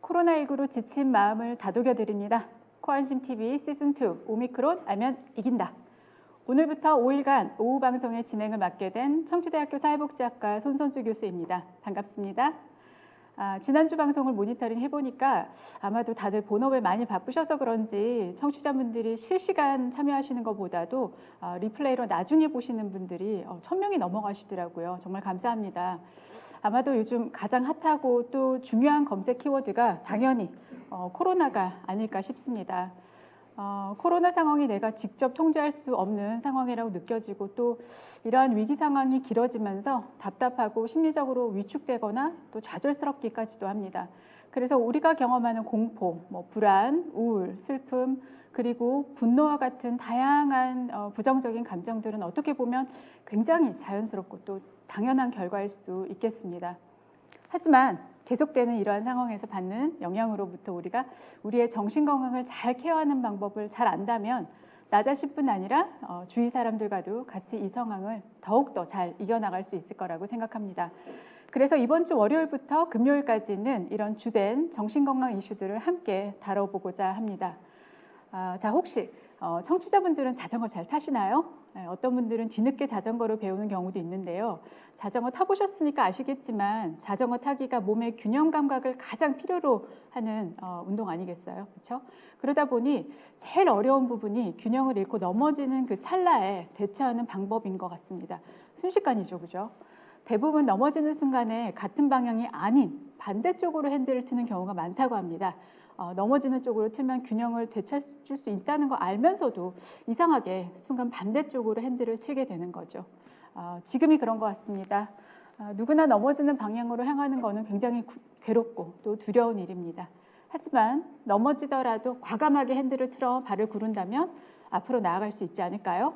코로나19로 지친 마음을 다독여드립니다. 코안심TV 시즌2 오미크론 알면 이긴다. 오늘부터 5일간 오후 방송의 진행을 맡게 된 청주대학교 사회복지학과 손선주 교수입니다. 반갑습니다. 지난주 방송을 모니터링 해보니까 아마도 다들 본업에 많이 바쁘셔서 그런지 청취자분들이 실시간 참여하시는 것보다도 리플레이로 나중에 보시는 분들이 1000명이 넘어가시더라고요. 정말 감사합니다. 아마도 요즘 가장 핫하고 또 중요한 검색 키워드가 당연히 코로나가 아닐까 싶습니다. 코로나 상황이 내가 직접 통제할 수 없는 상황이라고 느껴지고 또 이러한 위기 상황이 길어지면서 답답하고 심리적으로 위축되거나 또 좌절스럽기까지도 합니다. 그래서 우리가 경험하는 공포, 불안, 우울, 슬픔, 그리고 분노와 같은 다양한 부정적인 감정들은 어떻게 보면 굉장히 자연스럽고 또 당연한 결과일 수도 있겠습니다. 하지만 계속되는 이러한 상황에서 받는 영향으로부터 우리가 우리의 정신건강을 잘 케어하는 방법을 잘 안다면 나 자신뿐 아니라 주위 사람들과도 같이 이 상황을 더욱더 잘 이겨나갈 수 있을 거라고 생각합니다. 그래서 이번 주 월요일부터 금요일까지는 이런 주된 정신건강 이슈들을 함께 다뤄보고자 합니다. 자, 혹시 청취자분들은 자전거 잘 타시나요? 어떤 분들은 뒤늦게 자전거를 배우는 경우도 있는데요. 자전거 타보셨으니까 아시겠지만 자전거 타기가 몸의 균형 감각을 가장 필요로 하는 운동 아니겠어요? 그렇죠? 그러다 보니 제일 어려운 부분이 균형을 잃고 넘어지는 그 찰나에 대처하는 방법인 것 같습니다. 순식간이죠, 그죠? 대부분 넘어지는 순간에 같은 방향이 아닌 반대쪽으로 핸들을 트는 경우가 많다고 합니다. 넘어지는 쪽으로 틀면 균형을 되찾을 수 있다는 거 알면서도 이상하게 순간 반대쪽으로 핸들을 틀게 되는 거죠. 지금이 그런 것 같습니다. 누구나 넘어지는 방향으로 향하는 것은 굉장히 괴롭고 또 두려운 일입니다. 하지만 넘어지더라도 과감하게 핸들을 틀어 발을 구른다면 앞으로 나아갈 수 있지 않을까요?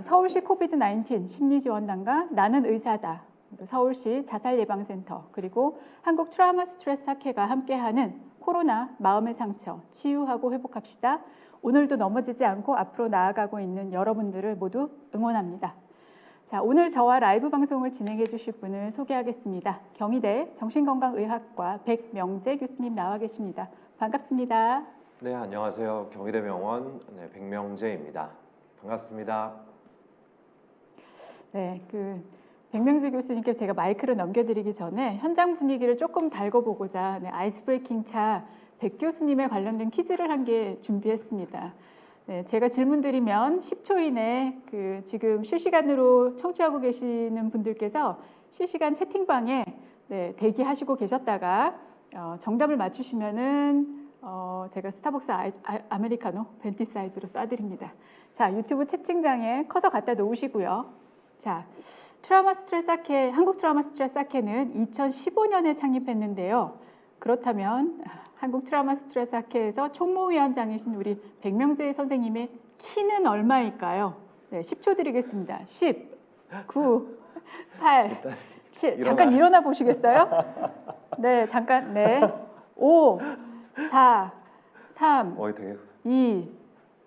서울시 코비드-19 심리지원단과 나는 의사다, 서울시 자살예방센터, 그리고 한국 트라우마 스트레스 학회가 함께하는 코로나 마음의 상처 치유하고 회복합시다. 오늘도 넘어지지 않고 앞으로 나아가고 있는 여러분들을 모두 응원합니다. 자, 오늘 저와 라이브 방송을 진행해 주실 분을 소개하겠습니다. 경희대 정신건강의학과 백명재 교수님 나와 계십니다. 반갑습니다. 네, 안녕하세요. 경희대병원 백명재입니다. 반갑습니다. 네, 백명재 교수님께 제가 마이크를 넘겨드리기 전에 현장 분위기를 조금 달궈보고자 아이스 브레이킹 차 백 교수님에 관련된 퀴즈를 한 개 준비했습니다. 네, 제가 질문 드리면 10초 이내 지금 실시간으로 청취하고 계시는 분들께서 실시간 채팅방에 대기하시고 계셨다가 정답을 맞추시면은 제가 스타벅스 아메리카노 벤티 사이즈로 쏴드립니다. 자, 유튜브 채팅장에 커서 갖다 놓으시고요. 자, 트라우마 스트레스 학회, 한국 트라우마 스트레스 학회는 2015년에 창립했는데요. 그렇다면 한국 트라우마 스트레스 학회에서 총무위원장이신 우리 백명재 선생님의 키는 얼마일까요? 네, 10초 드리겠습니다. 10, 9, 8, 7. 잠깐 일어나 보시겠어요? 네, 잠깐. 네. 5, 4, 3, 2,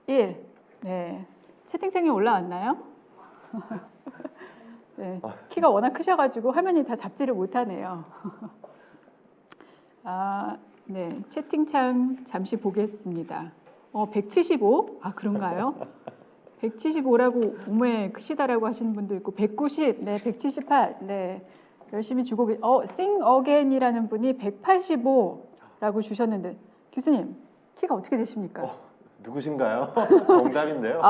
1. 네. 채팅창에 올라왔나요? 네, 키가 워낙 크셔가지고 화면이 다 잡지를 못하네요. 네, 채팅창 잠시 보겠습니다. 175? 그런가요? 175라고 몸에 크시다라고 하시는 분도 있고 190, 네, 178, 네, 열심히 주고 Sing Again이라는 분이 185라고 주셨는데 교수님 키가 어떻게 되십니까? 누구신가요? 정답인데요.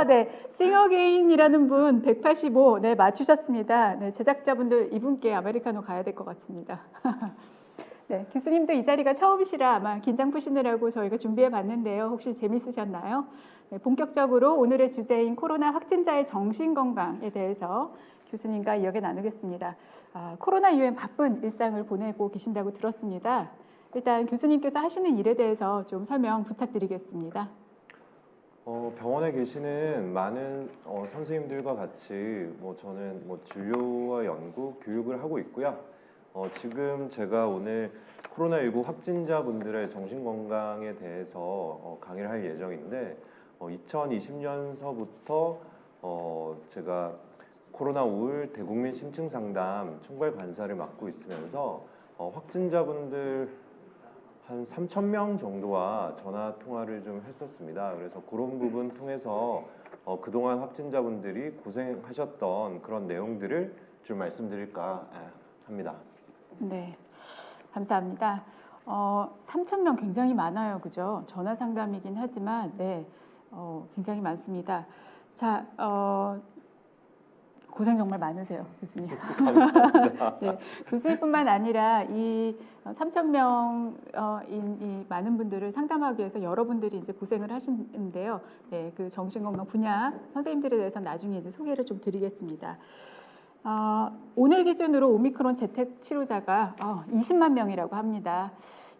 네, Sing Again이라는 분 185, 네, 맞추셨습니다. 네, 제작자분들 이분께 아메리카노 가야 될 것 같습니다. 네, 교수님도 이 자리가 처음이시라 아마 긴장 푸시느라고 저희가 준비해 봤는데요. 혹시 재밌으셨나요? 네, 본격적으로 오늘의 주제인 코로나 확진자의 정신건강에 대해서 교수님과 이야기 나누겠습니다. 코로나 이후에 바쁜 일상을 보내고 계신다고 들었습니다. 일단 교수님께서 하시는 일에 대해서 좀 설명 부탁드리겠습니다. 병원에 계시는 많은 선생님들과 같이 저는 진료와 연구, 교육을 하고 있고요. 지금 제가 오늘 코로나19 확진자분들의 정신건강에 대해서 강의를 할 예정인데 2020년서부터 제가 코로나 우울 대국민 심층 상담 총괄 관사를 맡고 있으면서 확진자분들 한 3,000명 정도와 전화 통화를 좀 했었습니다. 그래서 그런 부분 통해서 그동안 확진자분들이 고생하셨던 그런 내용들을 좀 말씀드릴까 합니다. 네, 감사합니다. 3,000명 굉장히 많아요, 그죠? 전화 상담이긴 하지만, 네, 굉장히 많습니다. 자, 고생 정말 많으세요, 교수님. 감사합니다. 네, 교수님뿐만 아니라 이 3,000명인 이 많은 분들을 상담하기 위해서 여러분들이 이제 고생을 하시는데요. 네, 그 정신건강 분야 선생님들에 대해서 나중에 이제 소개를 좀 드리겠습니다. 오늘 기준으로 오미크론 재택 치료자가 20만 명이라고 합니다.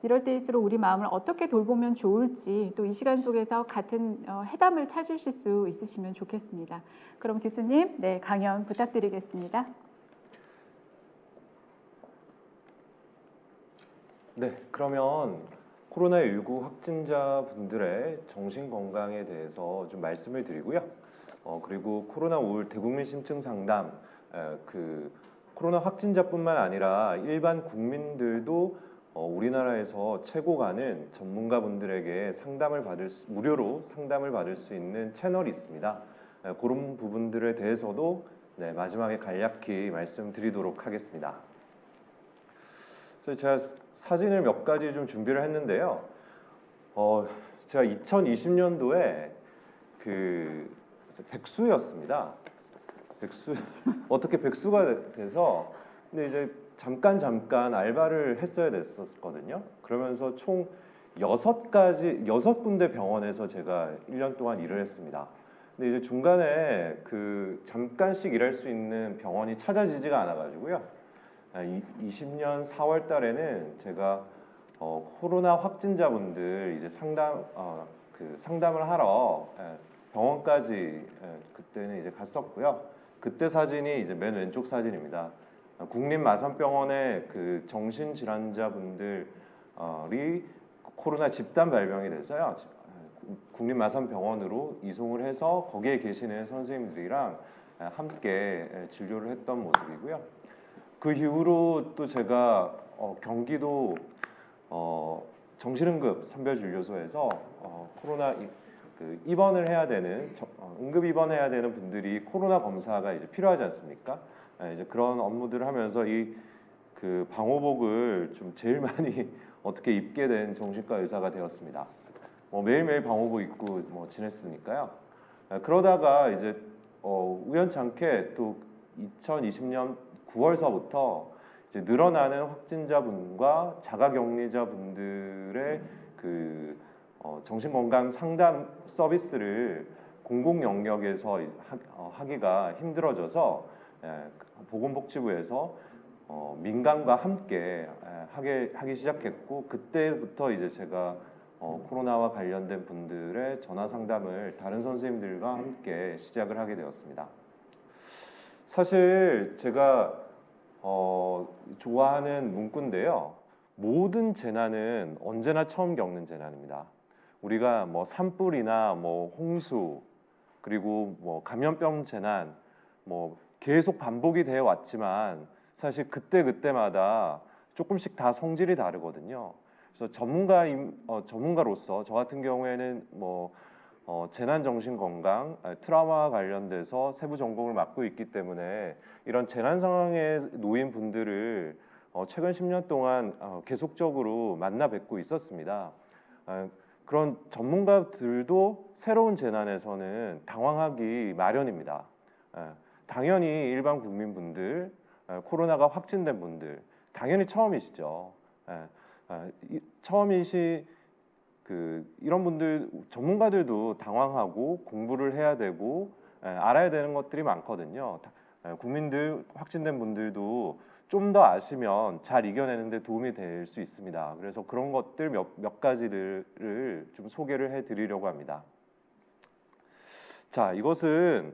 이럴 때일수록 우리 마음을 어떻게 돌보면 좋을지 또 이 시간 속에서 같은 해답을 찾으실 수 있으시면 좋겠습니다. 그럼 교수님, 네, 강연 부탁드리겠습니다. 네, 그러면 코로나19 확진자분들의 정신건강에 대해서 좀 말씀을 드리고요. 그리고 코로나 우울 대국민 심층 상담, 그 코로나 확진자뿐만 아니라 일반 국민들도 우리나라에서 최고 가는 전문가분들에게 무료로 상담을 받을 수 있는 채널이 있습니다. 그런 부분들에 대해서도 네, 마지막에 간략히 말씀드리도록 하겠습니다. 그래서 제가 사진을 몇 가지 좀 준비를 했는데요. 제가 2020년도에 그 백수였습니다. 어떻게 백수가 돼서 근데 이제 잠깐 알바를 했어야 됐었거든요. 그러면서 총 6군데 병원에서 제가 1년 동안 일을 했습니다. 근데 이제 중간에 그 잠깐씩 일할 수 있는 병원이 찾아지지가 않아가지고요. 20년 4월 달에는 제가 코로나 확진자분들 이제 상담을 하러 병원까지 그때는 이제 갔었고요. 그때 사진이 이제 맨 왼쪽 사진입니다. 국립마산병원의 그 정신질환자분들이 코로나 집단 발병이 돼서요. 국립마산병원으로 이송을 해서 거기에 계시는 선생님들이랑 함께 진료를 했던 모습이고요. 그 이후로 또 제가 경기도 정신응급 선별진료소에서 코로나 입원을 해야 되는 응급 입원해야 되는 분들이 코로나 검사가 이제 필요하지 않습니까? 이제 그런 업무들을 하면서 그 방호복을 좀 제일 많이 어떻게 입게 된 정신과 의사가 되었습니다. 매일매일 방호복 입고 지냈으니까요. 그러다가 이제 우연찮게 또 2020년 9월서부터 이제 늘어나는 확진자분과 자가격리자분들의 그 정신건강 상담 서비스를 공공 영역에서 하기가 힘들어져서 보건복지부에서 민간과 함께 하기 시작했고 그때부터 이제 제가 코로나와 관련된 분들의 전화 상담을 다른 선생님들과 함께 시작을 하게 되었습니다. 사실 제가 좋아하는 문구인데요. 모든 재난은 언제나 처음 겪는 재난입니다. 우리가 뭐 산불이나 뭐 홍수 그리고 뭐 감염병 재난 계속 반복이 되어 왔지만 사실 그때마다 조금씩 다 성질이 다르거든요. 그래서 전문가로서 저 같은 경우에는 재난정신건강, 트라우마 관련돼서 세부 전공을 맡고 있기 때문에 이런 재난 상황에 놓인 분들을 최근 10년 동안 계속적으로 만나 뵙고 있었습니다. 그런 전문가들도 새로운 재난에서는 당황하기 마련입니다. 당연히 일반 국민분들, 코로나가 확진된 분들, 당연히 처음이시죠. 이런 분들 전문가들도 당황하고 공부를 해야 되고 알아야 되는 것들이 많거든요. 국민들 확진된 분들도 좀 더 아시면 잘 이겨내는 데 도움이 될 수 있습니다. 그래서 그런 것들 몇 가지를 좀 소개를 해드리려고 합니다. 자, 이것은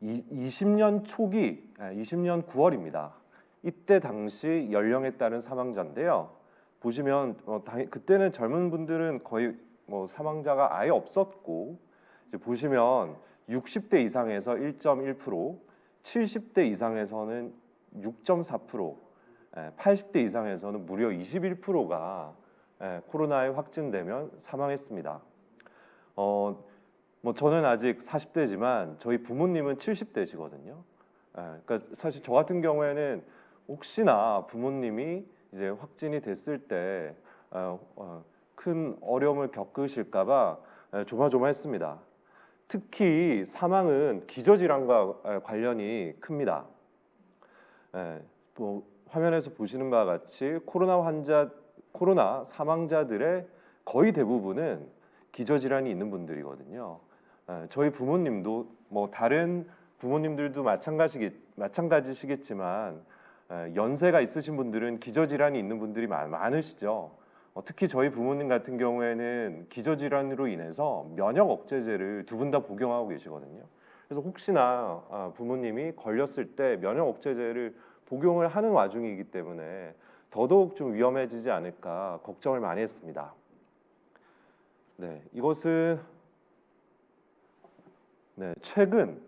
20년 초기, 20년 9월입니다. 이때 당시 연령에 따른 사망자인데요. 보시면 그때는 젊은 분들은 거의 사망자가 아예 없었고 이제 보시면 60대 이상에서 1.1%, 70대 이상에서는 6.4%, 80대 이상에서는 무려 21%가 코로나에 확진되면 사망했습니다. 뭐 저는 아직 40대지만 저희 부모님은 70대시거든요. 그러니까 사실 저 같은 경우에는 혹시나 부모님이 이제 확진이 됐을 때 큰 어려움을 겪으실까봐 조마조마했습니다. 특히 사망은 기저질환과 관련이 큽니다. 뭐 화면에서 보시는 바와 같이 코로나 사망자들의 거의 대부분은 기저질환이 있는 분들이거든요. 저희 부모님도 뭐 다른 부모님들도 마찬가지시겠지만 연세가 있으신 분들은 기저질환이 있는 분들이 많으시죠. 특히 저희 부모님 같은 경우에는 기저질환으로 인해서 면역 억제제를 두 분 다 복용하고 계시거든요. 그래서 혹시나 부모님이 걸렸을 때 면역 억제제를 복용을 하는 와중이기 때문에 더더욱 좀 위험해지지 않을까 걱정을 많이 했습니다. 네, 이것은 최근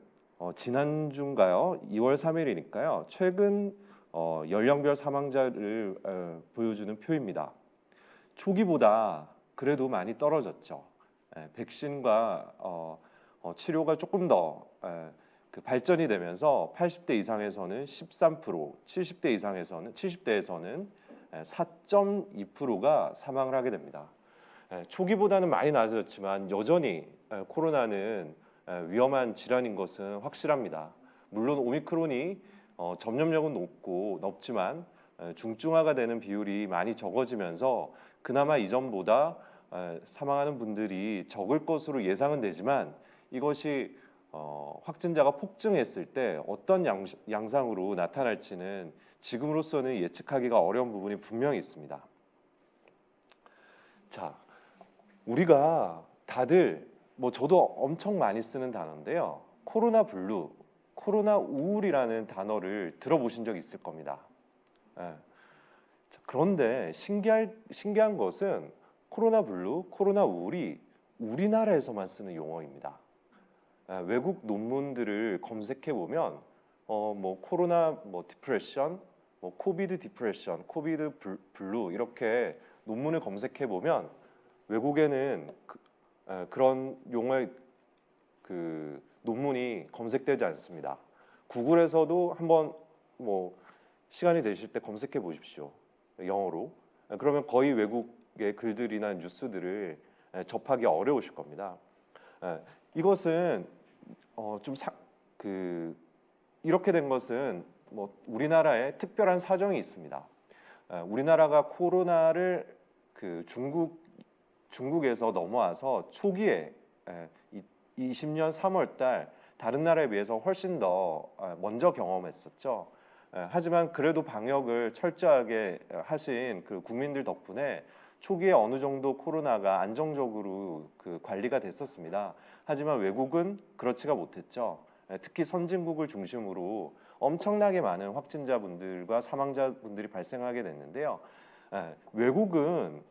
지난주인가요? 2월 3일이니까요. 최근 연령별 사망자를 보여주는 표입니다. 초기보다 그래도 많이 떨어졌죠. 백신과 치료가 조금 더 발전이 되면서 80대 이상에서는 13%, 70대에서는 4.2%가 사망을 하게 됩니다. 초기보다는 많이 나아졌지만 여전히 코로나는 위험한 질환인 것은 확실합니다. 물론 오미크론이 전염력은 높지만 중증화가 되는 비율이 많이 적어지면서 그나마 이전보다 사망하는 분들이 적을 것으로 예상은 되지만 이것이 확진자가 폭증했을 때 어떤 양상으로 나타날지는 지금으로서는 예측하기가 어려운 부분이 분명히 있습니다. 자, 우리가 다들 뭐 저도 엄청 많이 쓰는 단어인데요. 코로나 블루, 코로나 우울이라는 단어를 들어보신 적 있을 겁니다. 그런데 신기한 것은 코로나 블루, 코로나 우울이 우리나라에서만 쓰는 용어입니다. 외국 논문들을 검색해 보면 뭐 코로나 디프레션, 뭐 코비드 디프레션, 코비드 블루 이렇게 논문을 검색해 보면 외국에는 그런 용어의 그 논문이 검색되지 않습니다. 구글에서도 한번 뭐 시간이 되실 때 검색해 보십시오. 영어로. 그러면 거의 외국의 글들이나 뉴스들을 접하기 어려우실 겁니다. 이것은 이렇게 된 것은 뭐 우리나라에 특별한 사정이 있습니다. 우리나라가 코로나를 중국에서 넘어와서 초기에 20년 3월달 다른 나라에 비해서 훨씬 더 먼저 경험했었죠. 하지만 그래도 방역을 철저하게 하신 그 국민들 덕분에 초기에 어느 정도 코로나가 안정적으로 관리가 됐었습니다. 하지만 외국은 그렇지가 못했죠. 특히 선진국을 중심으로 엄청나게 많은 확진자분들과 사망자분들이 발생하게 됐는데요. 외국은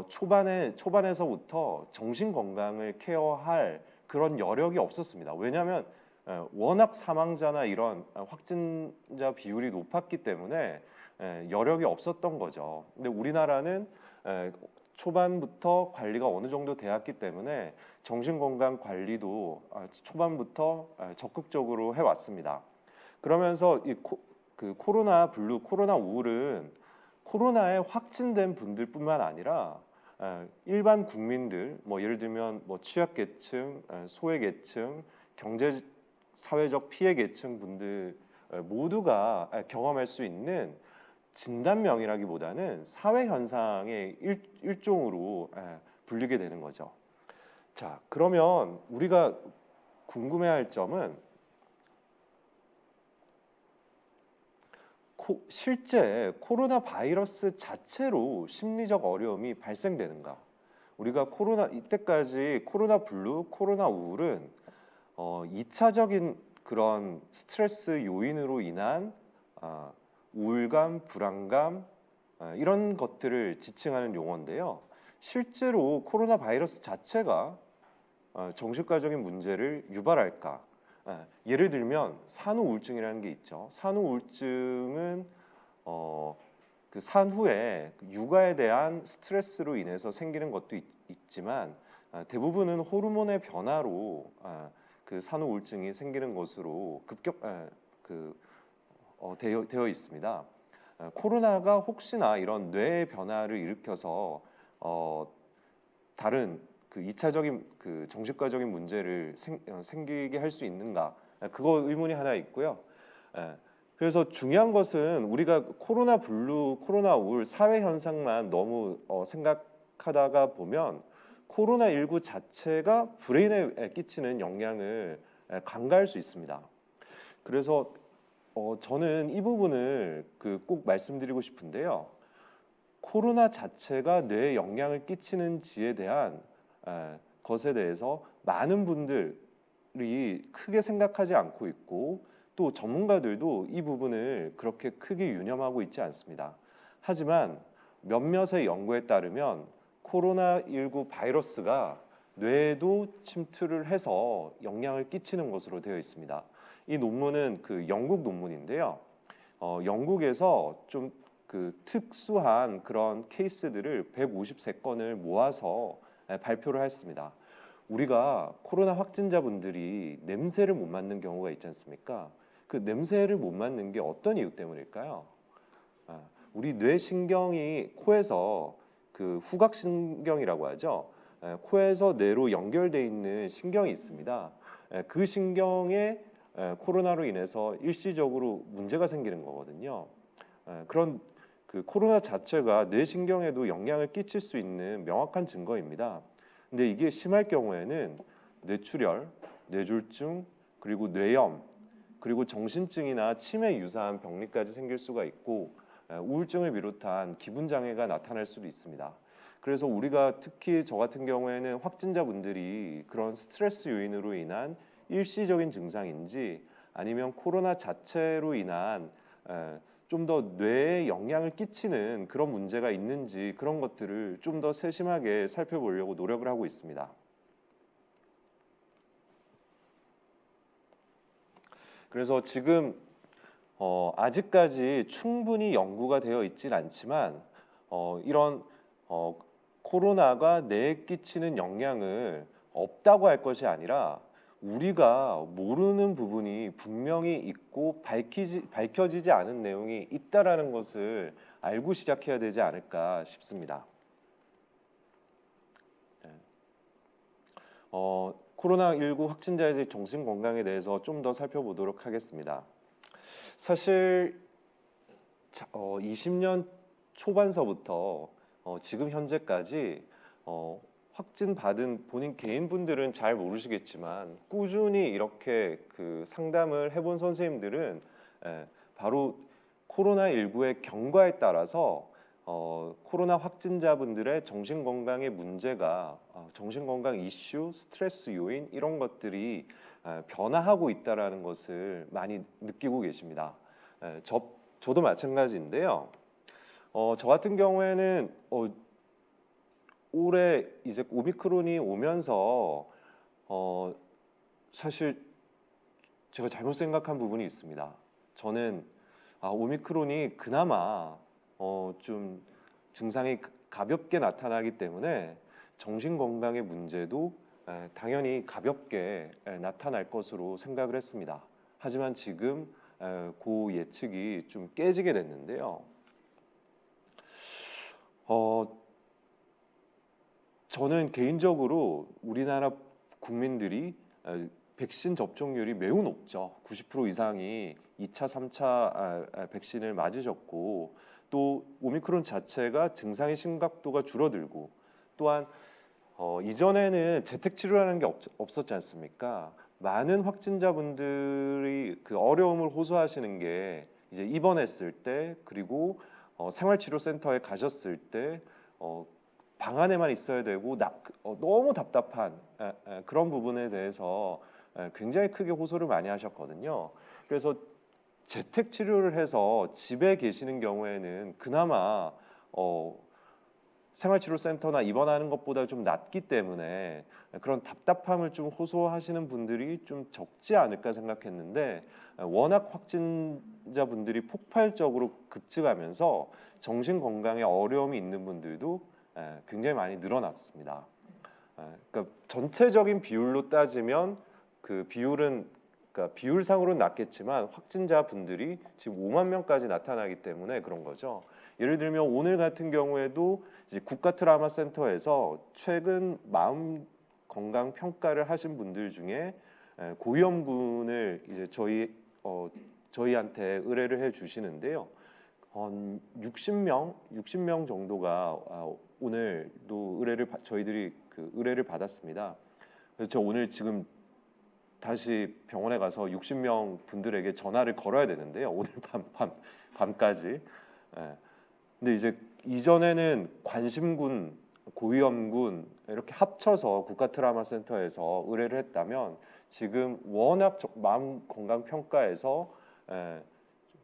초반에서부터 정신 건강을 케어할 그런 여력이 없었습니다. 왜냐하면 워낙 사망자나 이런 확진자 비율이 높았기 때문에 여력이 없었던 거죠. 근데 우리나라는 초반부터 관리가 어느 정도 되었기 때문에 정신 건강 관리도 초반부터 적극적으로 해왔습니다. 그러면서 코로나 블루, 코로나 우울은 코로나에 확진된 분들뿐만 아니라 일반 국민들, 뭐 예를 들면 뭐 취약계층, 소외계층, 경제 사회적 피해 계층 분들 모두가 경험할 수 있는 진단명이라기보다는 사회 현상의 일종으로 불리게 되는 거죠. 자, 그러면 우리가 궁금해할 점은 실제 코로나 바이러스 자체로 심리적 어려움이 발생되는가? 우리가 이때까지 코로나 블루, 코로나 우울은 2차적인 그런 스트레스 요인으로 인한 우울감, 불안감 이런 것들을 지칭하는 용어인데요. 실제로 코로나 바이러스 자체가 정신과적인 문제를 유발할까? 예를 들면 산후우울증이라는 게 있죠. 산후우울증은 그 산후에 육아에 대한 스트레스로 인해서 생기는 것도 있지만 대부분은 호르몬의 변화로 그 산후 우울증이 생기는 것으로 되어 있습니다. 코로나가 혹시나 이런 뇌의 변화를 일으켜서 다른 그 2차적인 그 정신과적인 문제를 생기게 할 수 있는가? 그거 의문이 하나 있고요. 그래서 중요한 것은 우리가 코로나 블루, 코로나 우울 사회 현상만 너무 생각하다가 보면 코로나19 자체가 브레인에 끼치는 영향을 간과할 수 있습니다. 그래서 저는 이 부분을 꼭 말씀드리고 싶은데요. 코로나 자체가 뇌에 영향을 끼치는지에 대한 것에 대해서 많은 분들이 크게 생각하지 않고 있고 또 전문가들도 이 부분을 그렇게 크게 유념하고 있지 않습니다. 하지만 몇몇의 연구에 따르면 코로나19 바이러스가 뇌에도 침투를 해서 영향을 끼치는 것으로 되어 있습니다. 이 논문은 그 영국 논문인데요. 영국에서 좀 특수한 그런 케이스들을 153건을 모아서 발표를 했습니다. 우리가 코로나 확진자분들이 냄새를 못 맡는 경우가 있지 않습니까? 그 냄새를 못 맡는 게 어떤 이유 때문일까요? 우리 뇌신경이 코에서 그 후각신경이라고 하죠. 코에서 뇌로 연결되어 있는 신경이 있습니다. 그 신경에 코로나로 인해서 일시적으로 문제가 생기는 거거든요. 그런 그 코로나 자체가 뇌신경에도 영향을 끼칠 수 있는 명확한 증거입니다. 근데 이게 심할 경우에는 뇌출혈, 뇌졸중, 그리고 뇌염, 그리고 정신증이나 치매 유사한 병리까지 생길 수가 있고 우울증을 비롯한 기분 장애가 나타날 수도 있습니다. 그래서 우리가 특히 저 같은 경우에는 확진자분들이 그런 스트레스 요인으로 인한 일시적인 증상인지 아니면 코로나 자체로 인한 좀 더 뇌에 영향을 끼치는 그런 문제가 있는지 그런 것들을 좀 더 세심하게 살펴보려고 노력을 하고 있습니다. 그래서 지금 아직까지 충분히 연구가 되어 있진 않지만 이런 코로나가 뇌에 끼치는 영향을 없다고 할 것이 아니라 우리가 모르는 부분이 분명히 있고 밝혀지지 않은 내용이 있다라는 것을 알고 시작해야 되지 않을까 싶습니다. 코로나19 확진자의 정신 건강에 대해서 좀 더 살펴보도록 하겠습니다. 사실 20년 초반서부터 지금 현재까지 확진 받은 본인 개인분들은 잘 모르시겠지만 꾸준히 이렇게 그 상담을 해본 선생님들은 바로 코로나19의 경과에 따라서 코로나 확진자분들의 정신건강의 문제가 정신건강 이슈, 스트레스 요인 이런 것들이 변화하고 있다는 것을 많이 느끼고 계십니다. 저도 마찬가지인데요. 저 같은 경우에는 올해 이제 오미크론이 오면서 사실 제가 잘못 생각한 부분이 있습니다. 저는 오미크론이 그나마 좀 증상이 가볍게 나타나기 때문에 정신건강의 문제도 당연히 가볍게 나타날 것으로 생각을 했습니다. 하지만 지금 그 예측이 좀 깨지게 됐는데요. 저는 개인적으로 우리나라 국민들이 백신 접종률이 매우 높죠. 90% 이상이 2차, 3차 백신을 맞으셨고 또 오미크론 자체가 증상의 심각도가 줄어들고 또한 이전에는 재택 치료라는 게 없었지 않습니까? 많은 확진자분들이 그 어려움을 호소하시는 게 이제 입원했을 때 그리고 생활치료센터에 가셨을 때 방 안에만 있어야 되고 너무 답답한 그런 부분에 대해서 굉장히 크게 호소를 많이 하셨거든요. 그래서 재택 치료를 해서 집에 계시는 경우에는 그나마 생활치료센터나 입원하는 것보다 좀 낫기 때문에 그런 답답함을 좀 호소하시는 분들이 좀 적지 않을까 생각했는데 워낙 확진자분들이 폭발적으로 급증하면서 정신 건강에 어려움이 있는 분들도 굉장히 많이 늘어났습니다. 그러니까 전체적인 비율로 따지면 그 비율은 그러니까 비율상으로는 낮겠지만 확진자 분들이 지금 5만 명까지 나타나기 때문에 그런 거죠. 예를 들면 오늘 같은 경우에도 이제 국가 트라우마 센터에서 최근 마음 건강 평가를 하신 분들 중에 고위험군을 이제 저희한테 의뢰를 해 주시는데요. 한 60명 정도가 오늘도 저희들이 그 의뢰를 받았습니다. 그래서 저 오늘 지금 다시 병원에 가서 60명 분들에게 전화를 걸어야 되는데요. 오늘 밤까지. 예. 근데 이제 이전에는 관심군, 고위험군 이렇게 합쳐서 국가 트라우마 센터에서 의뢰를 했다면 지금 워낙 마음 건강 평가에서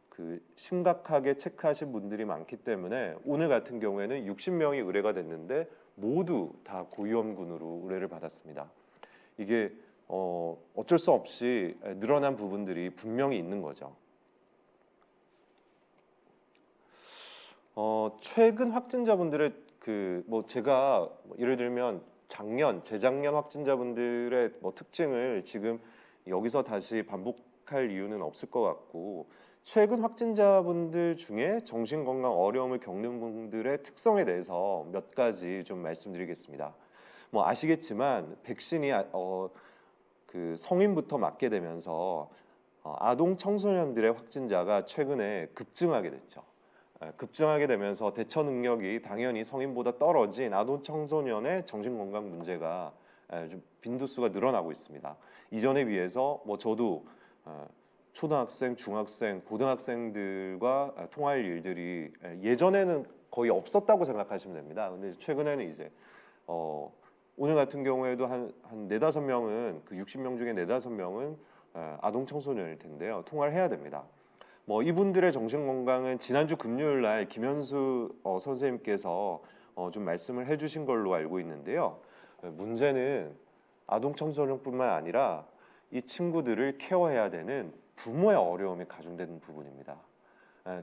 그 심각하게 체크하신 분들이 많기 때문에 오늘 같은 경우에는 60명이 의뢰가 됐는데 모두 다 고위험군으로 의뢰를 받았습니다. 이게 어쩔 수 없이 늘어난 부분들이 분명히 있는 거죠. 최근 확진자분들의 제가 예를 들면 재작년 확진자분들의 특징을 지금 여기서 다시 반복할 이유는 없을 것 같고 최근 확진자분들 중에 정신건강 어려움을 겪는 분들의 특성에 대해서 몇 가지 좀 말씀드리겠습니다. 아시겠지만 백신이 그 성인부터 맞게 되면서 아동 청소년들의 확진자가 최근에 급증하게 됐죠. 급증하게 되면서 대처 능력이 당연히 성인보다 떨어진 아동 청소년의 정신건강 문제가 좀 빈도수가 늘어나고 있습니다. 이전에 비해서 저도 초등학생, 중학생, 고등학생들과 통화할 일들이 예전에는 거의 없었다고 생각하시면 됩니다. 근데 최근에는 이제 오늘 같은 경우에도 한 4-5명은 그 60명 중에 4-5명은 아동 청소년일 텐데요. 통화를 해야 됩니다. 이분들의 정신 건강은 지난주 금요일 날 김현수 선생님께서 좀 말씀을 해주신 걸로 알고 있는데요. 문제는 아동 청소년뿐만 아니라 이 친구들을 케어해야 되는 부모의 어려움이 가중되는 부분입니다.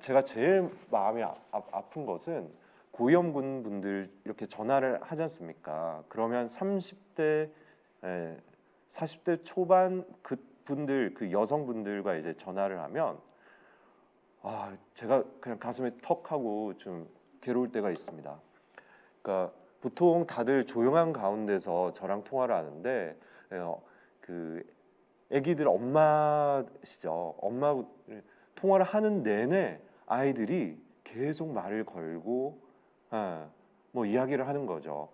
제가 제일 마음이 아픈 것은 고위험군 분들 이렇게 전화를 하지 않습니까? 그러면 30대, 40대 초반 그 분들, 그 여성분들과 이제 전화를 하면 제가 그냥 가슴이 턱하고 좀 괴로울 때가 있습니다. 그러니까 보통 다들 조용한 가운데서 저랑 통화를 하는데 그 아기들 엄마시죠. 엄마 통화를 하는 내내 아이들이 계속 말을 걸고 이야기를 하는 거죠.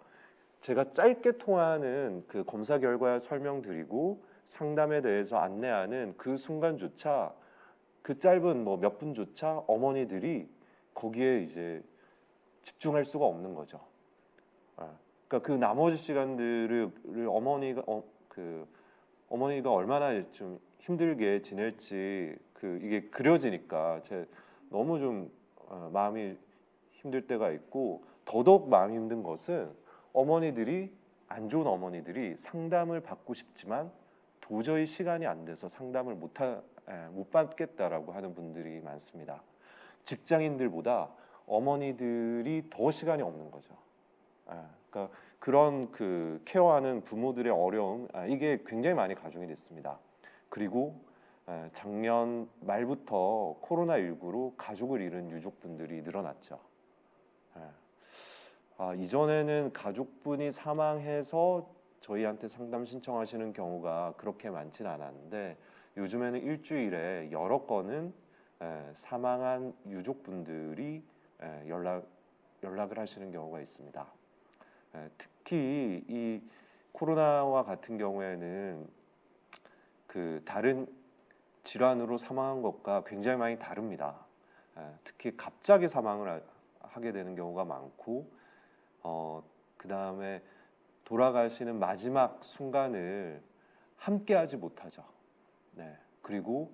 제가 짧게 통화하는 그 검사 결과 설명드리고 상담에 대해서 안내하는 그 순간조차 그 짧은 몇 분조차 어머니들이 거기에 이제 집중할 수가 없는 거죠. 그러니까 그 나머지 시간들을 어머니가 얼마나 좀 힘들게 지낼지 이게 그려지니까 너무 좀 마음이 힘들 때가 있고 더더욱 마음이 힘든 것은 안 좋은 어머니들이 상담을 받고 싶지만 도저히 시간이 안 돼서 상담을 못 받겠다라고 하는 분들이 많습니다. 직장인들보다 어머니들이 더 시간이 없는 거죠. 그러니까 그런 케어하는 부모들의 어려움 이게 굉장히 많이 가중이 됐습니다. 그리고 작년 말부터 코로나19로 가족을 잃은 유족분들이 늘어났죠. 이전에는 가족분이 사망해서 저희한테 상담 신청하시는 경우가 그렇게 많지는 않았는데 요즘에는 일주일에 여러 건은 사망한 유족분들이 연락을 하시는 경우가 있습니다. 특히 이 코로나와 같은 경우에는 다른 질환으로 사망한 것과 굉장히 많이 다릅니다. 특히 갑자기 사망을 하게 되는 경우가 많고 그 다음에 돌아가시는 마지막 순간을 함께하지 못하죠. 그리고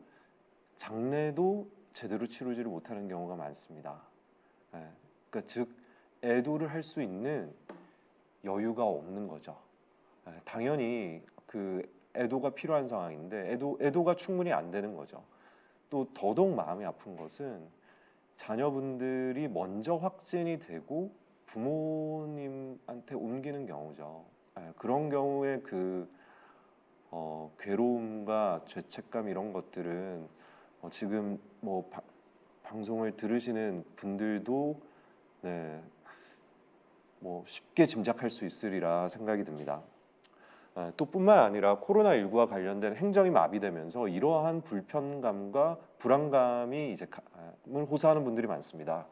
장례도 제대로 치르지를 못하는 경우가 많습니다. 그러니까 즉 애도를 할 수 있는 여유가 없는 거죠. 당연히 그 애도가 필요한 상황인데 애도가 충분히 안 되는 거죠. 또 더더욱 마음이 아픈 것은 자녀분들이 먼저 확진이 되고 부모님한테 옮기는 경우죠. 그런 경우에 그 괴로움과 죄책감 이런 것들은 지금 뭐 방송을 들으시는 분들도 네, 뭐 쉽게 짐작할 수 있으리라 생각이 듭니다. 또 뿐만 아니라 코로나19와 관련된 행정이 마비되면서 이러한 불편감과 불안감이 이제 을 호소하는 분들이 많습니다.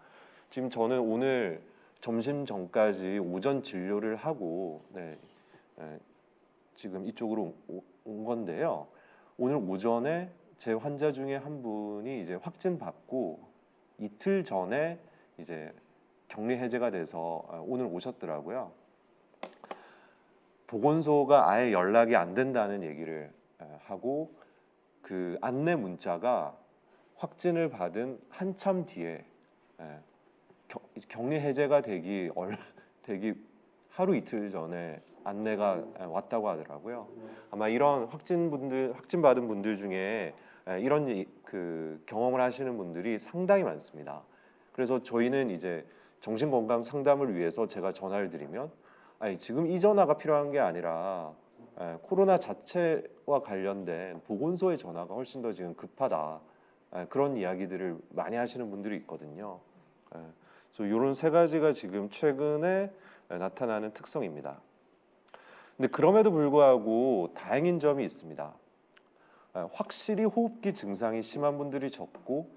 지금 저는 오늘 점심 전까지 오전 진료를 하고 지금 이쪽으로 온 건데요. 오늘 오전에 제 환자 중에 한 분이 이제 확진 받고 이틀 전에 이제 격리 해제가 돼서 오늘 오셨더라고요. 보건소가 아예 연락이 안 된다는 얘기를 하고 그 안내 문자가 확진을 받은 한참 뒤에 격리 해제가 되기 하루 이틀 전에 안내가 왔다고 하더라고요. 아마 이런 확진 받은 분들 중에 이런 그 경험을 하시는 분들이 상당히 많습니다. 그래서 저희는 이제 정신건강 상담을 위해서 제가 전화를 드리면 지금 이 전화가 필요한 게 아니라 코로나 자체와 관련된 보건소의 전화가 훨씬 더 지금 급하다. 그런 이야기들을 많이 하시는 분들이 있거든요. 그래서 이런 세 가지가 지금 최근에 나타나는 특성입니다. 근데 그럼에도 불구하고 다행인 점이 있습니다. 확실히 호흡기 증상이 심한 분들이 적고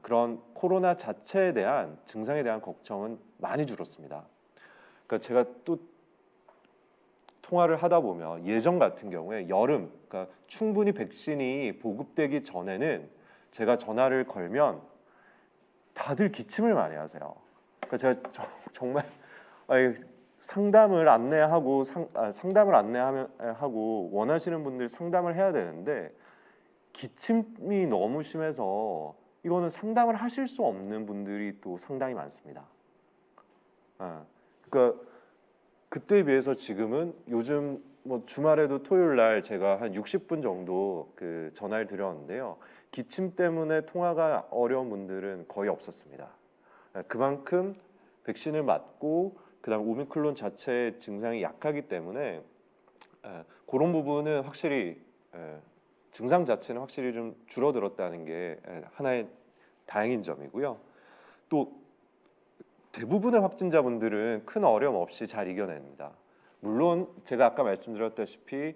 그런 코로나 자체에 대한 증상에 대한 걱정은 많이 줄었습니다. 그러니까 제가 또 통화를 하다 보면 예전 같은 경우에 여름, 그러니까 충분히 백신이 보급되기 전에는 제가 전화를 걸면 다들 기침을 많이 하세요. 그러니까 제가 정말 상담을 안내하고 상담을 안내하고 원하시는 분들 상담을 해야 되는데 기침이 너무 심해서 이거는 상담을 하실 수 없는 분들이 또 상당히 많습니다. 그러니까 그때에 비해서 지금은 요즘 뭐 주말에도 토요일 날 제가 한 60분 정도 그 전화를 드렸는데요. 기침 때문에 통화가 어려운 분들은 거의 없었습니다. 그만큼 백신을 맞고 그다음 오미크론 자체의 증상이 약하기 때문에 그런 부분은 확실히 증상 자체는 확실히 좀 줄어들었다는 게 하나의 다행인 점이고요. 또 대부분의 확진자분들은 큰 어려움 없이 잘 이겨냅니다. 물론 제가 아까 말씀드렸다시피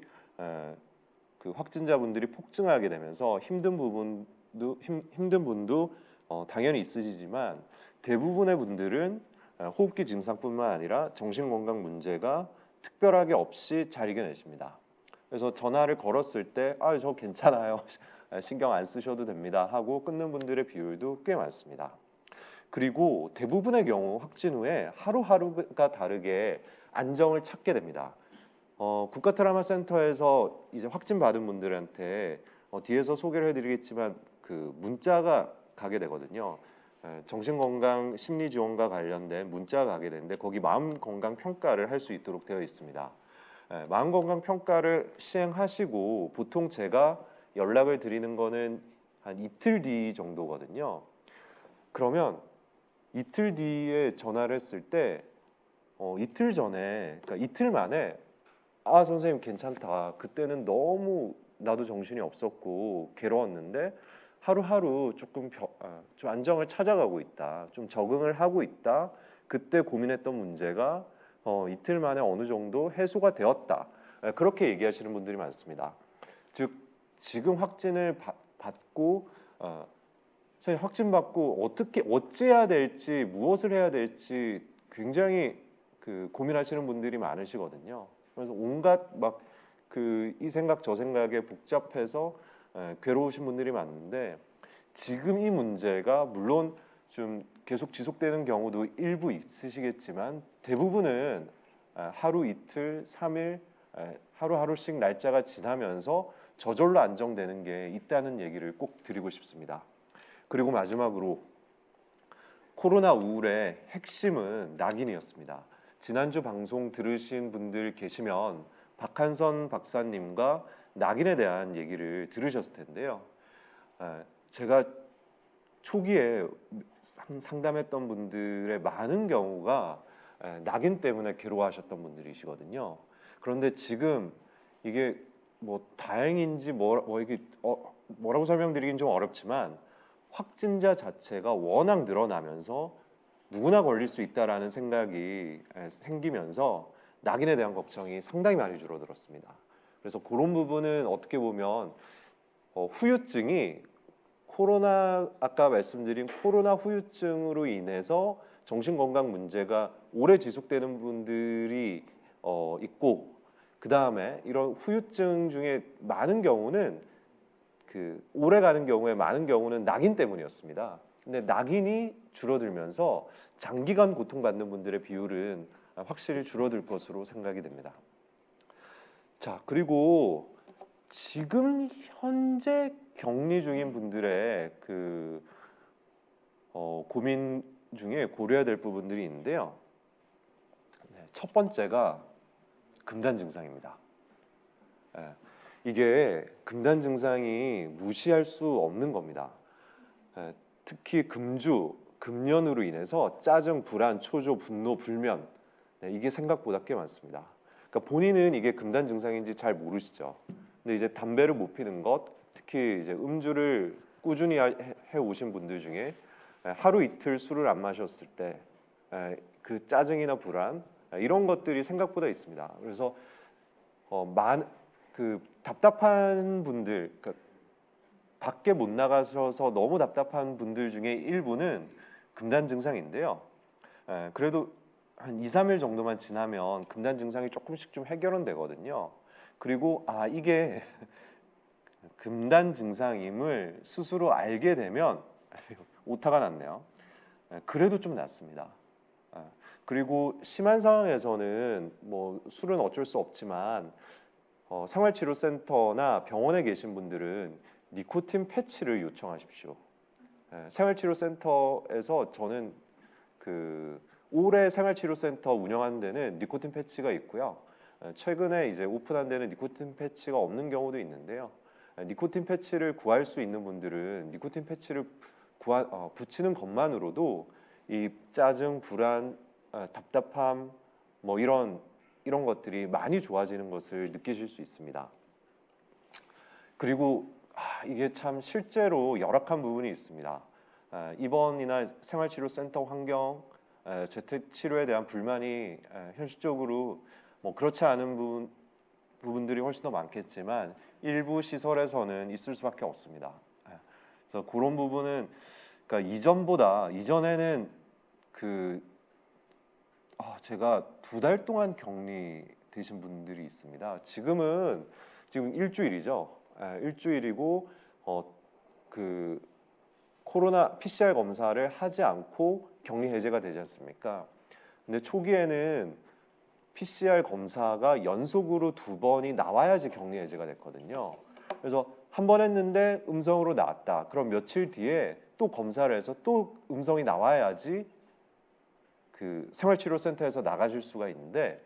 그 확진자분들이 폭증하게 되면서 힘든 분도 당연히 있으시지만 대부분의 분들은 호흡기 증상뿐만 아니라 정신건강 문제가 특별하게 없이 잘 이겨내십니다. 그래서 전화를 걸었을 때 저 괜찮아요. 신경 안 쓰셔도 됩니다 하고 끊는 분들의 비율도 꽤 많습니다. 그리고 대부분의 경우 확진 후에 하루하루가 다르게 안정을 찾게 됩니다. 국가트라우마센터에서 이제 확진 받은 분들한테 뒤에서 소개를 해드리겠지만 그 문자가 가게 되거든요. 정신건강 심리지원과 관련된 문자가 가게 되는데 거기 마음건강 평가를 할 수 있도록 되어 있습니다. 마음건강 평가를 시행하시고 보통 제가 연락을 드리는 거는 한 이틀 뒤 정도거든요. 그러면 이틀 뒤에 전화를 했을 때 이틀 전에, 그러니까 이틀 만에 선생님 괜찮다. 그때는 너무 나도 정신이 없었고 괴로웠는데 하루하루 조금 좀 안정을 찾아가고 있다. 좀 적응을 하고 있다. 그때 고민했던 문제가 이틀 만에 어느 정도 해소가 되었다. 그렇게 얘기하시는 분들이 많습니다. 즉 지금 확진을 받고 확진받고 어찌해야 될지 무엇을 해야 될지 굉장히 그 고민하시는 분들이 많으시거든요. 그래서 온갖 이 생각 저 생각에 복잡해서 괴로우신 분들이 많은데 지금 이 문제가 물론 좀 계속 지속되는 경우도 일부 있으시겠지만 대부분은 하루 이틀 3일 하루하루씩 날짜가 지나면서 저절로 안정되는 게 있다는 얘기를 꼭 드리고 싶습니다. 그리고 마지막으로 코로나 우울의 핵심은 낙인이었습니다. 지난주 방송 들으신 분들 계시면 박한선 박사님과 낙인에 대한 얘기를 들으셨을 텐데요. 제가 초기에 상담했던 분들의 많은 경우가 낙인 때문에 괴로워하셨던 분들이시거든요. 그런데 지금 이게 뭐 다행인지 이게 뭐라고 설명드리긴 좀 어렵지만 확진자 자체가 워낙 늘어나면서 누구나 걸릴 수 있다라는 생각이 생기면서 낙인에 대한 걱정이 상당히 많이 줄어들었습니다. 그래서 그런 부분은 어떻게 보면 후유증이 아까 말씀드린 코로나 후유증으로 인해서 정신건강 문제가 오래 지속되는 분들이 있고, 그 다음에 이런 후유증 중에 많은 경우는 오래 가는 경우에 많은 경우는 낙인 때문이었습니다. 근데 낙인이 줄어들면서 장기간 고통받는 분들의 비율은 확실히 줄어들 것으로 생각이 됩니다. 자, 그리고 지금 현재 격리 중인 분들의 고민 중에 고려해야 될 부분들이 있는데요. 첫 번째가 금단 증상입니다. 이게 금단 증상이 무시할 수 없는 겁니다. 특히 금연으로 인해서 짜증, 불안, 초조, 분노, 불면, 이게 생각보다 꽤 많습니다. 그러니까 본인은 이게 금단 증상인지 잘 모르시죠. 근데 이제 담배를 못 피는 것, 특히 이제 음주를 꾸준히 해 오신 분들 중에 하루 이틀 술을 안 마셨을 때 그 짜증이나 불안 이런 것들이 생각보다 있습니다. 그래서 답답한 분들, 그러니까 밖에 못 나가셔서 너무 답답한 분들 중에 일부는 금단 증상인데요. 그래도 한 2, 3일 정도만 지나면 금단 증상이 조금씩 좀 해결은 되거든요. 그리고 이게 금단 증상임을 스스로 알게 되면 오타가 났네요. 그래도 좀 낫습니다. 그리고 심한 상황에서는 뭐 술은 어쩔 수 없지만 생활치료센터나 병원에 계신 분들은 니코틴 패치를 요청하십시오. 생활치료센터에서 저는 올해 생활치료센터 운영하는 데는 니코틴 패치가 있고요. 최근에 이제 오픈한 데는 니코틴 패치가 없는 경우도 있는데요. 니코틴 패치를 구할 수 있는 분들은 니코틴 패치를 붙이는 것만으로도 이 짜증, 불안, 답답함 뭐 이런 것들이 많이 좋아지는 것을 느끼실 수 있습니다. 그리고 이게 참 실제로 열악한 부분이 있습니다. 입원이나 생활치료센터 환경, 재택치료에 대한 불만이 현실적으로 뭐 그렇지 않은 부분들이 훨씬 더 많겠지만 일부 시설에서는 있을 수밖에 없습니다. 그래서 그런 부분은 그러니까 이전에는 제가 2달 동안 격리 되신 분들이 있습니다. 지금 일주일이죠. 일주일이고 코로나 PCR 검사를 하지 않고 격리 해제가 되지 않습니까? 근데 초기에는 PCR 검사가 연속으로 2번이 나와야지 격리 해제가 됐거든요. 그래서 한 번 했는데 음성으로 나왔다. 그럼 며칠 뒤에 또 검사를 해서 또 음성이 나와야지 생활치료센터에서 나가실 수가 있는데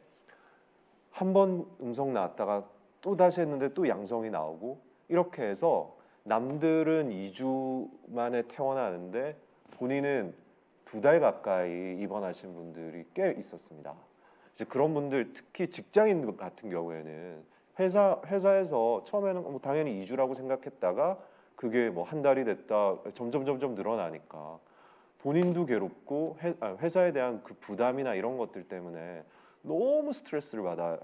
한 번 음성 나왔다가 또 다시 했는데 또 양성이 나오고 이렇게 해서 남들은 2주 만에 퇴원하는데 본인은 2달 가까이 입원하신 분들이 꽤 있었습니다. 이제 그런 분들, 특히 직장인 같은 경우에는 회사에서 처음에는 뭐 당연히 2주라고 생각했다가 그게 뭐 한 달이 됐다 점점 늘어나니까 본인도 괴롭고 회사에 대한 그 부담이나 이런 것들 때문에 너무 스트레스를 받아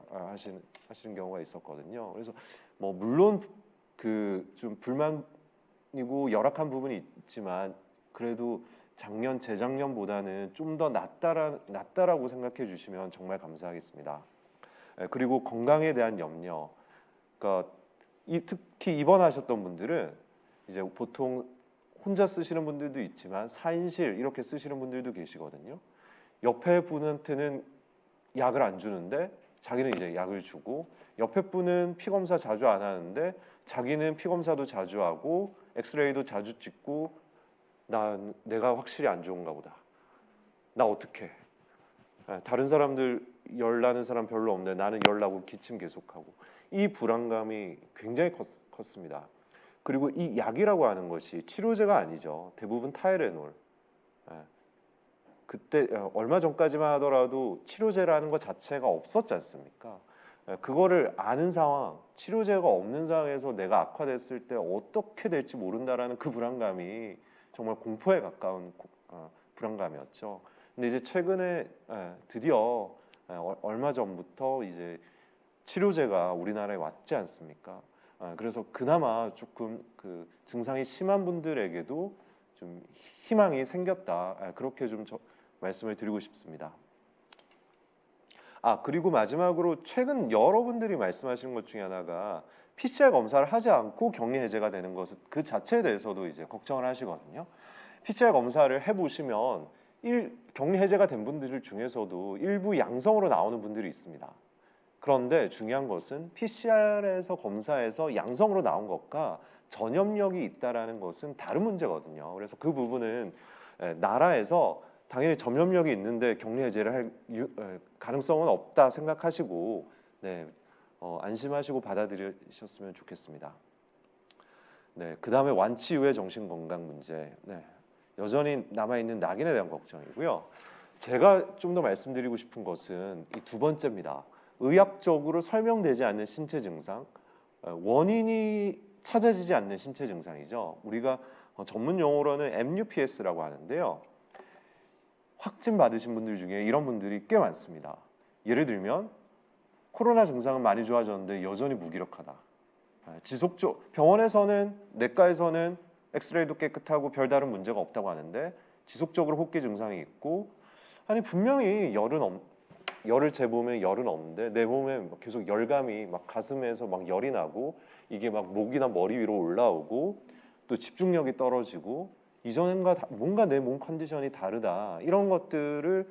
하시는 경우가 있었거든요. 그래서 뭐 물론 좀 불만이고 열악한 부분이 있지만 그래도 재작년보다는 좀 더 낫다라고 생각해 주시면 정말 감사하겠습니다. 그리고 건강에 대한 염려, 그러니까 특히 입원하셨던 분들은 이제 보통 혼자 쓰시는 분들도 있지만 4인실 이렇게 쓰시는 분들도 계시거든요. 옆에 분한테는 약을 안 주는데 자기는 이제 약을 주고, 옆에 분은 피 검사 자주 안 하는데 자기는 피 검사도 자주 하고 엑스레이도 자주 찍고 내가 확실히 안 좋은가 보다. 나 어떡해. 다른 사람들 열 나는 사람 별로 없는데 나는 열 나고 기침 계속하고 이 불안감이 굉장히 컸습니다. 그리고 이 약이라고 하는 것이 치료제가 아니죠. 대부분 타이레놀. 예. 그때 얼마 전까지만 하더라도 치료제라는 것 자체가 없었지 않습니까? 그거를 아는 상황, 치료제가 없는 상황에서 내가 악화됐을 때 어떻게 될지 모른다라는 그 불안감이 정말 공포에 가까운 불안감이었죠. 근데 이제 최근에 드디어 얼마 전부터 이제 치료제가 우리나라에 왔지 않습니까? 그래서 그나마 조금 그 증상이 심한 분들에게도 좀 희망이 생겼다. 그렇게 좀 말씀을 드리고 싶습니다. 그리고 마지막으로 최근 여러분들이 말씀하시는 것 중에 하나가 PCR 검사를 하지 않고 격리 해제가 되는 것 그 자체에 대해서도 이제 걱정을 하시거든요. PCR 검사를 해보시면 격리 해제가 된 분들 중에서도 일부 양성으로 나오는 분들이 있습니다. 그런데 중요한 것은 PCR에서 검사해서 양성으로 나온 것과 전염력이 있다라는 것은 다른 문제거든요. 그래서 그 부분은 나라에서 당연히 전염력이 있는데 격리 해제를 할 가능성은 없다 생각하시고 안심하시고 받아들이셨으면 좋겠습니다. 그 다음에 완치 이후의 정신건강 문제. 여전히 남아있는 낙인에 대한 걱정이고요. 제가 좀 더 말씀드리고 싶은 것은 이 두 번째입니다. 의학적으로 설명되지 않는 신체 증상, 원인이 찾아지지 않는 신체 증상이죠. 우리가 전문 용어로는 MUPS라고 하는데요. 확진 받으신 분들 중에 이런 분들이 꽤 많습니다. 예를 들면 코로나 증상은 많이 좋아졌는데 여전히 무기력하다. 병원에서는 내과에서는 엑스레이도 깨끗하고 별다른 문제가 없다고 하는데 지속적으로 호흡기 증상이 있고 분명히 열을 재보면 열은 없는데 내 몸에 계속 열감이 막 가슴에서 막 열이 나고 이게 막 목이나 머리 위로 올라오고 또 집중력이 떨어지고 이전과 뭔가 내 몸 컨디션이 다르다 이런 것들을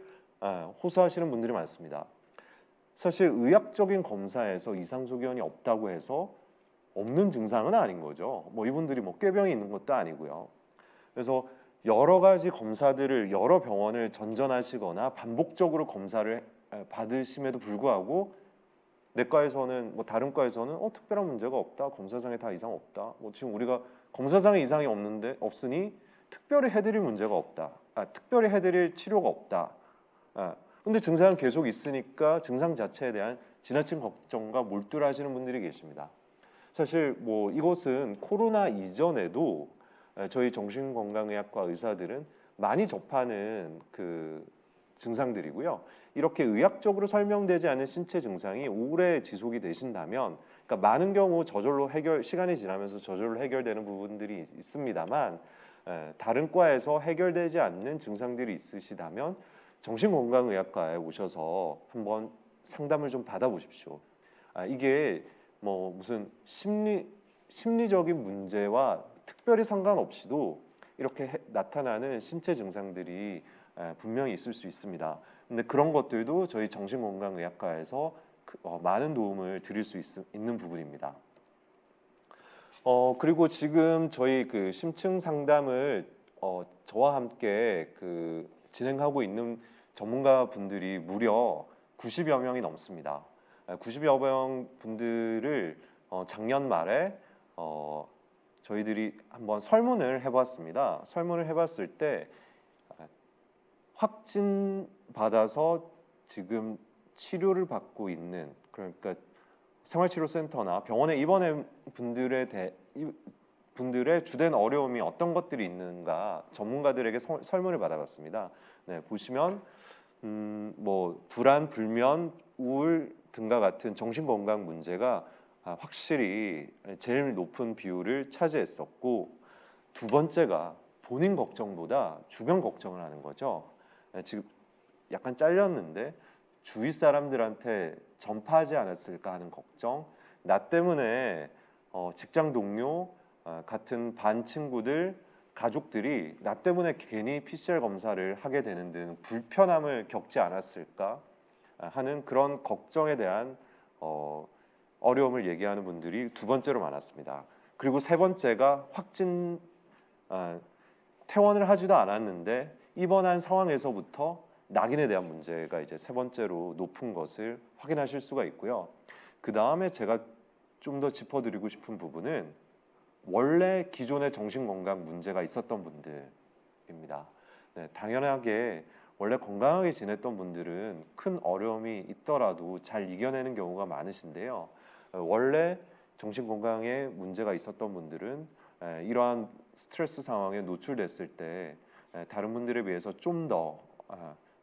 호소하시는 분들이 많습니다. 사실 의학적인 검사에서 이상 소견이 없다고 해서 없는 증상은 아닌 거죠. 이분들이 꾀병이 있는 것도 아니고요. 그래서 여러 가지 검사들을 여러 병원을 전전하시거나 반복적으로 검사를 받으심에도 불구하고 내과에서는 다른 과에서는 특별한 문제가 없다. 검사상에 다 이상 없다. 지금 우리가 검사상에 이상이 없으니 특별히 해드릴 문제가 없다. 특별히 해드릴 치료가 없다. 근데 증상은 계속 있으니까 증상 자체에 대한 지나친 걱정과 몰두를 하시는 분들이 계십니다. 사실 이것은 코로나 이전에도 저희 정신건강의학과 의사들은 많이 접하는 그 증상들이고요. 이렇게 의학적으로 설명되지 않은 신체 증상이 오래 지속이 되신다면, 그러니까 많은 경우 시간이 지나면서 저절로 해결되는 부분들이 있습니다만, 다른 과에서 해결되지 않는 증상들이 있으시다면 정신건강의학과에 오셔서 한번 상담을 좀 받아보십시오. 이게 무슨 심리적인 문제와 특별히 상관없이도 이렇게 나타나는 신체 증상들이 분명히 있을 수 있습니다. 근데 그런 것들도 저희 정신건강의학과에서 많은 도움을 드릴 수 있는 부분입니다. 그리고 지금 저희 그 심층 상담을 저와 함께 진행하고 있는 전문가 분들이 무려 90여 명이 넘습니다. 90여 명 분들을 작년 말에 저희들이 한번 설문을 해봤습니다. 설문을 해봤을 때 확진 받아서 지금 치료를 받고 있는, 그러니까 생활치료센터나 병원에 입원한 분들의 주된 어려움이 어떤 것들이 있는가 전문가들에게 설문을 받아봤습니다. 보시면 불안, 불면, 우울 등과 같은 정신건강 문제가 확실히 제일 높은 비율을 차지했었고, 두 번째가 본인 걱정보다 주변 걱정을 하는 거죠. 지금 약간 잘렸는데 주위 사람들한테 전파하지 않았을까 하는 걱정, 나 때문에 직장 동료 같은 반 친구들, 가족들이 나 때문에 괜히 PCR 검사를 하게 되는 등 불편함을 겪지 않았을까 하는 그런 걱정에 대한 어려움을 얘기하는 분들이 두 번째로 많았습니다. 그리고 세 번째가 퇴원을 하지도 않았는데 입원한 상황에서부터 낙인에 대한 문제가 이제 세 번째로 높은 것을 확인하실 수가 있고요. 그 다음에 제가 좀 더 짚어드리고 싶은 부분은 원래 기존의 정신건강 문제가 있었던 분들입니다. 네, 당연하게 원래 건강하게 지냈던 분들은 큰 어려움이 있더라도 잘 이겨내는 경우가 많으신데요. 원래 정신건강에 문제가 있었던 분들은 이러한 스트레스 상황에 노출됐을 때 다른 분들에 비해서 좀 더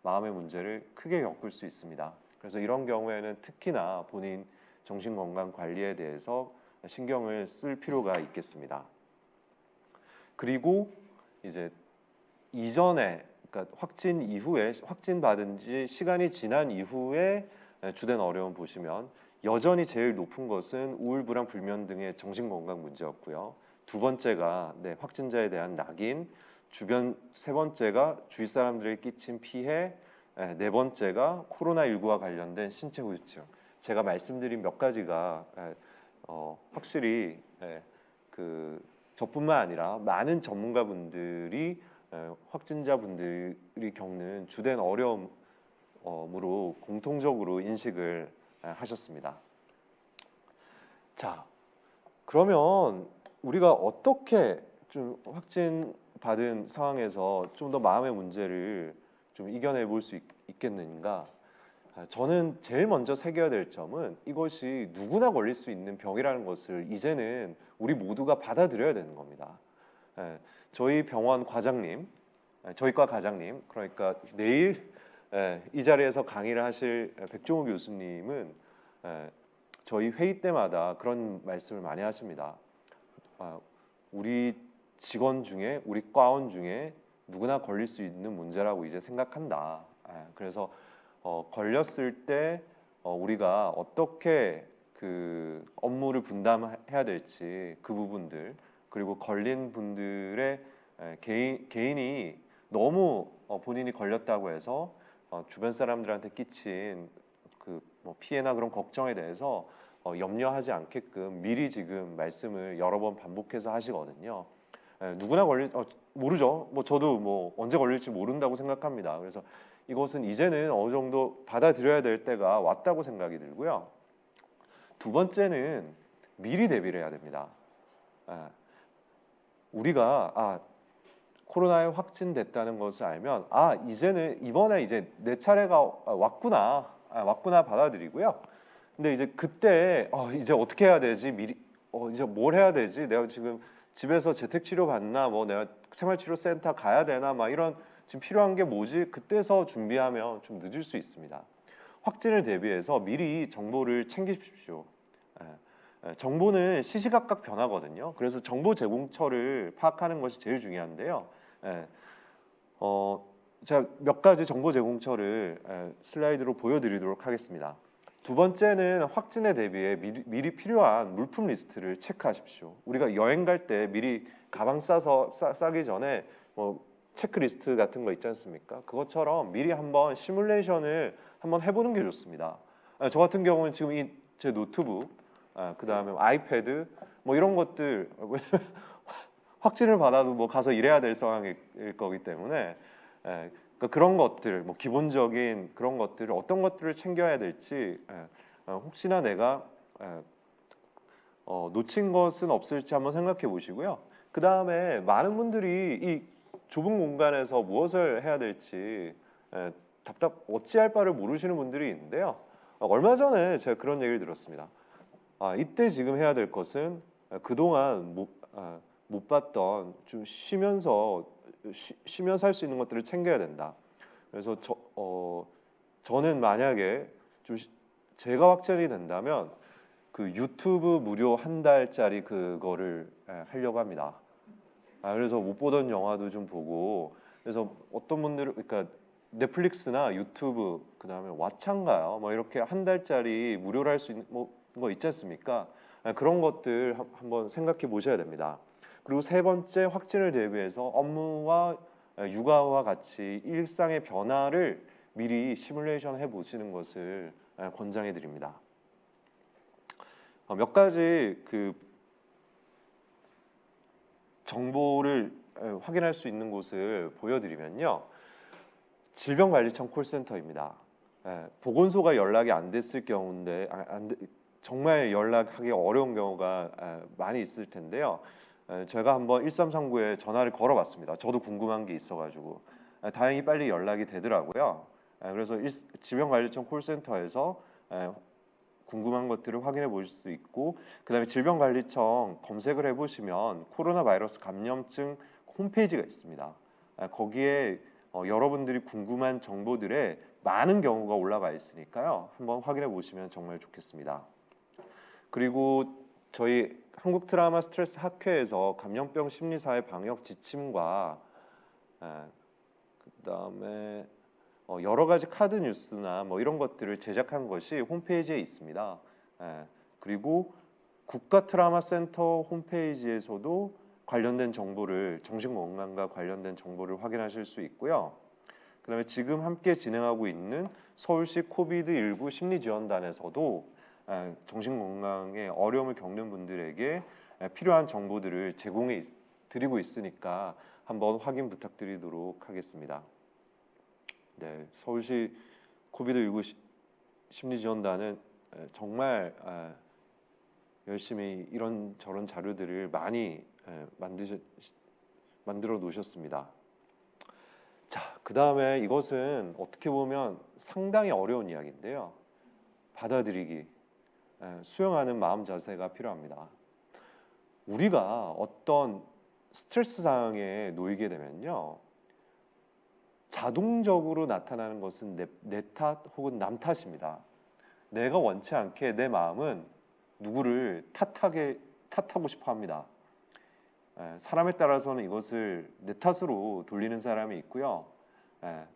마음의 문제를 크게 겪을 수 있습니다. 그래서 이런 경우에는 특히나 본인 정신건강 관리에 대해서 신경을 쓸 필요가 있겠습니다. 그리고 이제 이전에, 그러니까 확진 이후에, 확진 받은 지 시간이 지난 이후에 주된 어려움 보시면 여전히 제일 높은 것은 우울, 불안, 불면 등의 정신건강 문제였고요. 두 번째가 확진자에 대한 낙인, 주변, 세 번째가 주위 사람들에게 끼친 피해, 네 번째가 코로나19와 관련된 신체 후유증. 제가 말씀드린 몇 가지가 확실히 그 저뿐만 아니라 많은 전문가분들이 확진자분들이 겪는 주된 어려움으로 공통적으로 인식을 하셨습니다. 자, 그러면 우리가 어떻게 좀 확진 받은 상황에서 좀 더 마음의 문제를 좀 이겨내 볼 수 있겠는가? 저는 제일 먼저 새겨야 될 점은 이것이 누구나 걸릴 수 있는 병이라는 것을 이제는 우리 모두가 받아들여야 되는 겁니다. 저희 병원 과장님, 저희과 과장님, 그러니까 내일 이 자리에서 강의를 하실 백종우 교수님은 저희 회의 때마다 그런 말씀을 많이 하십니다. 우리 직원 중에, 우리 과원 중에 누구나 걸릴 수 있는 문제라고 이제 생각한다. 그래서 걸렸을 때 우리가 어떻게 그 업무를 분담해야 될지 그 부분들, 그리고 걸린 분들의 개인이 너무 본인이 걸렸다고 해서 주변 사람들한테 끼친 그 피해나 그런 걱정에 대해서 염려하지 않게끔 미리 지금 말씀을 여러 번 반복해서 하시거든요. 누구나 모르죠. 저도 언제 걸릴지 모른다고 생각합니다. 그래서 이것은 이제는 어느 정도 받아들여야 될 때가 왔다고 생각이 들고요. 두 번째는 미리 대비를 해야 됩니다. 우리가 코로나에 확진됐다는 것을 알면 이제는 이번에 이제 내 차례가 왔구나 받아들이고요. 근데 이제 그때 이제 어떻게 해야 되지? 미리 이제 뭘 해야 되지? 내가 지금 집에서 재택치료 받나? 내가 생활치료센터 가야 되나? 이런 지금 필요한 게 뭐지? 그때서 준비하면 좀 늦을 수 있습니다. 확진을 대비해서 미리 정보를 챙기십시오. 정보는 시시각각 변하거든요. 그래서 정보 제공처를 파악하는 것이 제일 중요한데요. 제가 몇 가지 정보 제공처를 슬라이드로 보여드리도록 하겠습니다. 두 번째는 확진에 대비해 미리 필요한 물품 리스트를 체크하십시오. 우리가 여행 갈 때 미리 가방 싸기 전에 체크리스트 같은 거 있지 않습니까? 그것처럼 미리 한번 시뮬레이션을 한번 해보는 게 좋습니다. 저 같은 경우는 지금 제 노트북, 그 다음에 아이패드 이런 것들 확진을 받아도 가서 일해야 될 상황일 거기 때문에 그러니까 그런 것들, 기본적인 그런 것들을 어떤 것들을 챙겨야 될지 혹시나 내가 놓친 것은 없을지 한번 생각해 보시고요. 그 다음에 많은 분들이 이 좁은 공간에서 무엇을 해야 될지 어찌할 바를 모르시는 분들이 있는데요. 얼마 전에 제가 그런 얘기를 들었습니다. 이때 지금 해야 될 것은 그동안 못 봤던 좀 쉬면서 할 수 있는 것들을 챙겨야 된다. 그래서 저는 만약에 제가 확진이 된다면 그 유튜브 무료 한 달짜리 그거를 하려고 합니다. 그래서 못 보던 영화도 좀 보고, 그래서 어떤 분들은 그러니까 넷플릭스나 유튜브, 그 다음에 왓챠인가요? 이렇게 한 달짜리 무료로 할 수 있는 거 있지 않습니까? 그런 것들 한번 생각해 보셔야 됩니다. 그리고 세 번째, 확진을 대비해서 업무와 육아와 같이 일상의 변화를 미리 시뮬레이션 해 보시는 것을 권장해 드립니다. 몇 가지 그 정보를 확인할 수 있는 곳을 보여드리면요. 질병관리청 콜센터입니다. 보건소가 연락이 안 됐을 경우인데 정말 연락하기 어려운 경우가 많이 있을 텐데요. 제가 한번 1339에 전화를 걸어봤습니다. 저도 궁금한 게 있어가지고 다행히 빨리 연락이 되더라고요. 그래서 질병관리청 콜센터에서 궁금한 것들을 확인해 보실 수 있고, 그다음에 질병관리청 검색을 해보시면 코로나 바이러스 감염증 홈페이지가 있습니다. 거기에 여러분들이 궁금한 정보들의 많은 경우가 올라가 있으니까요. 한번 확인해 보시면 정말 좋겠습니다. 그리고 저희 한국 트라우마 스트레스 학회에서 감염병 심리사회 방역 지침과 그다음에 여러 가지 카드 뉴스나 뭐 이런 것들을 제작한 것이 홈페이지에 있습니다. 그리고 국가 트라우마 센터 홈페이지에서도 관련된 정보를, 정신건강과 관련된 정보를 확인하실 수 있고요. 그다음에 지금 함께 진행하고 있는 서울시 코비드19 심리지원단에서도 정신건강에 어려움을 겪는 분들에게 필요한 정보들을 제공해 드리고 있으니까 한번 확인 부탁드리도록 하겠습니다. 네, 서울시 코비드19 심리지원단은 정말 열심히 이런저런 자료들을 많이 만들어 놓으셨습니다. 자, 그 다음에 이것은 어떻게 보면 상당히 어려운 이야기인데요. 받아들이기, 수용하는 마음 자세가 필요합니다. 우리가 어떤 스트레스 상황에 놓이게 되면요, 자동적으로 나타나는 것은 내 탓 혹은 남 탓입니다. 내가 원치 않게 내 마음은 누구를 탓하고 싶어 합니다. 사람에 따라서는 이것을 내 탓으로 돌리는 사람이 있고요.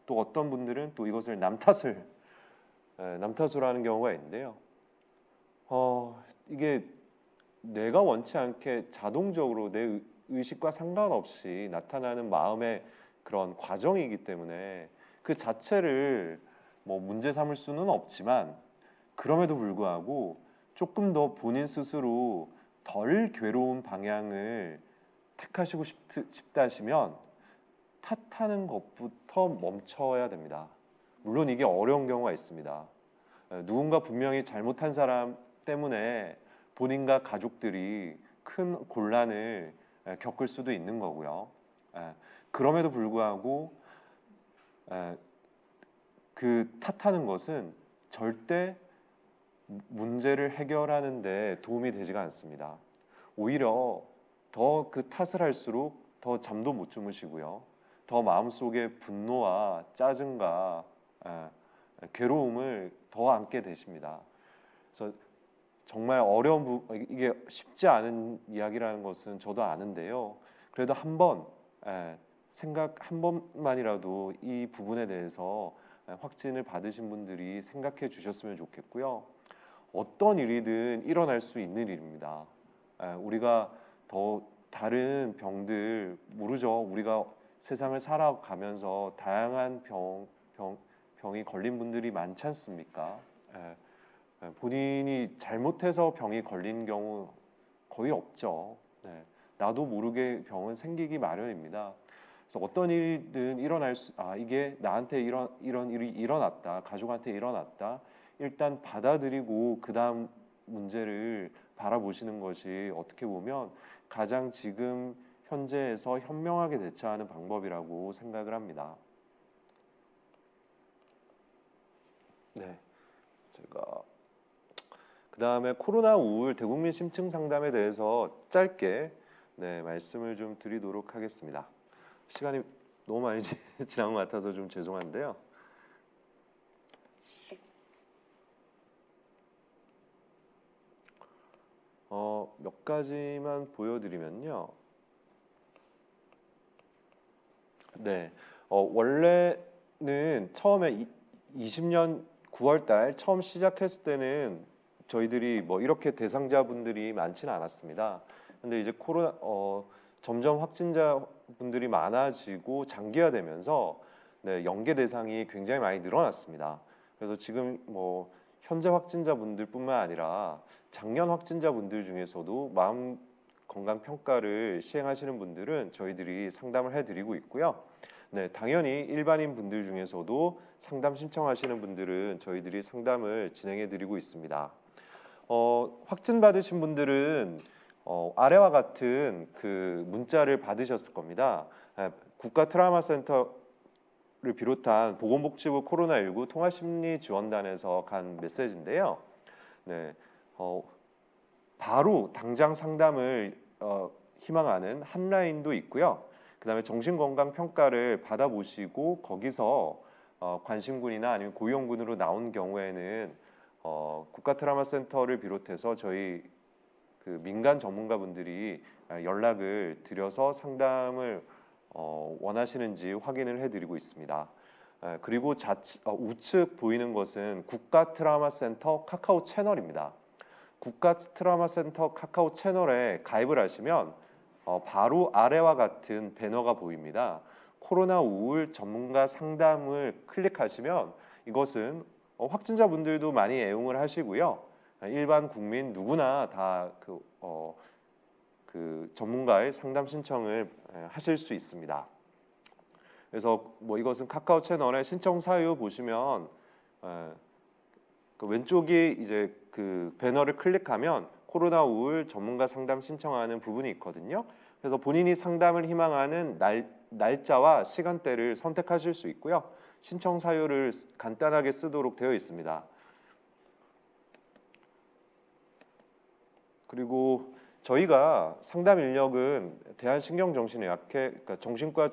또 어떤 분들은 또 이것을 남 탓으로 하는 경우가 있는데요. 이게 내가 원치 않게 자동적으로 내 의식과 상관없이 나타나는 마음의 그런 과정이기 때문에 그 자체를 뭐 문제 삼을 수는 없지만, 그럼에도 불구하고 조금 더 본인 스스로 덜 괴로운 방향을 택하시고 싶다시면 탓하는 것부터 멈춰야 됩니다. 물론 이게 어려운 경우가 있습니다. 누군가 분명히 잘못한 사람 때문에 본인과 가족들이 큰 곤란을 겪을 수도 있는 거고요. 그럼에도 불구하고 그 탓하는 것은 절대 문제를 해결하는 데 도움이 되지가 않습니다. 오히려 더 그 탓을 할수록 더 잠도 못 주무시고요. 더 마음속에 분노와 짜증과 괴로움을 더 안게 되십니다. 그래서 정말 어려운 이게 쉽지 않은 이야기라는 것은 저도 아는데요. 그래도 한번 한 번만이라도 이 부분에 대해서 확진을 받으신 분들이 생각해 주셨으면 좋겠고요. 어떤 일이든 일어날 수 있는 일입니다. 우리가 더 다른 병들 모르죠. 우리가 세상을 살아가면서 다양한 병이 걸린 분들이 많지 않습니까? 본인이 잘못해서 병이 걸린 경우 거의 없죠. 나도 모르게 병은 생기기 마련입니다. 그래서 어떤 일이든 이게 나한테 이런 일이 일어났다, 가족한테 일어났다. 일단 받아들이고 그 다음 문제를 바라보시는 것이 어떻게 보면 가장 지금 현재에서 현명하게 대처하는 방법이라고 생각을 합니다. 네, 제가 그 다음에 코로나 우울 대국민 심층 상담에 대해서 짧게 말씀을 좀 드리도록 하겠습니다. 시간이 너무 많이 지난 것 같아서 좀 죄송한데요. 몇 가지만 보여드리면요. 원래는 처음에 20년 9월달 처음 시작했을 때는 저희들이 뭐 이렇게 대상자분들이 많지는 않았습니다. 근데 이제 점점 확진자분들이 많아지고 장기화되면서 연계 대상이 굉장히 많이 늘어났습니다. 그래서 지금 뭐 현재 확진자분들뿐만 아니라 작년 확진자분들 중에서도 마음 건강 평가를 시행하시는 분들은 저희들이 상담을 해드리고 있고요. 당연히 일반인 분들 중에서도 상담 신청하시는 분들은 저희들이 상담을 진행해드리고 있습니다. 확진 받으신 분들은 아래와 같은 그 문자를 받으셨을 겁니다. 국가 트라우마 센터를 비롯한 보건복지부 코로나19 통합심리지원단에서 간 메시지인데요. 네, 바로 당장 상담을 희망하는 한라인도 있고요. 그다음에 정신건강평가를 받아보시고 거기서 관심군이나 아니면 고위험군으로 나온 경우에는 국가 트라우마 센터를 비롯해서 저희 그 민간 전문가분들이 연락을 드려서 상담을 원하시는지 확인을 해드리고 있습니다. 그리고 우측 보이는 것은 국가 트라우마 센터 카카오 채널입니다. 국가 트라우마 센터 카카오 채널에 가입을 하시면 바로 아래와 같은 배너가 보입니다. 코로나 우울 전문가 상담을 클릭하시면 이것은 확진자분들도 많이 애용을 하시고요. 일반 국민 누구나 다 그 전문가의 상담 신청을 하실 수 있습니다. 그래서 뭐 이것은 카카오 채널의 신청 사유 보시면 그 왼쪽이 이제 그 배너를 클릭하면 코로나 우울 전문가 상담 신청하는 부분이 있거든요. 그래서 본인이 상담을 희망하는 날짜와 시간대를 선택하실 수 있고요. 신청 사유를 간단하게 쓰도록 되어 있습니다. 그리고 저희가 상담 인력은 대한신경정신의학회, 그러니까 정신과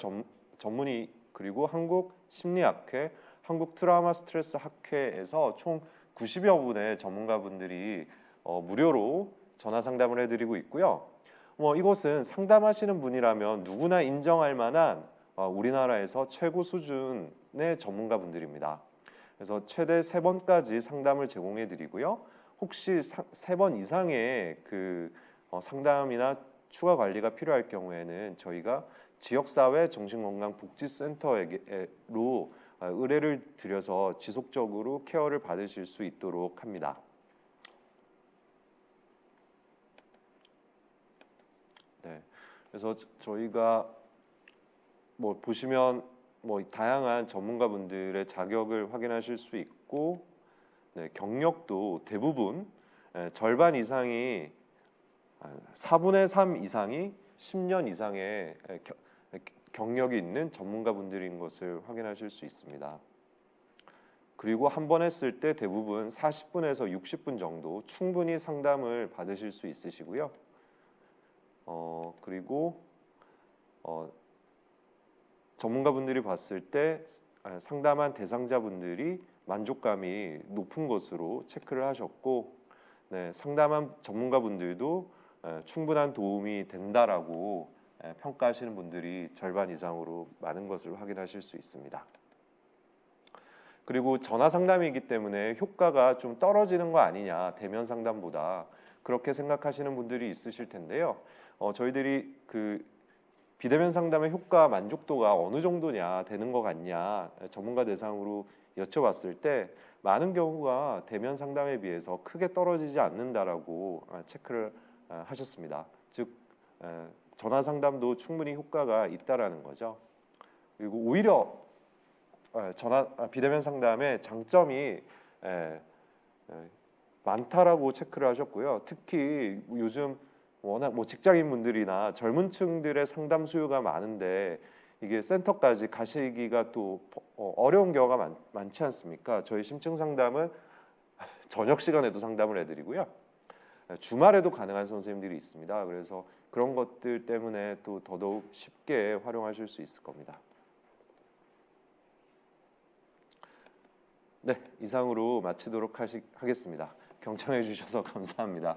전문의 그리고 한국심리학회, 한국트라우마 스트레스 학회에서 총 90여 분의 전문가분들이 무료로 전화 상담을 해드리고 있고요. 이곳은 상담하시는 분이라면 누구나 인정할 만한 우리나라에서 최고 수준의 전문가분들입니다. 그래서 최대 3번까지 상담을 제공해드리고요. 혹시 3번 이상의 그 상담이나 추가 관리가 필요할 경우에는 저희가 지역사회 정신건강복지센터로 의뢰를 드려서 지속적으로 케어를 받으실 수 있도록 합니다. 네, 그래서 저희가 뭐 보시면 뭐 다양한 전문가분들의 자격을 확인하실 수 있고, 네, 경력도 대부분 절반 이상이 4분의 3 이상이 10년 이상의 경력이 있는 전문가분들인 것을 확인하실 수 있습니다. 그리고 한 번 했을 때 대부분 40분에서 60분 정도 충분히 상담을 받으실 수 있으시고요. 그리고 전문가분들이 봤을 때 상담한 대상자분들이 만족감이 높은 것으로 체크를 하셨고, 네, 상담한 전문가분들도 충분한 도움이 된다라고 평가하시는 분들이 절반 이상으로 많은 것을 확인하실 수 있습니다. 그리고 전화 상담이기 때문에 효과가 좀 떨어지는 거 아니냐, 대면 상담보다 그렇게 생각하시는 분들이 있으실 텐데요. 저희들이 그 비대면 상담의 효과 만족도가 어느 정도냐 되는 것 같냐 전문가 대상으로 여쭤봤을 때 많은 경우가 대면 상담에 비해서 크게 떨어지지 않는다라고 체크를 하셨습니다. 즉 전화 상담도 충분히 효과가 있다라는 거죠. 그리고 오히려 비대면 상담의 장점이 많다라고 체크를 하셨고요. 특히 요즘 워낙 뭐 직장인분들이나 젊은 층들의 상담 수요가 많은데 이게 센터까지 가시기가 또 어려운 경우가 많지 않습니까? 저희 심층 상담은 저녁 시간에도 상담을 해드리고요. 주말에도 가능한 선생님들이 있습니다. 그래서 그런 것들 때문에 또 더더욱 쉽게 활용하실 수 있을 겁니다. 네, 이상으로 마치도록 하겠습니다. 경청해 주셔서 감사합니다.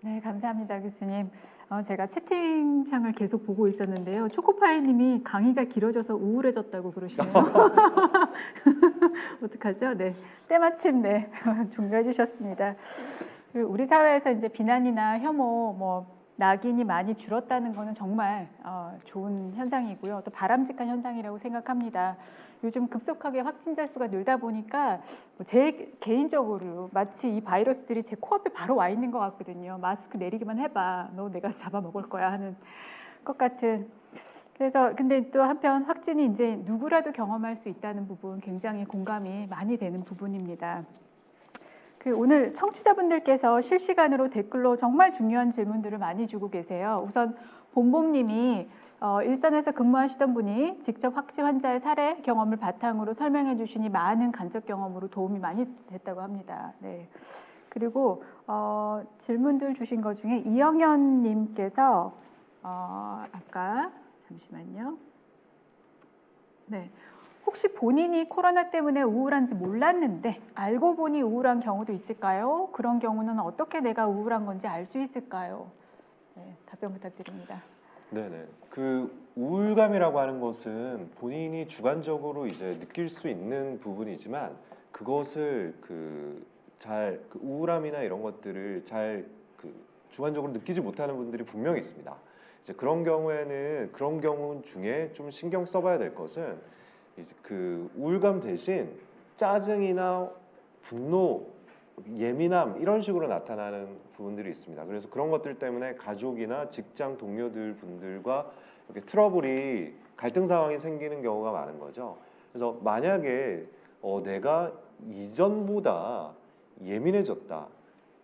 네, 감사합니다, 교수님. 제가 채팅창을 계속 보고 있었는데요. 초코파이님이 강의가 길어져서 우울해졌다고 그러시네요. 어떡하죠? 네, 때마침 네 종료해 주셨습니다. 우리 사회에서 이제 비난이나 혐오, 뭐 낙인이 많이 줄었다는 것은 정말 좋은 현상이고요. 또 바람직한 현상이라고 생각합니다. 요즘 급속하게 확진자 수가 늘다 보니까 제 개인적으로 마치 이 바이러스들이 제 코앞에 바로 와 있는 것 같거든요. 마스크 내리기만 해봐. 너 내가 잡아먹을 거야 하는 것 같은. 그래서 근데 또 한편 확진이 이제 누구라도 경험할 수 있다는 부분 굉장히 공감이 많이 되는 부분입니다. 오늘 청취자분들께서 실시간으로 댓글로 정말 중요한 질문들을 많이 주고 계세요. 우선 봄봄님이 일선에서 근무하시던 분이 직접 확진 환자의 사례 경험을 바탕으로 설명해 주시니 많은 간접 경험으로 도움이 많이 됐다고 합니다. 네. 그리고 질문들 주신 것 중에 이영현님께서 아까 잠시만요. 네. 혹시 본인이 코로나 때문에 우울한지 몰랐는데 알고 보니 우울한 경우도 있을까요? 그런 경우는 어떻게 내가 우울한 건지 알 수 있을까요? 네, 답변 부탁드립니다. 네네. 그 우울감이라고 하는 것은 본인이 주관적으로 이제 느낄 수 있는 부분이지만 그것을 우울함이나 이런 것들을 잘 주관적으로 느끼지 못하는 분들이 분명히 있습니다. 이제 그런 경우 중에 좀 신경 써봐야 될 것은 이제 그 우울감 대신 짜증이나 분노, 예민함 이런 식으로 나타나는 부분들이 있습니다. 그래서 그런 것들 때문에 가족이나 직장 동료들 분들과 이렇게 트러블이 갈등 상황이 생기는 경우가 많은 거죠. 그래서 만약에 내가 이전보다 예민해졌다,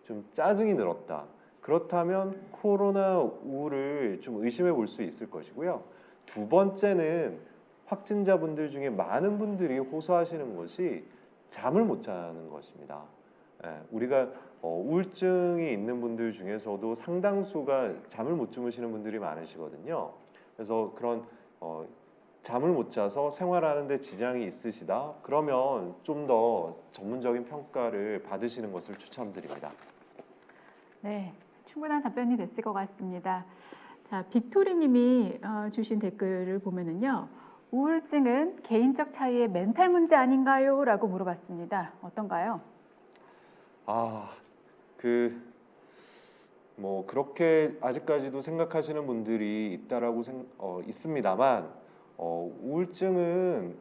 좀 짜증이 늘었다. 그렇다면 코로나 우울을 좀 의심해 볼 수 있을 것이고요. 두 번째는 확진자분들 중에 많은 분들이 호소하시는 것이 잠을 못 자는 것입니다. 우리가 우울증이 있는 분들 중에서도 상당수가 잠을 못 주무시는 분들이 많으시거든요. 그래서 그런 잠을 못 자서 생활하는 데 지장이 있으시다. 그러면 좀 더 전문적인 평가를 받으시는 것을 추천드립니다. 네, 충분한 답변이 됐을 것 같습니다. 자, 빅토리 님이 주신 댓글을 보면은요. 우울증은 개인적 차이의 멘탈 문제 아닌가요? 라고 물어봤습니다. 어떤가요? 뭐 그렇게 아직까지도 생각하시는 분들이 있습니다만 우울증은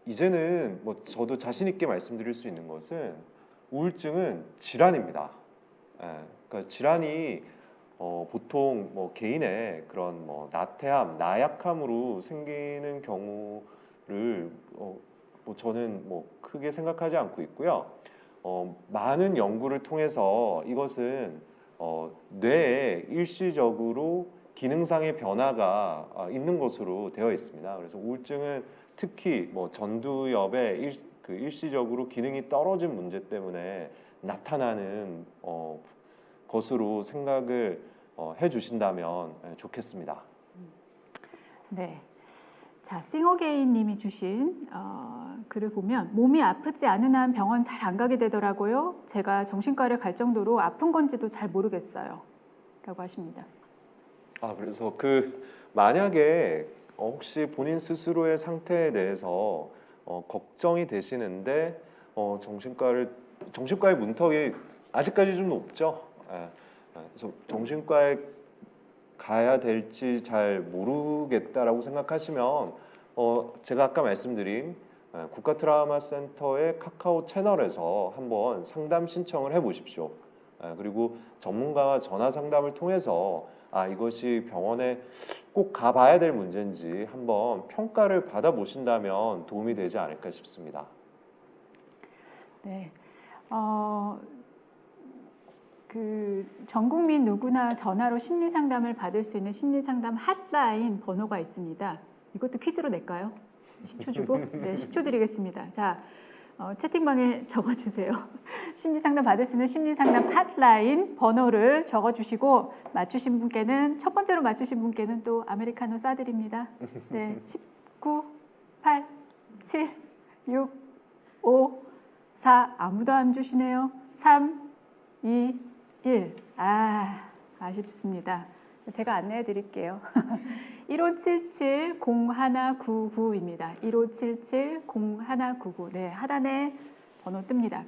이제는 저도 자신 있게 말씀드릴 수 있는 것은 우울증은 질환입니다. 그러니까 질환이 보통 개인의 그런 나태함, 나약함으로 생기는 경우를 저는 크게 생각하지 않고 있고요. 많은 연구를 통해서 이것은 뇌에 일시적으로 기능상의 변화가 있는 것으로 되어 있습니다. 그래서 우울증은 특히 전두엽에 일시적으로 기능이 떨어진 문제 때문에 나타나는 것으로 생각을 해주신다면 좋겠습니다. 네. 자, 싱어게인 님이 주신 글을 보면 몸이 아프지 않은 한 병원 잘 안 가게 되더라고요. 제가 정신과를 갈 정도로 아픈 건지도 잘 모르겠어요. 라고 하십니다. 그래서 만약에 혹시 본인 스스로의 상태에 대해서 걱정이 되시는데 정신과의 문턱이 아직까지 좀 높죠. 그래서 정신과에 가야 될지 잘 모르겠다라고 생각하시면 제가 아까 말씀드린 국가 트라우마 센터의 카카오 채널에서 한번 상담 신청을 해보십시오. 그리고 전문가와 전화 상담을 통해서 이것이 병원에 꼭 가봐야 될 문제인지 한번 평가를 받아보신다면 도움이 되지 않을까 싶습니다. 네. 전 국민 누구나 전화로 심리 상담을 받을 수 있는 심리 상담 핫라인 번호가 있습니다. 이것도 퀴즈로 낼까요? 10초 주고? 네, 10초 드리겠습니다. 자, 채팅방에 적어주세요. 심리 상담 받을 수 있는 심리 상담 핫라인 번호를 적어주시고 맞추신 분께는 첫 번째로 맞추신 분께는 또 아메리카노 쏴드립니다. 네, 19, 8, 7, 6, 5, 4 아무도 안 주시네요. 3, 2, 1. 아쉽습니다. 제가 안내해 드릴게요. 1577-0199입니다. 1577-0199. 네, 하단에 번호 뜹니다.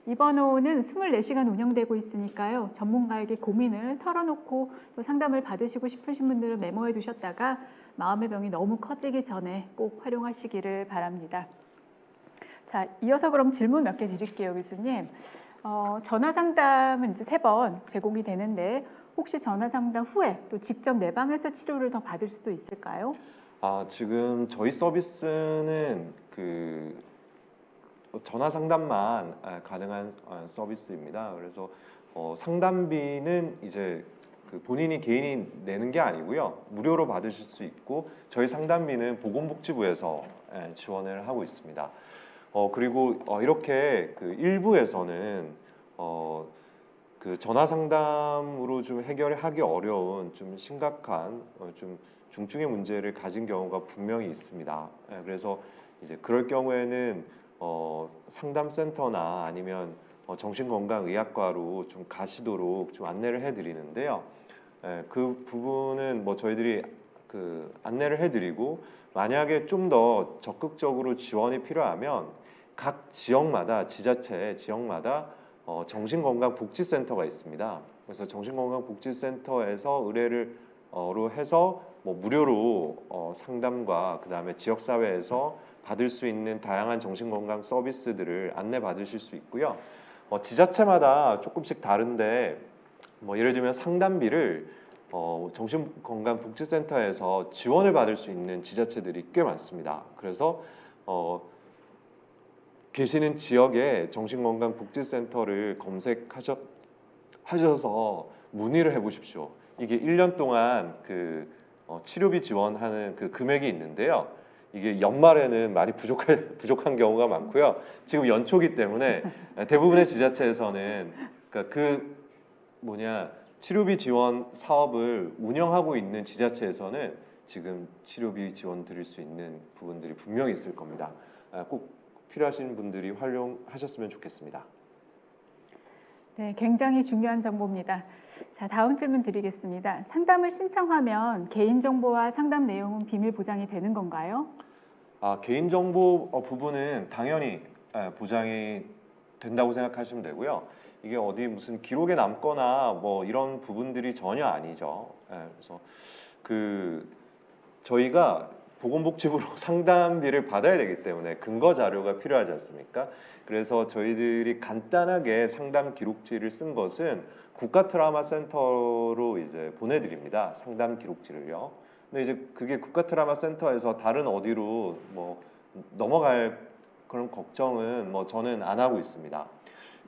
이 번호는 24시간 운영되고 있으니까요. 전문가에게 고민을 털어놓고 또 상담을 받으시고 싶으신 분들은 메모해 두셨다가 마음의 병이 너무 커지기 전에 꼭 활용하시기를 바랍니다. 자, 이어서 그럼 질문 몇 개 드릴게요, 교수님. 전화 상담은 이제 3번 제공이 되는데 혹시 전화 상담 후에 또 직접 내 방에서 치료를 더 받을 수도 있을까요? 지금 저희 서비스는 전화 상담만 가능한 서비스입니다. 그래서 상담비는 이제 그 본인이 개인이 내는 게 아니고요, 무료로 받으실 수 있고 저희 상담비는 보건복지부에서 지원을 하고 있습니다. 그리고 이렇게 그 일부에서는 그 전화 상담으로 좀 해결하기 어려운 좀 심각한 좀 중증의 문제를 가진 경우가 분명히 있습니다. 그래서 이제 그럴 경우에는 상담센터나 아니면 정신건강의학과로 좀 가시도록 좀 안내를 해드리는데요. 그 부분은 뭐 저희들이 그 안내를 해드리고, 만약에 좀 더 적극적으로 지원이 필요하면 각 지역마다, 지자체 지역마다 정신건강복지센터가 있습니다. 그래서 정신건강복지센터에서 의뢰를 로 해서 뭐 무료로 상담과 그다음에 지역사회에서 받을 수 있는 다양한 정신건강 서비스들을 안내받으실 수 있고요. 지자체마다 조금씩 다른데, 뭐 예를 들면 상담비를 정신건강복지센터에서 지원을 받을 수 있는 지자체들이 꽤 많습니다. 그래서 계시는 지역에 정신건강복지센터를 검색하셔서 문의를 해보십시오. 이게 1년 동안 그 치료비 지원하는 그 금액이 있는데요. 이게 연말에는 많이 부족한 경우가 많고요. 지금 연초기 때문에 대부분의 지자체에서는 그러니까 치료비 지원 사업을 운영하고 있는 지자체에서는 지금 치료비 지원 드릴 수 있는 부분들이 분명히 있을 겁니다. 꼭 필요하신 분들이 활용하셨으면 좋겠습니다. 네, 굉장히 중요한 정보입니다. 자, 다음 질문 드리겠습니다. 상담을 신청하면 개인정보와 상담 내용은 비밀 보장이 되는 건가요? 개인정보 부분은 당연히 보장이 된다고 생각하시면 되고요. 이게 어디 무슨 기록에 남거나 뭐 이런 부분들이 전혀 아니죠. 그래서 저희가 보건복지부로 상담비를 받아야 되기 때문에 근거 자료가 필요하지 않습니까? 그래서 저희들이 간단하게 상담 기록지를 쓴 것은 국가 트라우마 센터로 이제 보내드립니다. 상담 기록지를요. 근데 이제 그게 국가 트라우마 센터에서 다른 어디로 뭐 넘어갈 그런 걱정은 뭐 저는 안 하고 있습니다.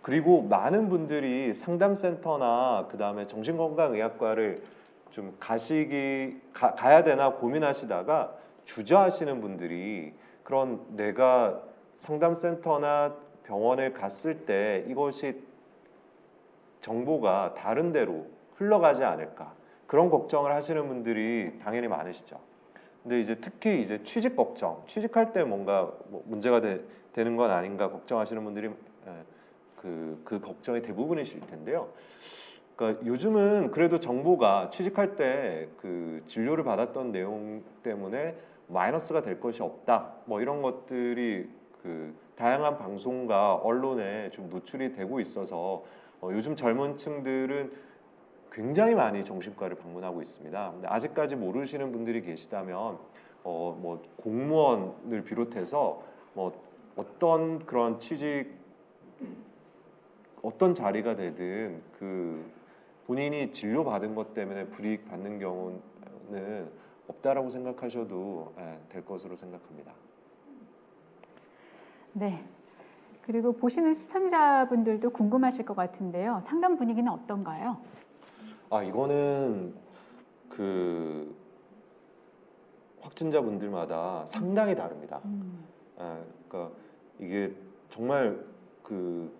그리고 많은 분들이 상담센터나 그 다음에 정신건강의학과를 좀 가야 되나 고민하시다가 주저하시는 분들이, 그런 내가 상담센터나 병원에 갔을 때 이것이 정보가 다른 데로 흘러가지 않을까, 그런 걱정을 하시는 분들이 당연히 많으시죠. 근데 이제 특히 이제 취직 걱정, 취직할 때 뭔가 뭐 문제가 되는 건 아닌가 걱정하시는 분들이 그 걱정이 대부분이실 텐데요. 그러니까 요즘은 그래도 정보가 취직할 때 그 진료를 받았던 내용 때문에 마이너스가 될 것이 없다, 뭐 이런 것들이 그 다양한 방송과 언론에 좀 노출이 되고 있어서 요즘 젊은 층들은 굉장히 많이 정신과를 방문하고 있습니다. 근데 아직까지 모르시는 분들이 계시다면 뭐 공무원을 비롯해서 뭐 어떤 그런 어떤 자리가 되든 그 본인이 진료받은 것 때문에 불이익 받는 경우는 없다라고 생각하셔도 될 것으로 생각합니다. 네. 그리고 보시는 시청자분들도 궁금하실 것 같은데요. 상담 분위기는 어떤가요? 이거는 그 확진자분들마다 상당히 다릅니다. 그러니까 이게 정말 그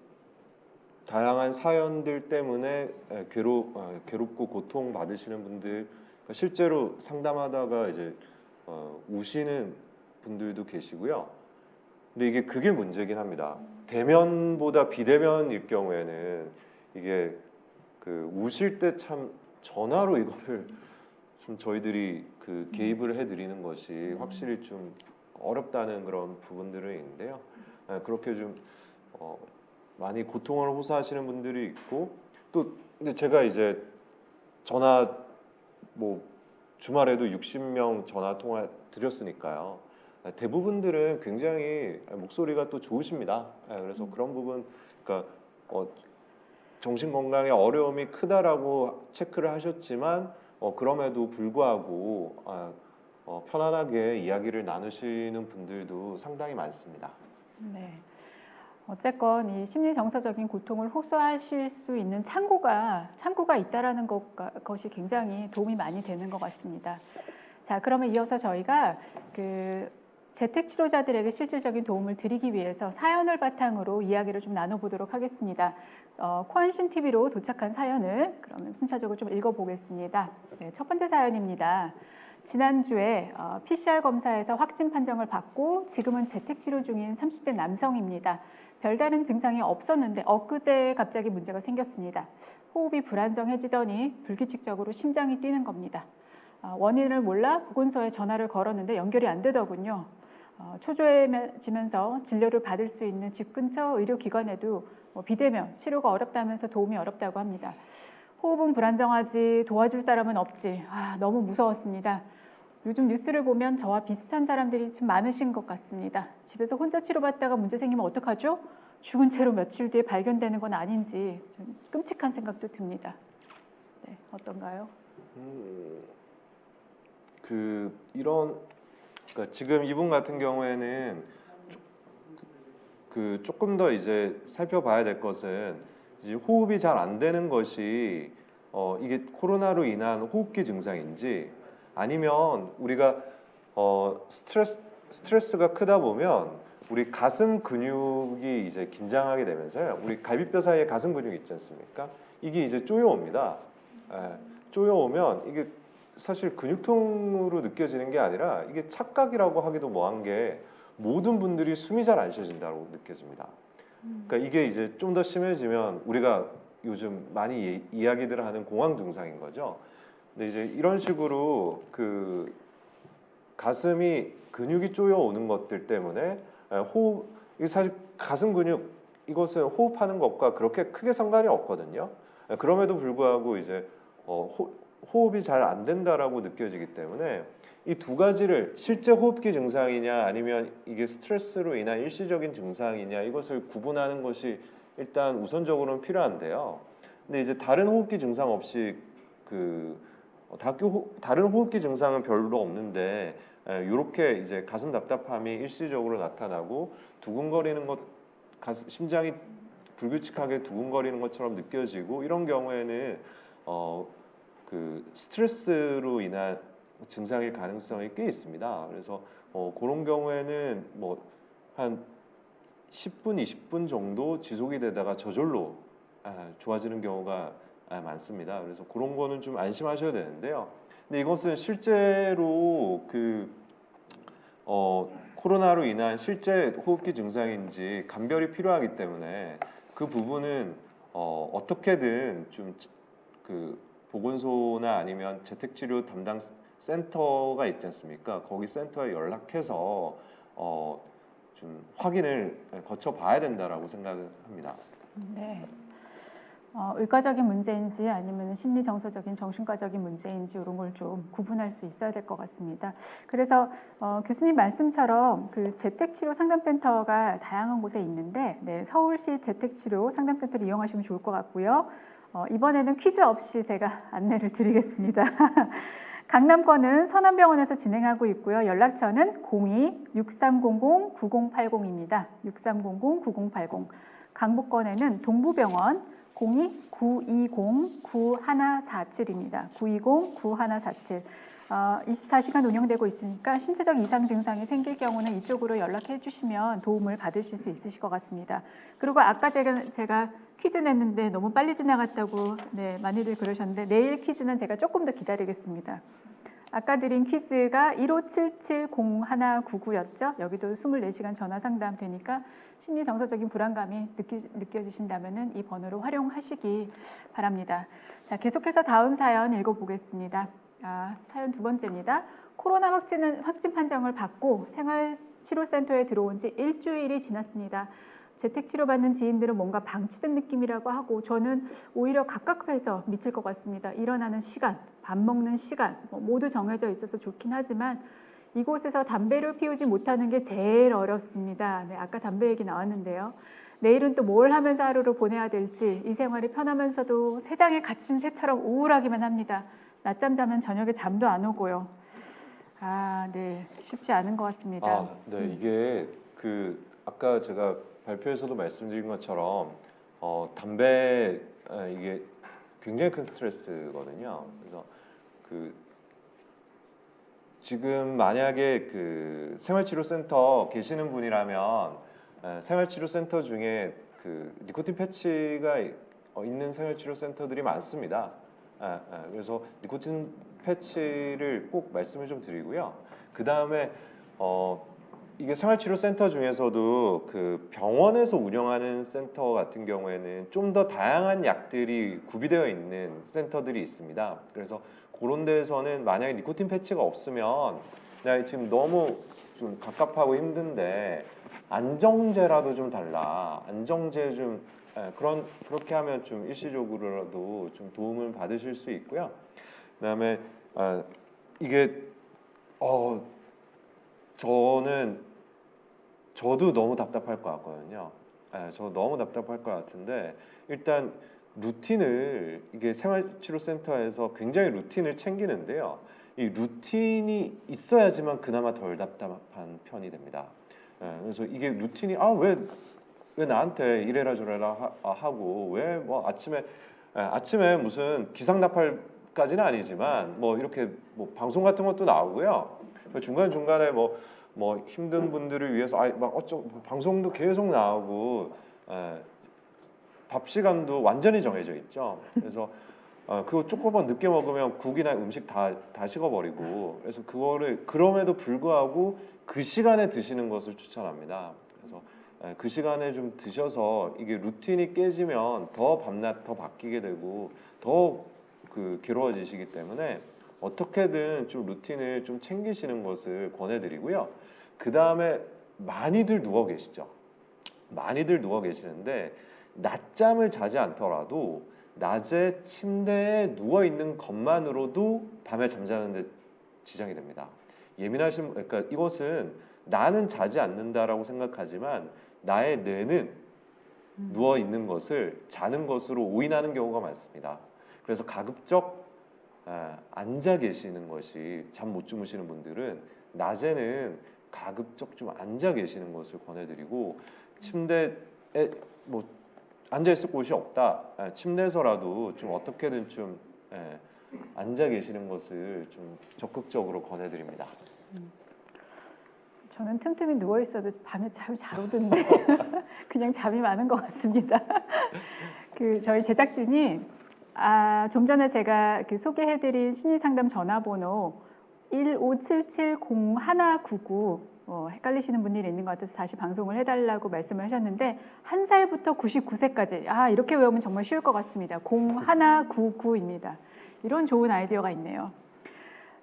다양한 사연들 때문에 괴롭고 고통 받으시는 분들, 그러니까 실제로 상담하다가 이제 우시는 분들도 계시고요. 근데 이게 그게 문제긴 합니다. 대면보다 비대면일 경우에는 이게 그 우실 때 참 전화로 이거를 좀 저희들이 그 개입을 해드리는 것이 확실히 좀 어렵다는 그런 부분들은 있는데요. 그렇게 좀 많이 고통을 호소하시는 분들이 있고, 또 근데 제가 이제 전화 뭐 주말에도 60명 전화 통화 드렸으니까요. 대부분들은 굉장히 목소리가 또 좋으십니다. 그래서 그런 부분, 그러니까 정신 건강에 어려움이 크다라고 체크를 하셨지만 그럼에도 불구하고 편안하게 이야기를 나누시는 분들도 상당히 많습니다. 네. 어쨌건 이 심리 정서적인 고통을 호소하실 수 있는 창구가 있다라는 것이 굉장히 도움이 많이 되는 것 같습니다. 자, 그러면 이어서 저희가 그 재택 치료자들에게 실질적인 도움을 드리기 위해서 사연을 바탕으로 이야기를 좀 나눠보도록 하겠습니다. 코안심 TV로 도착한 사연을 그러면 순차적으로 좀 읽어보겠습니다. 네, 첫 번째 사연입니다. 지난주에 PCR 검사에서 확진 판정을 받고 지금은 재택 치료 중인 30대 남성입니다. 별다른 증상이 없었는데 엊그제 갑자기 문제가 생겼습니다. 호흡이 불안정해지더니 불규칙적으로 심장이 뛰는 겁니다. 원인을 몰라 보건소에 전화를 걸었는데 연결이 안 되더군요. 초조해지면서 진료를 받을 수 있는 집 근처 의료기관에도 비대면 치료가 어렵다면서 도움이 어렵다고 합니다. 호흡은 불안정하지 도와줄 사람은 없지. 너무 무서웠습니다. 요즘 뉴스를 보면 저와 비슷한 사람들이 좀 많으신 것 같습니다. 집에서 혼자 치료받다가 문제 생기면 어떡하죠? 죽은 채로 며칠 뒤에 발견되는 건 아닌지 좀 끔찍한 생각도 듭니다. 네, 어떤가요? 그러니까 지금 이분 같은 경우에는 조금 더 이제 살펴봐야 될 것은 이제 호흡이 잘 안 되는 것이 이게 코로나로 인한 호흡기 증상인지 아니면 우리가 스트레스가 크다 보면 우리 가슴 근육이 이제 긴장하게 되면서요. 우리 갈비뼈 사이에 가슴 근육이 있지 않습니까? 이게 이제 쪼여옵니다. 쪼여오면 이게 사실 근육통으로 느껴지는 게 아니라 이게 착각이라고 하기도 뭐한 게 모든 분들이 숨이 잘 안 쉬어진다고 느껴집니다. 그러니까 이게 이제 좀 더 심해지면 우리가 요즘 많이 이야기들 하는 공황 증상인 거죠. 근데 이제 이런 식으로 그 가슴이 근육이 쪼여 오는 것들 때문에 호흡, 이 사실 가슴 근육 이것은 호흡하는 것과 그렇게 크게 상관이 없거든요. 그럼에도 불구하고 이제 호흡이 잘 안 된다라고 느껴지기 때문에 이 두 가지를 실제 호흡기 증상이냐 아니면 이게 스트레스로 인한 일시적인 증상이냐 이것을 구분하는 것이 일단 우선적으로는 필요한데요. 근데 이제 다른 호흡기 증상 없이 다른 호흡기 증상은 별로 없는데 이렇게 이제 가슴 답답함이 일시적으로 나타나고 두근거리는 것, 심장이 불규칙하게 두근거리는 것처럼 느껴지고 이런 경우에는 스트레스로 인한 증상일 가능성이 꽤 있습니다. 그래서 그런 경우에는 뭐 한 10분, 20분 정도 지속이 되다가 저절로 좋아지는 경우가 많습니다. 그래서 그런 거는 좀 안심하셔야 되는데요. 근데 이것은 실제로 코로나로 인한 실제 호흡기 증상인지 감별이 필요하기 때문에 그 부분은 어떻게든 좀 보건소나 아니면 재택치료 담당 센터가 있지 않습니까? 거기 센터에 연락해서 좀 확인을 거쳐 봐야 된다라고 생각합니다. 네. 의과적인 문제인지 아니면 심리 정서적인 정신과적인 문제인지 이런 걸 좀 구분할 수 있어야 될 것 같습니다. 그래서 교수님 말씀처럼 그 재택치료 상담센터가 다양한 곳에 있는데 서울시 재택치료 상담센터를 이용하시면 좋을 것 같고요. 이번에는 퀴즈 없이 제가 안내를 드리겠습니다. 강남권은 선암병원에서 진행하고 있고요. 연락처는 02-6300-9080입니다. 6300-9080. 강북권에는 동부병원 02-920-9147입니다. 920-9147. 24시간 운영되고 있으니까 신체적 이상 증상이 생길 경우는 이쪽으로 연락해 주시면 도움을 받으실 수 있으실 것 같습니다. 그리고 아까 제가 퀴즈 냈는데 너무 빨리 지나갔다고 많이들 그러셨는데 내일 퀴즈는 제가 조금 더 기다리겠습니다. 아까 드린 퀴즈가 1577-0199였죠. 여기도 24시간 전화 상담 되니까 심리 정서적인 불안감이 느껴지신다면 이 번호를 활용하시기 바랍니다. 자, 계속해서 다음 사연 읽어보겠습니다. 사연 두 번째입니다. 코로나 확진 판정을 받고 생활치료센터에 들어온 지 일주일이 지났습니다. 재택치료받는 지인들은 뭔가 방치된 느낌이라고 하고 저는 오히려 갑갑해서 미칠 것 같습니다. 일어나는 시간, 밥 먹는 시간 모두 정해져 있어서 좋긴 하지만 이곳에서 담배를 피우지 못하는 게 제일 어렵습니다. 아까 담배 얘기 나왔는데요. 내일은 또 뭘 하면서 하루를 보내야 될지 이 생활이 편하면서도 세상에 갇힌 새처럼 우울하기만 합니다. 낮잠 자면 저녁에 잠도 안 오고요. 네, 쉽지 않은 것 같습니다. 네, 이게 아까 제가 발표에서도 말씀드린 것처럼 담배 이게 굉장히 큰 스트레스거든요. 그래서 그 지금 만약에 그 생활치료센터 계시는 분이라면 생활치료센터 중에 그 니코틴 패치가 있는 생활치료센터들이 많습니다. 그래서 니코틴 패치를 꼭 말씀을 좀 드리고요. 그 다음에 이게 생활치료센터 중에서도 그 병원에서 운영하는 센터 같은 경우에는 좀 더 다양한 약들이 구비되어 있는 센터들이 있습니다. 그래서 그런 데에서는 만약에 니코틴 패치가 없으면 나 지금 너무 좀 갑갑하고 힘든데 안정제라도 좀 달라. 안정제 좀 그렇게 하면 좀 일시적으로라도 좀 도움을 받으실 수 있고요. 그다음에 이게 저도 너무 답답할 것 같거든요. 저 너무 답답할 것 같은데 일단 루틴을 이게 생활치료센터에서 굉장히 루틴을 챙기는데요. 이 루틴이 있어야지만 그나마 덜 답답한 편이 됩니다. 그래서 이게 루틴이 왜 나한테 이래라 저래라 하고 왜 뭐 아침에 무슨 기상나팔까지는 아니지만 뭐 이렇게 뭐 방송 같은 것도 나오고요. 중간중간에 뭐 힘든 분들을 위해서 막 방송도 계속 나오고 밥 시간도 완전히 정해져 있죠. 그래서 그거 조금만 늦게 먹으면 국이나 음식 다 식어버리고 그래서 그거를 그럼에도 불구하고 그 시간에 드시는 것을 추천합니다. 그래서 그 시간에 좀 드셔서 이게 루틴이 깨지면 더 밤낮 더 바뀌게 되고 더 괴로워지시기 때문에 어떻게든 좀 루틴을 좀 챙기시는 것을 권해드리고요. 그 다음에 많이들 누워 계시죠. 많이들 누워 계시는데 낮잠을 자지 않더라도 낮에 침대에 누워 있는 것만으로도 밤에 잠자는데 지장이 됩니다. 그러니까 이것은 나는 자지 않는다라고 생각하지만 나의 뇌는 누워 있는 것을 자는 것으로 오인하는 경우가 많습니다. 그래서 가급적 앉아 계시는 것이 잠 못 주무시는 분들은 낮에는 가급적 좀 앉아 계시는 것을 권해드리고 침대에 뭐 앉아 있을 곳이 없다. 침대에서라도 좀 어떻게든 좀 앉아 계시는 것을 좀 적극적으로 권해드립니다. 저는 틈틈이 누워 있어도 밤에 잠이 잘 오던데 그냥 잠이 많은 것 같습니다. 저희 제작진이 좀 전에 제가 소개해드린 심리상담 전화번호 15770199 헷갈리시는 분들이 있는 것 같아서 다시 방송을 해달라고 말씀을 하셨는데 1살부터 99세까지 이렇게 외우면 정말 쉬울 것 같습니다. 0199입니다. 이런 좋은 아이디어가 있네요.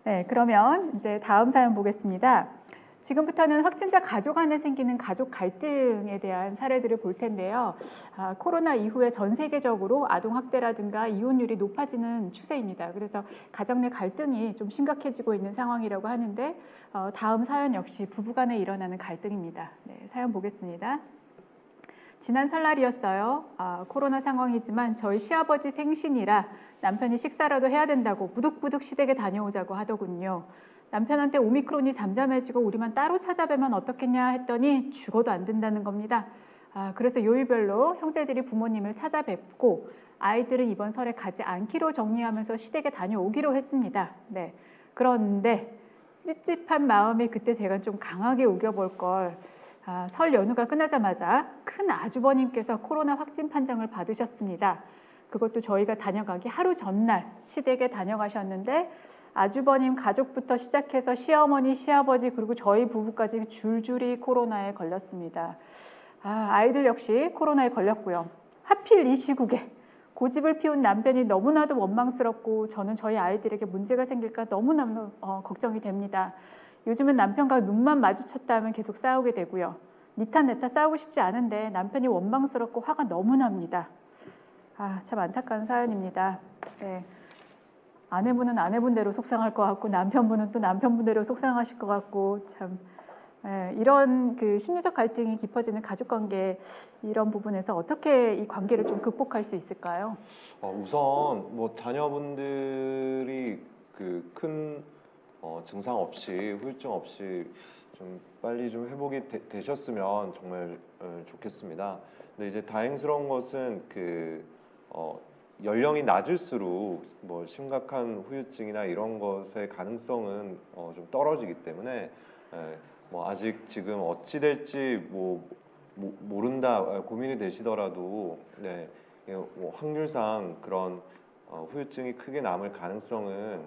네, 그러면 이제 다음 사연 보겠습니다. 지금부터는 확진자 가족 안에 생기는 가족 갈등에 대한 사례들을 볼 텐데요. 코로나 이후에 전 세계적으로 아동 학대라든가 이혼율이 높아지는 추세입니다. 그래서 가정 내 갈등이 좀 심각해지고 있는 상황이라고 하는데 다음 사연 역시 부부간에 일어나는 갈등입니다. 네, 사연 보겠습니다. 지난 설날이었어요. 코로나 상황이지만 저희 시아버지 생신이라 남편이 식사라도 해야 된다고 부득부득 시댁에 다녀오자고 하더군요. 남편한테 오미크론이 잠잠해지고 우리만 따로 찾아뵈면 어떻겠냐 했더니 죽어도 안 된다는 겁니다. 그래서 요일별로 형제들이 부모님을 찾아뵙고 아이들은 이번 설에 가지 않기로 정리하면서 시댁에 다녀오기로 했습니다. 네. 그런데 찝찝한 마음이 그때 제가 좀 강하게 우겨볼 걸. 설 연휴가 끝나자마자 큰 아주버님께서 코로나 확진 판정을 받으셨습니다. 그것도 저희가 다녀가기 하루 전날 시댁에 다녀가셨는데 아주버님 가족부터 시작해서 시어머니, 시아버지 그리고 저희 부부까지 줄줄이 코로나에 걸렸습니다. 아이들 역시 코로나에 걸렸고요. 하필 이 시국에 고집을 피운 남편이 너무나도 원망스럽고 저는 저희 아이들에게 문제가 생길까 너무너무 걱정이 됩니다. 요즘은 남편과 눈만 마주쳤다 하면 계속 싸우게 되고요. 니탄 내타 싸우고 싶지 않은데 남편이 원망스럽고 화가 너무 납니다. 참 안타까운 사연입니다. 네. 아내분은 아내분대로 속상할 것 같고 남편분은 또 남편분대로 속상하실 것 같고 참 이런 심리적 갈등이 깊어지는 가족관계 이런 부분에서 어떻게 이 관계를 좀 극복할 수 있을까요? 우선 뭐 자녀분들이 큰 증상 없이 후유증 없이 좀 빨리 좀 회복이 되셨으면 정말 좋겠습니다. 근데 이제 다행스러운 것은 연령이 낮을수록 뭐 심각한 후유증이나 이런 것의 가능성은 좀 떨어지기 때문에 뭐 아직 지금 어찌 될지 모른다 고민이 되시더라도 네, 뭐 확률상 그런 후유증이 크게 남을 가능성은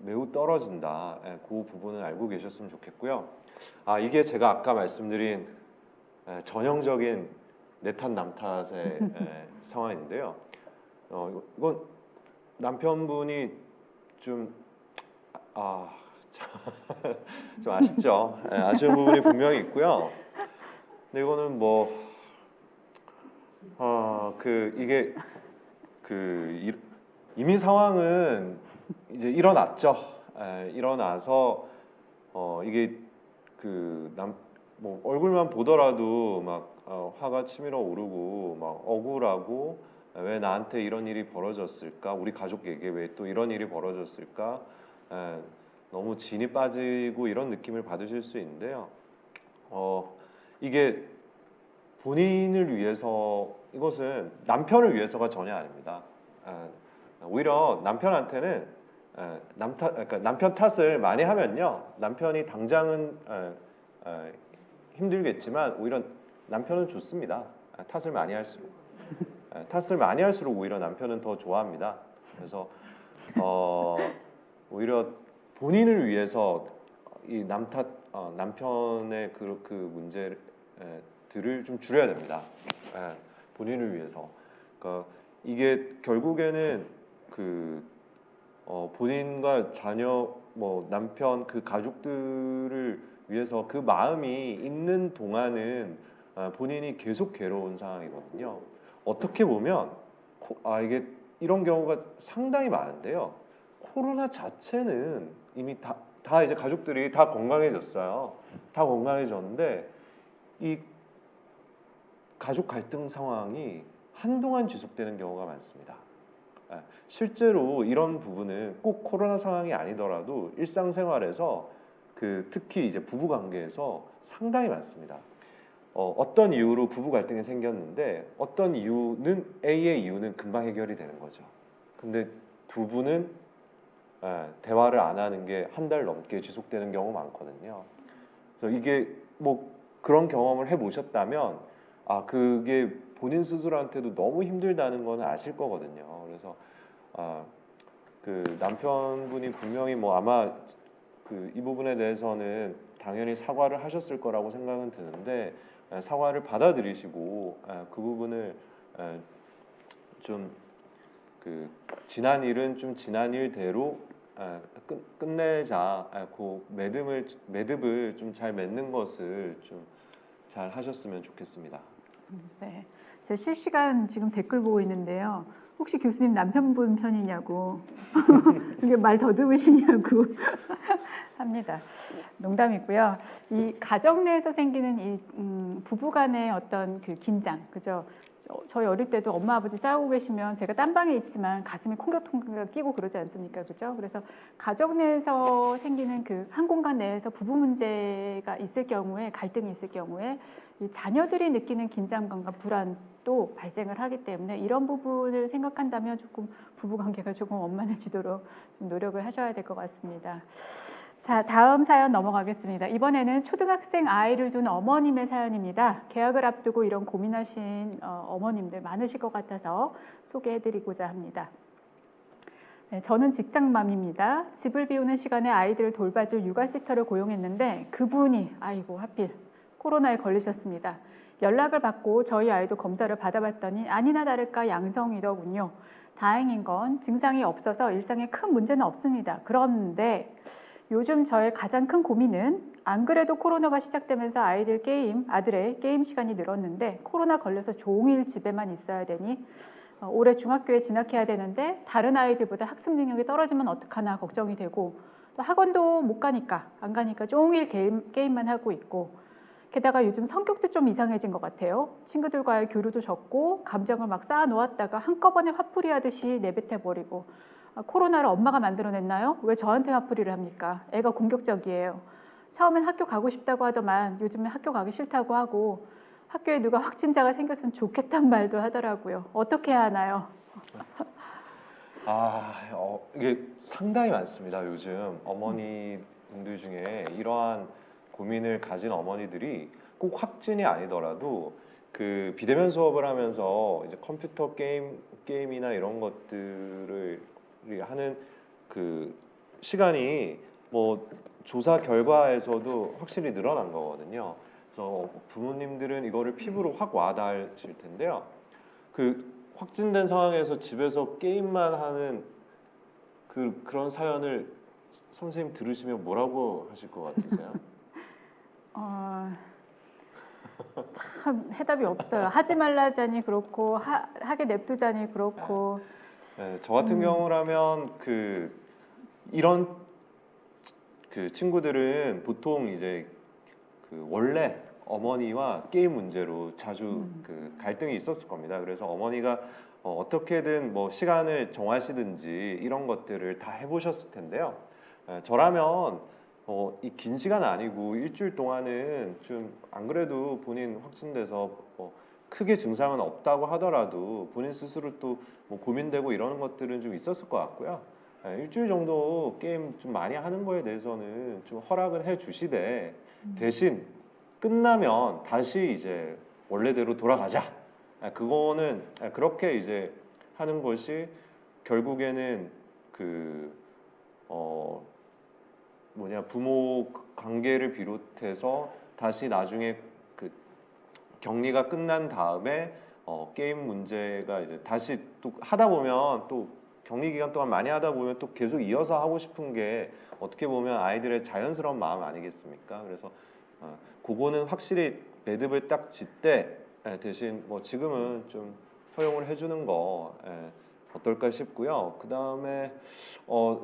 매우 떨어진다. 그 부분을 알고 계셨으면 좋겠고요. 이게 제가 아까 말씀드린 전형적인 내 탓 남 탓의 상황인데요. 이건 남편분이 좀 좀 아쉽죠. 아쉬운 부분이 분명히 있고요. 근데 이거는 이게 이미 상황은 이제 일어났죠. 일어나서 이게 뭐 얼굴만 보더라도 막 화가 치밀어 오르고 막 억울하고 왜 나한테 이런 일이 벌어졌을까? 우리 가족에게 왜 또 이런 일이 벌어졌을까? 너무 진이 빠지고 이런 느낌을 받으실 수 있는데요. 이게 본인을 위해서 이것은 남편을 위해서가 전혀 아닙니다. 오히려 남편한테는 그러니까 남편 탓을 많이 하면요, 남편이 당장은 힘들겠지만 오히려 남편은 좋습니다. 탓을 많이 할수록 오히려 남편은 더 좋아합니다. 그래서 오히려 본인을 위해서 이 남편의 그 문제들을 좀 줄여야 됩니다. 본인을 위해서. 그러니까 이게 결국에는 본인과 자녀, 뭐 남편, 그 가족들을 위해서 그 마음이 있는 동안은 본인이 계속 괴로운 상황이거든요. 어떻게 보면 이게 이런 경우가 상당히 많은데요. 코로나 자체는 이미 다 이제 가족들이 다 건강해졌어요. 다 건강해졌는데 이 가족 갈등 상황이 한동안 지속되는 경우가 많습니다. 실제로 이런 부분은 꼭 코로나 상황이 아니더라도 일상생활에서 특히 이제 부부 관계에서 상당히 많습니다. 어떤 이유로 부부 갈등이 생겼는데 어떤 이유는 A의 이유는 금방 해결이 되는 거죠. 근데 두 분은 대화를 안 하는 게 한 달 넘게 지속되는 경우 많거든요. 그래서 이게 뭐 그런 경험을 해보셨다면 그게 본인 스스로한테도 너무 힘들다는 건 아실 거거든요. 그래서 남편분이 분명히 뭐 아마 이 부분에 대해서는 당연히 사과를 하셨을 거라고 생각은 드는데 사과를 받아들이시고 그 부분을 좀 지난 일은 좀 지난 일대로 끝내자. 그 매듭을 좀 잘 맺는 것을 좀 잘 하셨으면 좋겠습니다. 네, 제가 실시간 지금 댓글 보고 있는데요. 혹시 교수님 남편분 편이냐고 이게 말 더듬으시냐고 합니다. 농담이고요. 이 가정 내에서 생기는 이 부부간의 어떤 긴장, 그죠? 저희 어릴 때도 엄마 아버지 싸우고 계시면 제가 딴 방에 있지만 가슴이 콩닥콩닥 끼고 그러지 않습니까? 그죠? 그래서 가정 내에서 생기는 한 공간 내에서 부부 문제가 있을 경우에, 갈등이 있을 경우에 이 자녀들이 느끼는 긴장감과 불안도 발생을 하기 때문에 이런 부분을 생각한다면 조금 부부 관계가 조금 원만해지도록 좀 노력을 하셔야 될 것 같습니다. 자, 다음 사연 넘어가겠습니다. 이번에는 초등학생 아이를 둔 어머님의 사연입니다. 개학을 앞두고 이런 고민하신 어머님들 많으실 것 같아서 소개해드리고자 합니다. 네, 저는 직장맘입니다. 집을 비우는 시간에 아이들을 돌봐줄 육아시터를 고용했는데 그분이 하필 코로나에 걸리셨습니다. 연락을 받고 저희 아이도 검사를 받아봤더니 아니나 다를까 양성이더군요. 다행인 건 증상이 없어서 일상에 큰 문제는 없습니다. 그런데 요즘 저의 가장 큰 고민은 안 그래도 코로나가 시작되면서 아들의 게임 시간이 늘었는데 코로나 걸려서 종일 집에만 있어야 되니 올해 중학교에 진학해야 되는데 다른 아이들보다 학습 능력이 떨어지면 어떡하나 걱정이 되고 또 학원도 안 가니까 종일 게임만 하고 있고 게다가 요즘 성격도 좀 이상해진 것 같아요. 친구들과의 교류도 적고 감정을 막 쌓아놓았다가 한꺼번에 화풀이 하듯이 내뱉어버리고 코로나를 엄마가 만들어냈나요? 왜 저한테 화풀이를 합니까? 애가 공격적이에요. 처음엔 학교 가고 싶다고 하더만 요즘엔 학교 가기 싫다고 하고 학교에 누가 확진자가 생겼으면 좋겠단 말도 하더라고요. 어떻게 해야 하나요? 이게 상당히 많습니다. 요즘 어머니분들 중에 이러한 고민을 가진 어머니들이 꼭 확진이 아니더라도 그 비대면 수업을 하면서 이제 컴퓨터 게임이나 이런 것들을 하는 그 시간이 뭐 조사 결과에서도 확실히 늘어난 거거든요. 그래서 부모님들은 이거를 피부로 확 와닿으실 텐데요. 그 확진된 상황에서 집에서 게임만 하는 그런 사연을 선생님 들으시면 뭐라고 하실 것 같으세요? 참 해답이 없어요. 하지 말라자니 그렇고 하게 냅두자니 그렇고. 네, 저 같은 경우라면 이런 친구들은 보통 이제 원래 어머니와 게임 문제로 자주 갈등이 있었을 겁니다. 그래서 어머니가 어떻게든 뭐 시간을 정하시든지 이런 것들을 다 해보셨을 텐데요. 저라면 이 긴 시간 아니고 일주일 동안은 좀 안 그래도 본인 확진돼서 크게 증상은 없다고 하더라도 본인 스스로 또 뭐 고민되고 이러는 것들은 좀 있었을 것 같고요. 일주일 정도 게임 좀 많이 하는 거에 대해서는 좀 허락을 해 주시되 대신 끝나면 다시 이제 원래대로 돌아가자. 그거는 그렇게 이제 하는 것이 결국에는 부모 관계를 비롯해서 다시 나중에 격리가 끝난 다음에 게임 문제가 이제 다시 또 하다 보면 또 격리 기간 동안 많이 하다 보면 또 계속 이어서 하고 싶은 게 어떻게 보면 아이들의 자연스러운 마음 아니겠습니까? 그래서 그거는 확실히 매듭을 딱 짓되 대신 뭐 지금은 좀 허용을 해주는 거 어떨까 싶고요. 그 다음에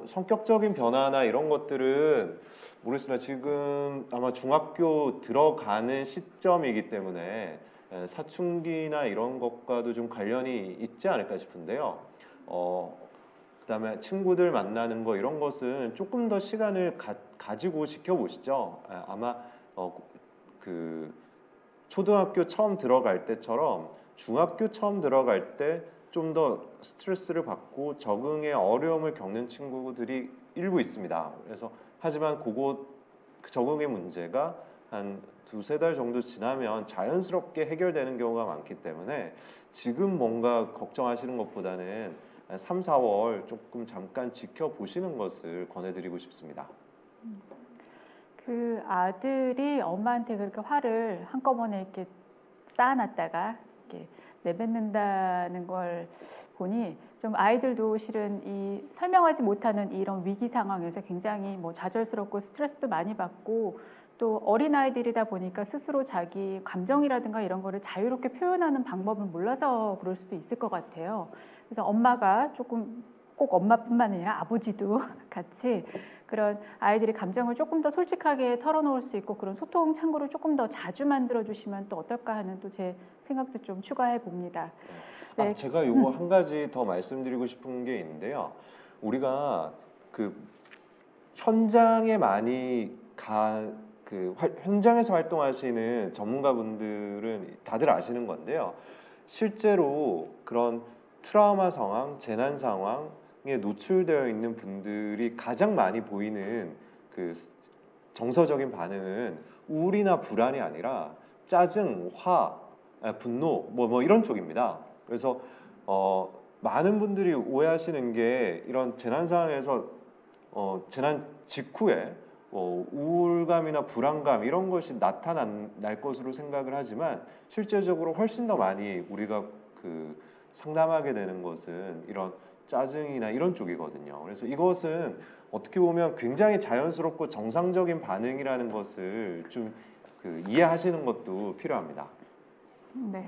성격적인 변화나 이런 것들은 모르겠습니다. 지금 아마 중학교 들어가는 시점이기 때문에 사춘기나 이런 것과도 좀 관련이 있지 않을까 싶은데요. 그다음에 친구들 만나는 거 이런 것은 조금 더 시간을 가지고 지켜보시죠. 아마 초등학교 처음 들어갈 때처럼 중학교 처음 들어갈 때 좀 더 스트레스를 받고 적응에 어려움을 겪는 친구들이 일부 있습니다. 그래서 하지만 그 적응의 문제가 한 두세 달 정도 지나면 자연스럽게 해결되는 경우가 많기 때문에 지금 뭔가 걱정하시는 것보다는 3, 4월 조금 잠깐 지켜보시는 것을 권해드리고 싶습니다. 그 아들이 엄마한테 그렇게 화를 한꺼번에 이렇게 쌓아놨다가 이렇게 내뱉는다는 걸 보니 좀 아이들도 실은 이 설명하지 못하는 이런 위기 상황에서 굉장히 뭐 좌절스럽고 스트레스도 많이 받고 또 어린 아이들이다 보니까 스스로 자기 감정이라든가 이런 거를 자유롭게 표현하는 방법을 몰라서 그럴 수도 있을 것 같아요. 그래서 엄마가 조금 꼭 엄마뿐만 아니라 아버지도 같이 그런 아이들이 감정을 조금 더 솔직하게 털어놓을 수 있고 그런 소통 창구를 조금 더 자주 만들어 주시면 또 어떨까 하는 또 제 생각도 좀 추가해 봅니다. 네. 제가 요거 한 가지 더 말씀드리고 싶은 게 있는데요. 우리가 현장에 많이 현장에서 활동하시는 전문가분들은 다들 아시는 건데요. 실제로 그런 트라우마 상황, 재난 상황에 노출되어 있는 분들이 가장 많이 보이는 정서적인 반응은 우울이나 불안이 아니라 짜증, 화, 분노 뭐 이런 쪽입니다. 그래서 많은 분들이 오해하시는 게 이런 재난 상황에서 재난 직후에 우울감이나 불안감 이런 것이 나타날 것으로 생각을 하지만 실제적으로 훨씬 더 많이 우리가 상담하게 되는 것은 이런 짜증이나 이런 쪽이거든요. 그래서 이것은 어떻게 보면 굉장히 자연스럽고 정상적인 반응이라는 것을 좀 이해하시는 것도 필요합니다. 네.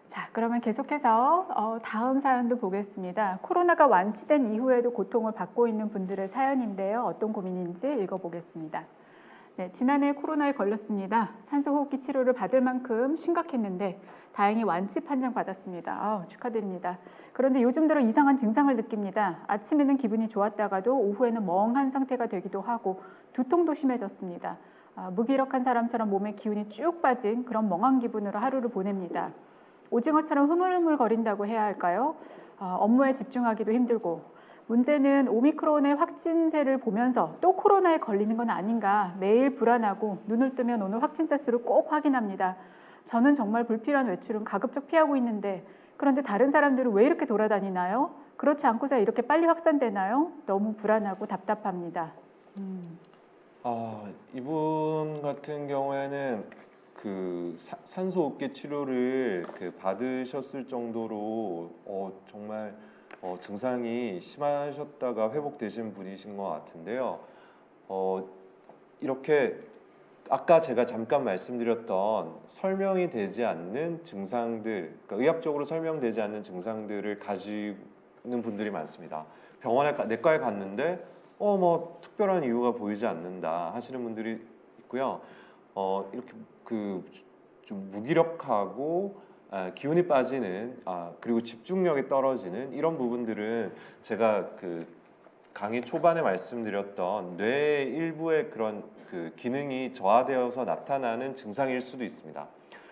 자, 그러면 계속해서 다음 사연도 보겠습니다. 코로나가 완치된 이후에도 고통을 받고 있는 분들의 사연인데요. 어떤 고민인지 읽어보겠습니다. 네, 지난해 코로나에 걸렸습니다. 산소호흡기 치료를 받을 만큼 심각했는데 다행히 완치 판정 받았습니다. 축하드립니다. 그런데 요즘 들어 이상한 증상을 느낍니다. 아침에는 기분이 좋았다가도 오후에는 멍한 상태가 되기도 하고 두통도 심해졌습니다. 무기력한 사람처럼 몸에 기운이 쭉 빠진 그런 멍한 기분으로 하루를 보냅니다. 오징어처럼 흐물흐물거린다고 해야 할까요? 업무에 집중하기도 힘들고 문제는 오미크론의 확진세를 보면서 또 코로나에 걸리는 건 아닌가 매일 불안하고 눈을 뜨면 오늘 확진자 수를 꼭 확인합니다. 저는 정말 불필요한 외출은 가급적 피하고 있는데 그런데 다른 사람들은 왜 이렇게 돌아다니나요? 그렇지 않고서 이렇게 빨리 확산되나요? 너무 불안하고 답답합니다. 이분 같은 경우에는 산소호흡기 치료를 받으셨을 정도로 정말 증상이 심하셨다가 회복되신 분이신 것 같은데요. 이렇게 아까 제가 잠깐 말씀드렸던 설명이 되지 않는 증상들, 그러니까 의학적으로 설명되지 않는 증상들을 가지는 분들이 많습니다. 내과에 갔는데 뭐 특별한 이유가 보이지 않는다 하시는 분들이 있고요. 이렇게 좀 무기력하고 기운이 빠지는 그리고 집중력이 떨어지는 이런 부분들은 제가 강의 초반에 말씀드렸던 뇌 일부의 그런 기능이 저하되어서 나타나는 증상일 수도 있습니다.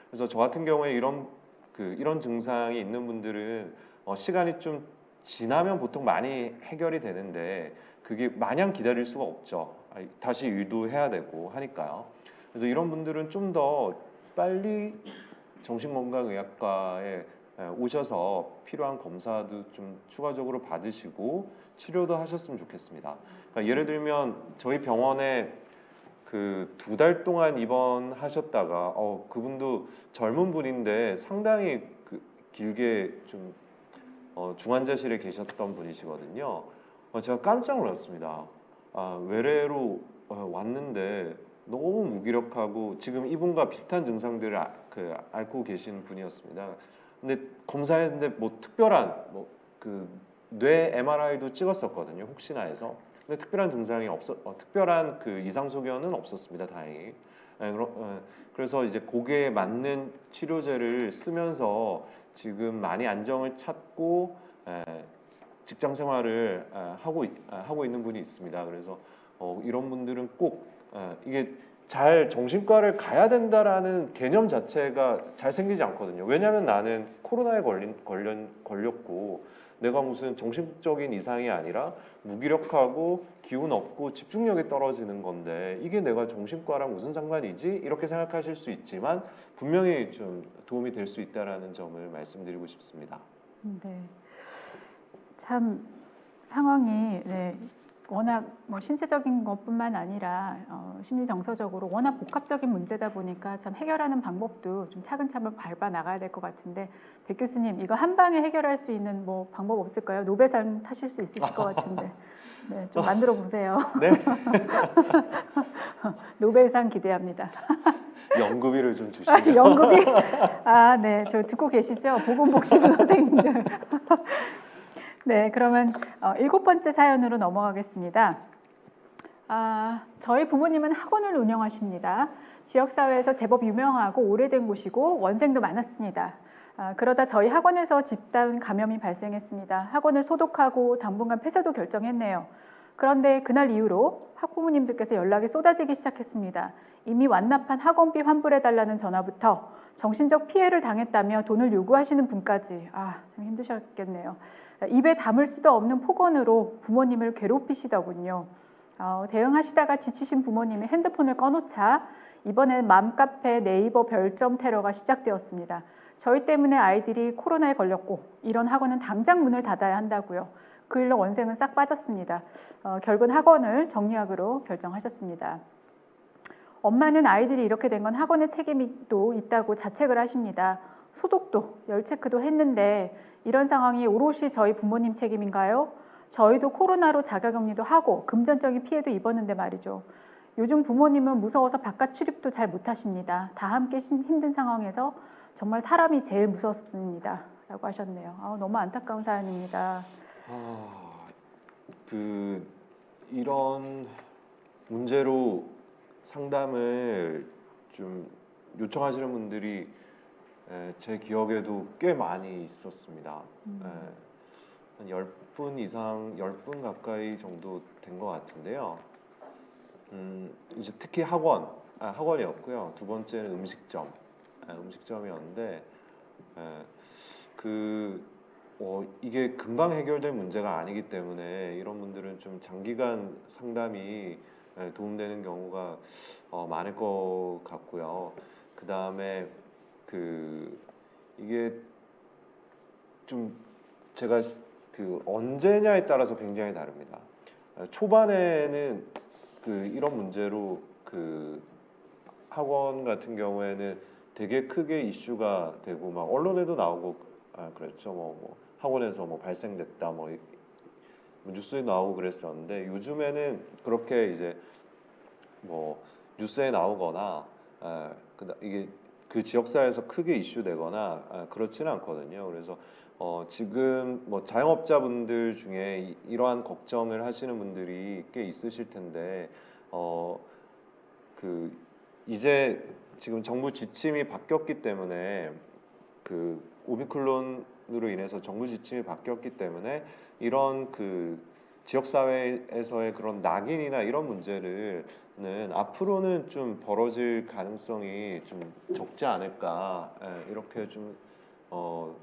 그래서 저 같은 경우에 이런 증상이 있는 분들은 시간이 좀 지나면 보통 많이 해결이 되는데 그게 마냥 기다릴 수가 없죠. 다시 일도 해야 되고 하니까요. 그래서 이런 분들은 좀 더 빨리 정신건강의학과에 오셔서 필요한 검사도 좀 추가적으로 받으시고 치료도 하셨으면 좋겠습니다. 그러니까 예를 들면 저희 병원에 2달 동안 입원하셨다가 그분도 젊은 분인데 상당히 길게 좀 중환자실에 계셨던 분이시거든요. 제가 깜짝 놀랐습니다. 외래로 왔는데 너무 무기력하고 지금 이분과 비슷한 증상들을 앓고 계신 분이었습니다. 근데 검사했는데 뭐 특별한 뇌 MRI도 찍었었거든요. 혹시나 해서. 근데 특별한 증상이 특별한 이상 소견은 없었습니다. 다행히. 그래서 이제 거기에 맞는 치료제를 쓰면서 지금 많이 안정을 찾고 직장 생활을 하고 있는 분이 있습니다. 그래서 이런 분들은 꼭 이게 잘 정신과를 가야 된다라는 개념 자체가 잘 생기지 않거든요. 왜냐하면 나는 코로나에 걸렸고 내가 무슨 정신적인 이상이 아니라 무기력하고 기운 없고 집중력이 떨어지는 건데 이게 내가 정신과랑 무슨 상관이지? 이렇게 생각하실 수 있지만 분명히 좀 도움이 될 수 있다라는 점을 말씀드리고 싶습니다. 네, 참 상황이 워낙 뭐 신체적인 것뿐만 아니라 심리 정서적으로 워낙 복합적인 문제다 보니까 참 해결하는 방법도 좀 차근차근 밟아 나가야 될 것 같은데 백 교수님 이거 한 방에 해결할 수 있는 뭐 방법 없을까요? 노벨상 타실 수 있으실 것 같은데 좀 만들어 보세요. 네. 노벨상 기대합니다. 연구비를 좀 주시면. 연구비? 네, 저 듣고 계시죠? 보건복지부 선생님들. 네, 그러면 7번째 사연으로 넘어가겠습니다. 저희 부모님은 학원을 운영하십니다. 지역사회에서 제법 유명하고 오래된 곳이고 원생도 많았습니다. 그러다 저희 학원에서 집단 감염이 발생했습니다. 학원을 소독하고 당분간 폐쇄도 결정했네요. 그런데 그날 이후로 학부모님들께서 연락이 쏟아지기 시작했습니다. 이미 완납한 학원비 환불해달라는 전화부터 정신적 피해를 당했다며 돈을 요구하시는 분까지 참 힘드셨겠네요. 입에 담을 수도 없는 폭언으로 부모님을 괴롭히시더군요. 대응하시다가 지치신 부모님이 핸드폰을 꺼놓자 이번엔 맘카페 네이버 별점 테러가 시작되었습니다. 저희 때문에 아이들이 코로나에 걸렸고 이런 학원은 당장 문을 닫아야 한다고요. 그 일로 원생은 싹 빠졌습니다. 결국은 학원을 정리하기로 결정하셨습니다. 엄마는 아이들이 이렇게 된 건 학원의 책임이 또 있다고 자책을 하십니다. 소독도 열체크도 했는데 이런 상황이 오롯이 저희 부모님 책임인가요? 저희도 코로나로 자가격리도 하고 금전적인 피해도 입었는데 말이죠. 요즘 부모님은 무서워서 바깥 출입도 잘 못하십니다. 다 함께 힘든 상황에서 정말 사람이 제일 무섭습니다. 라고 하셨네요. 너무 안타까운 사연입니다. 이런 문제로 상담을 좀 요청하시는 분들이 제 기억에도 꽤 많이 있었습니다. 한 10분 이상, 10분 가까이 정도 된 것 같은데요. 이제 특히 학원이었고요. 두 번째는 음식점이었는데 이게 금방 해결될 문제가 아니기 때문에 이런 분들은 좀 장기간 상담이 도움되는 경우가 많을 것 같고요. 그 다음에 이게 좀 제가 언제냐에 따라서 굉장히 다릅니다. 초반에는 이런 문제로 학원 같은 경우에는 되게 크게 이슈가 되고 막 언론에도 나오고 그랬죠. 뭐 학원에서 뭐 발생됐다 뭐 뉴스에 나오고 그랬었는데 요즘에는 그렇게 이제 뭐 뉴스에 나오거나 이게 그 지역사회에서 크게 이슈되거나 그렇지는 않거든요. 그래서 지금 뭐 자영업자분들 중에 이러한 걱정을 하시는 분들이 꽤 있으실 텐데 이제 지금 정부 지침이 바뀌었기 때문에 오미크론으로 인해서 정부 지침이 바뀌었기 때문에 이런 지역사회에서의 그런 낙인이나 이런 문제는 앞으로는 좀 벌어질 가능성이 좀 적지 않을까 이렇게 좀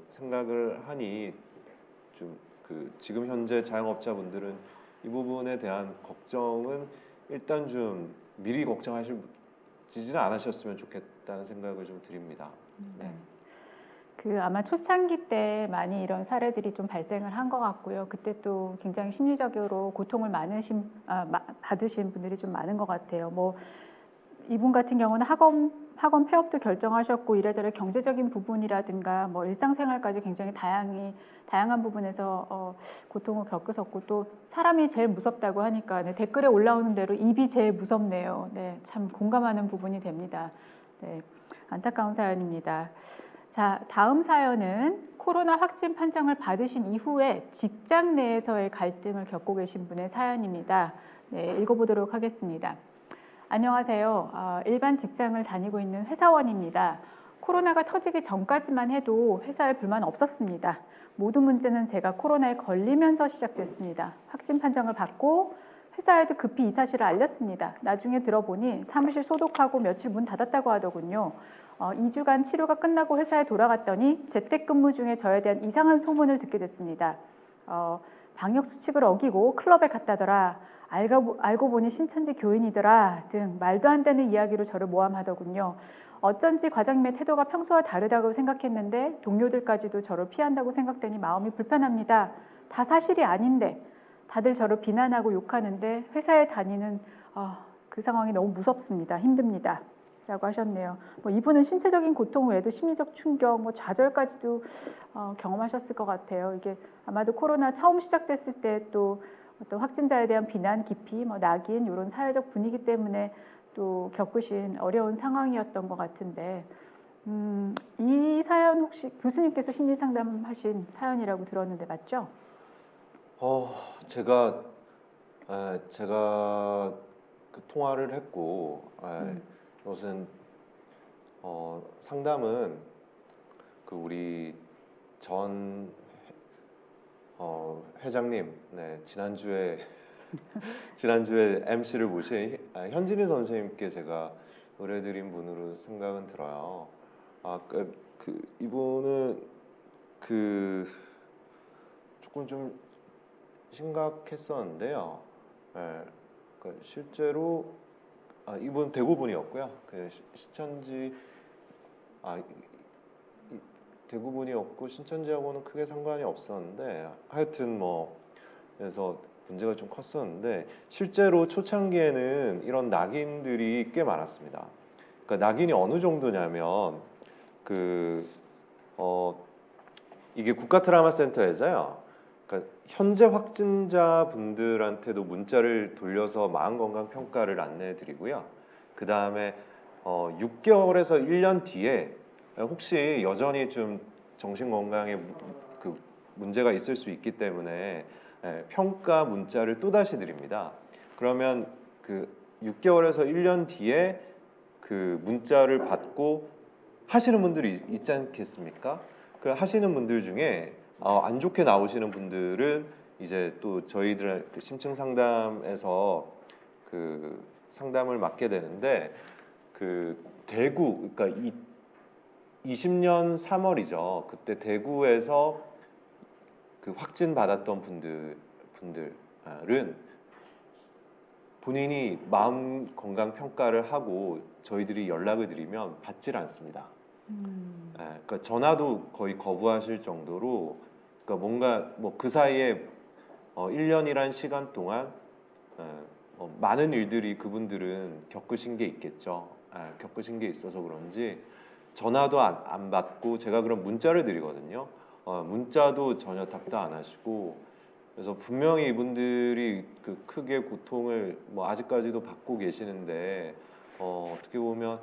생각을 하니 좀 지금 현재 자영업자분들은 이 부분에 대한 걱정은 일단 좀 미리 걱정하시지는 않으셨으면 좋겠다는 생각을 좀 드립니다. 네. 아마 초창기 때 많이 이런 사례들이 좀 발생을 한 것 같고요. 그때 또 굉장히 심리적으로 고통을 받으신 분들이 좀 많은 것 같아요. 뭐 이분 같은 경우는 학원 폐업도 결정하셨고 이래저래 경제적인 부분이라든가 뭐 일상생활까지 굉장히 다양한 부분에서 고통을 겪으셨고 또 사람이 제일 무섭다고 하니까 댓글에 올라오는 대로 입이 제일 무섭네요. 네, 참 공감하는 부분이 됩니다. 네, 안타까운 사연입니다. 자, 다음 사연은 코로나 확진 판정을 받으신 이후에 직장 내에서의 갈등을 겪고 계신 분의 사연입니다. 네, 읽어보도록 하겠습니다. 안녕하세요. 일반 직장을 다니고 있는 회사원입니다. 코로나가 터지기 전까지만 해도 회사에 불만 없었습니다. 모든 문제는 제가 코로나에 걸리면서 시작됐습니다. 확진 판정을 받고 회사에도 급히 이 사실을 알렸습니다. 나중에 들어보니 사무실 소독하고 며칠 문 닫았다고 하더군요. 2주간 치료가 끝나고 회사에 돌아갔더니 재택근무 중에 저에 대한 이상한 소문을 듣게 됐습니다. 방역수칙을 어기고 클럽에 갔다더라. 알고 보니 신천지 교인이더라 등 말도 안 되는 이야기로 저를 모함하더군요. 어쩐지 과장님의 태도가 평소와 다르다고 생각했는데 동료들까지도 저를 피한다고 생각되니 마음이 불편합니다. 다 사실이 아닌데 다들 저를 비난하고 욕하는데 회사에 다니는 그 상황이 너무 무섭습니다. 힘듭니다. 라고 하셨네요. 뭐 이분은 신체적인 고통 외에도 심리적 충격, 뭐 좌절까지도 경험하셨을 것 같아요. 이게 아마도 코로나 처음 시작됐을 때 또 어떤 확진자에 대한 비난, 기피, 뭐 낙인 이런 사회적 분위기 때문에 또 겪으신 어려운 상황이었던 것 같은데 이 사연 혹시 교수님께서 심리 상담하신 사연이라고 들었는데 맞죠? 제가 통화를 했고 우선 상담은 우리 전 회장님, 네, 지난주에 MC를 모신 현진희 선생님께 제가 의뢰드린 분으로 생각은 들어요. 이분은 조금 좀 심각했었는데요. 네, 실제로 이분 대구분이었고요. 대구분이었고 신천지하고는 크게 상관이 없었는데 하여튼 그래서 문제가 좀 컸었는데 실제로 초창기에는 이런 낙인들이 꽤 많았습니다. 그러니까 낙인이 어느 정도냐면 이게 국가트라우마센터에서요. 그러니까 현재 확진자분들한테도 문자를 돌려서 마음건강 평가를 안내해드리고요. 그 다음에 6개월에서 1년 뒤에 혹시 여전히 좀 정신건강에 문제가 있을 수 있기 때문에 평가 문자를 또다시 드립니다. 그러면 6개월에서 1년 뒤에 그 문자를 받고 하시는 분들이 있지 않겠습니까? 그 하시는 분들 중에 안 좋게 나오시는 분들은 이제 또 저희들 그 심층 상담에서 그 상담을 맡게 되는데 그 대구 그러니까 20년 3월이죠. 그때 대구에서 그 확진 받았던 분들은 본인이 마음 건강 평가를 하고 저희들이 연락을 드리면 받질 않습니다. 그러니까 전화도 거의 거부하실 정도로 그러니까 뭔가 뭐 그 사이에 1년이란 시간 동안 많은 일들이 그분들은 겪으신 게 있겠죠. 겪으신 게 있어서 그런지 전화도 안 받고 제가 그럼 문자를 드리거든요. 문자도 전혀 답도 안 하시고 그래서 분명히 이분들이 그 크게 고통을 뭐 아직까지도 받고 계시는데 어떻게 보면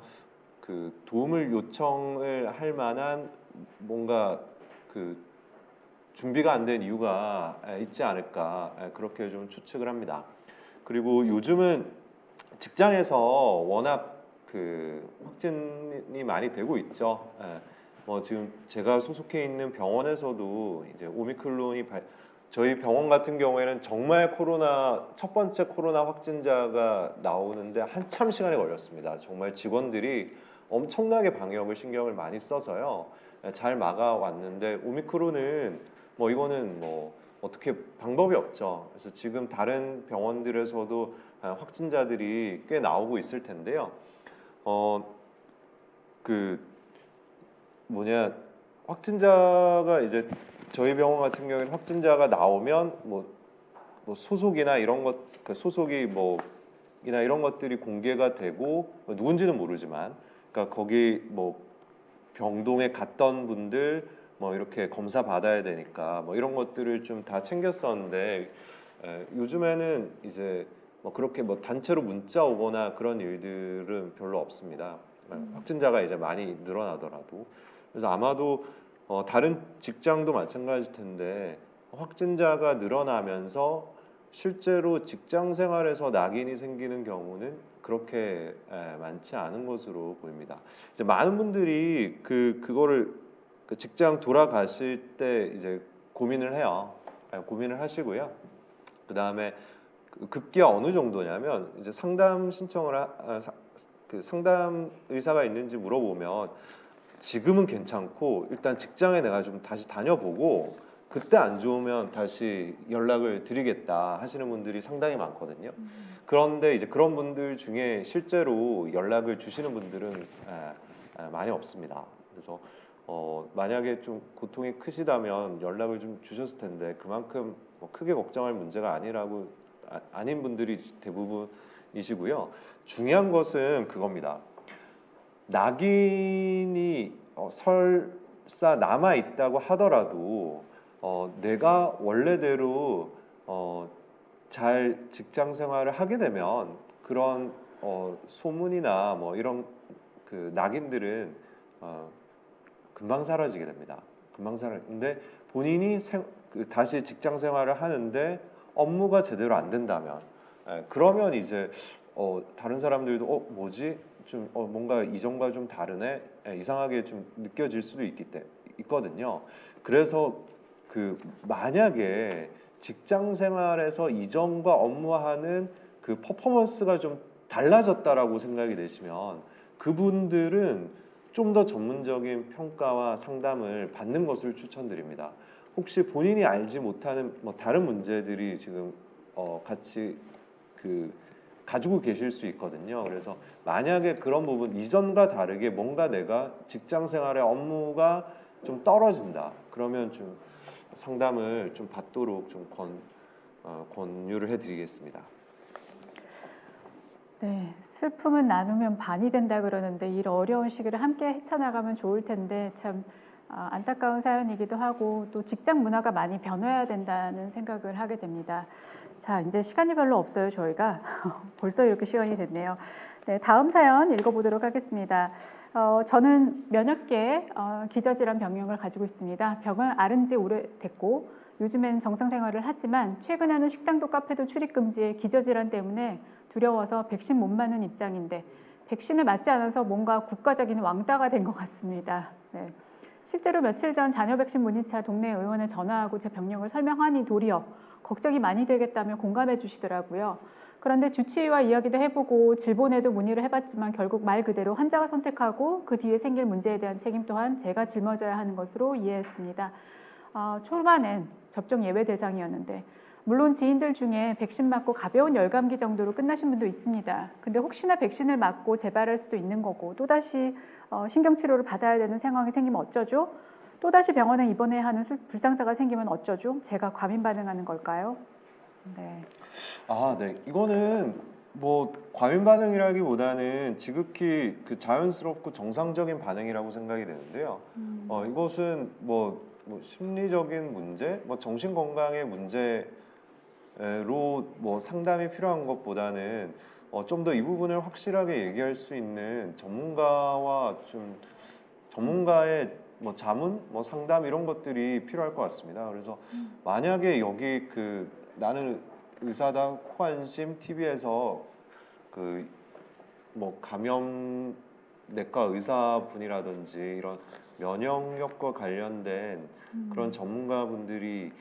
그 도움을 요청을 할 만한 뭔가 그 준비가 안 된 이유가 있지 않을까 그렇게 좀 추측을 합니다. 그리고 요즘은 직장에서 워낙 그 확진이 많이 되고 있죠. 지금 제가 소속해 있는 병원에서도 이제 오미크론이 저희 병원 같은 경우에는 정말 첫 번째 코로나 확진자가 나오는데 한참 시간이 걸렸습니다. 정말 직원들이 엄청나게 방역을 신경을 많이 써서요. 잘 막아왔는데 오미크론은 뭐 이거는 뭐 어떻게 방법이 없죠. 그래서 지금 다른 병원들에서도 확진자들이 꽤 나오고 있을 텐데요. 그 뭐냐 확진자가 이제 저희 병원 같은 경우에는 확진자가 나오면 뭐 소속이나 이런 것, 그 소속이 이나 이런 것들이 공개가 되고 누군지는 모르지만, 그러니까 거기 뭐 병동에 갔던 분들 이렇게 검사 받아야 되니까 이런 것들을 좀 다 챙겼었는데 요즘에는 이제 그렇게 단체로 문자 오거나 그런 일들은 별로 없습니다. 확진자가 이제 많이 늘어나더라도. 그래서 아마도 다른 직장도 마찬가지일 텐데 확진자가 늘어나면서 실제로 직장 생활에서 낙인이 생기는 경우는 그렇게 많지 않은 것으로 보입니다. 이제 많은 분들이 그거를 그 직장 돌아가실 때 이제 고민을 해요. 고민을 하시고요. 그 다음에 급기야 어느 정도냐면 이제 상담 신청을 그 상담 의사가 있는지 물어보면 지금은 괜찮고 일단 직장에 내가 좀 다시 다녀보고 그때 안 좋으면 다시 연락을 드리겠다 하시는 분들이 상당히 많거든요. 그런데 이제 그런 분들 중에 실제로 연락을 주시는 분들은 많이 없습니다. 그래서 만약에 좀 고통이 크시다면 연락을 좀 주셨을 텐데 그만큼 크게 걱정할 문제가 아닌 분들이 대부분이시고요. 중요한 것은 그겁니다. 낙인이 설사 남아 있다고 하더라도 내가 원래대로 잘 직장 생활을 하게 되면 그런 소문이나 이런 그 낙인들은 금방 사라지게 됩니다. 근데 본인이 다시 직장 생활을 하는데 업무가 제대로 안 된다면 그러면 이제 다른 사람들도 뭐지? 좀 뭔가 이전과 좀 다르네, 이상하게 좀 느껴질 수도 있거든요. 그래서 만약에 직장 생활에서 이전과 업무하는 그 퍼포먼스가 좀 달라졌다라고 생각이 되시면 그분들은 좀 더 전문적인 평가와 상담을 받는 것을 추천드립니다. 혹시 본인이 알지 못하는 다른 문제들이 지금 같이 가지고 계실 수 있거든요. 그래서 만약에 그런 부분 이전과 다르게 뭔가 내가 직장 생활의 업무가 좀 떨어진다. 그러면 좀 상담을 좀 받도록 좀 권유를 해드리겠습니다. 네, 슬픔은 나누면 반이 된다 그러는데 이 어려운 시기를 함께 헤쳐나가면 좋을 텐데 참 안타까운 사연이기도 하고 또 직장 문화가 많이 변해야 된다는 생각을 하게 됩니다. 자, 이제 시간이 별로 없어요, 저희가. 벌써 이렇게 시간이 됐네요. 네, 다음 사연 읽어보도록 하겠습니다. 저는 면역계 기저질환 병명을 가지고 있습니다. 병을 앓은 지 오래됐고 요즘엔 정상 생활을 하지만 최근에는 식당도 카페도 출입 금지에 기저질환 때문에 두려워서 백신 못 맞는 입장인데 백신을 맞지 않아서 뭔가 국가적인 왕따가 된 것 같습니다. 네. 실제로 며칠 전 자녀 백신 문의차 동네 의원에 전화하고 제 병력을 설명하니 도리어 걱정이 많이 되겠다며 공감해 주시더라고요. 그런데 주치의와 이야기도 해보고 질본에도 문의를 해봤지만 결국 말 그대로 환자가 선택하고 그 뒤에 생길 문제에 대한 책임 또한 제가 짊어져야 하는 것으로 이해했습니다. 초반엔 접종 예외 대상이었는데 물론 지인들 중에 백신 맞고 가벼운 열감기 정도로 끝나신 분도 있습니다. 근데 혹시나 백신을 맞고 재발할 수도 있는 거고 또다시 신경치료를 받아야 되는 상황이 생기면 어쩌죠? 또다시 병원에 입원해야 하는 불상사가 생기면 어쩌죠? 제가 과민 반응하는 걸까요? 네. 네. 이거는 뭐 과민 반응이라기보다는 지극히 그 자연스럽고 정상적인 반응이라고 생각이 되는데요. 이것은 뭐 심리적인 문제, 뭐 정신 건강의 문제로 뭐 상담이 필요한 것보다는 좀 더 이 부분을 확실하게 얘기할 수 있는 전문가와 좀 전문가의 뭐 자문, 뭐 상담 이런 것들이 필요할 것 같습니다. 그래서 만약에 여기 그 나는 의사다 코안심 TV에서 그 뭐 감염내과 의사분이라든지 이런 면역력과 관련된 그런 전문가분들이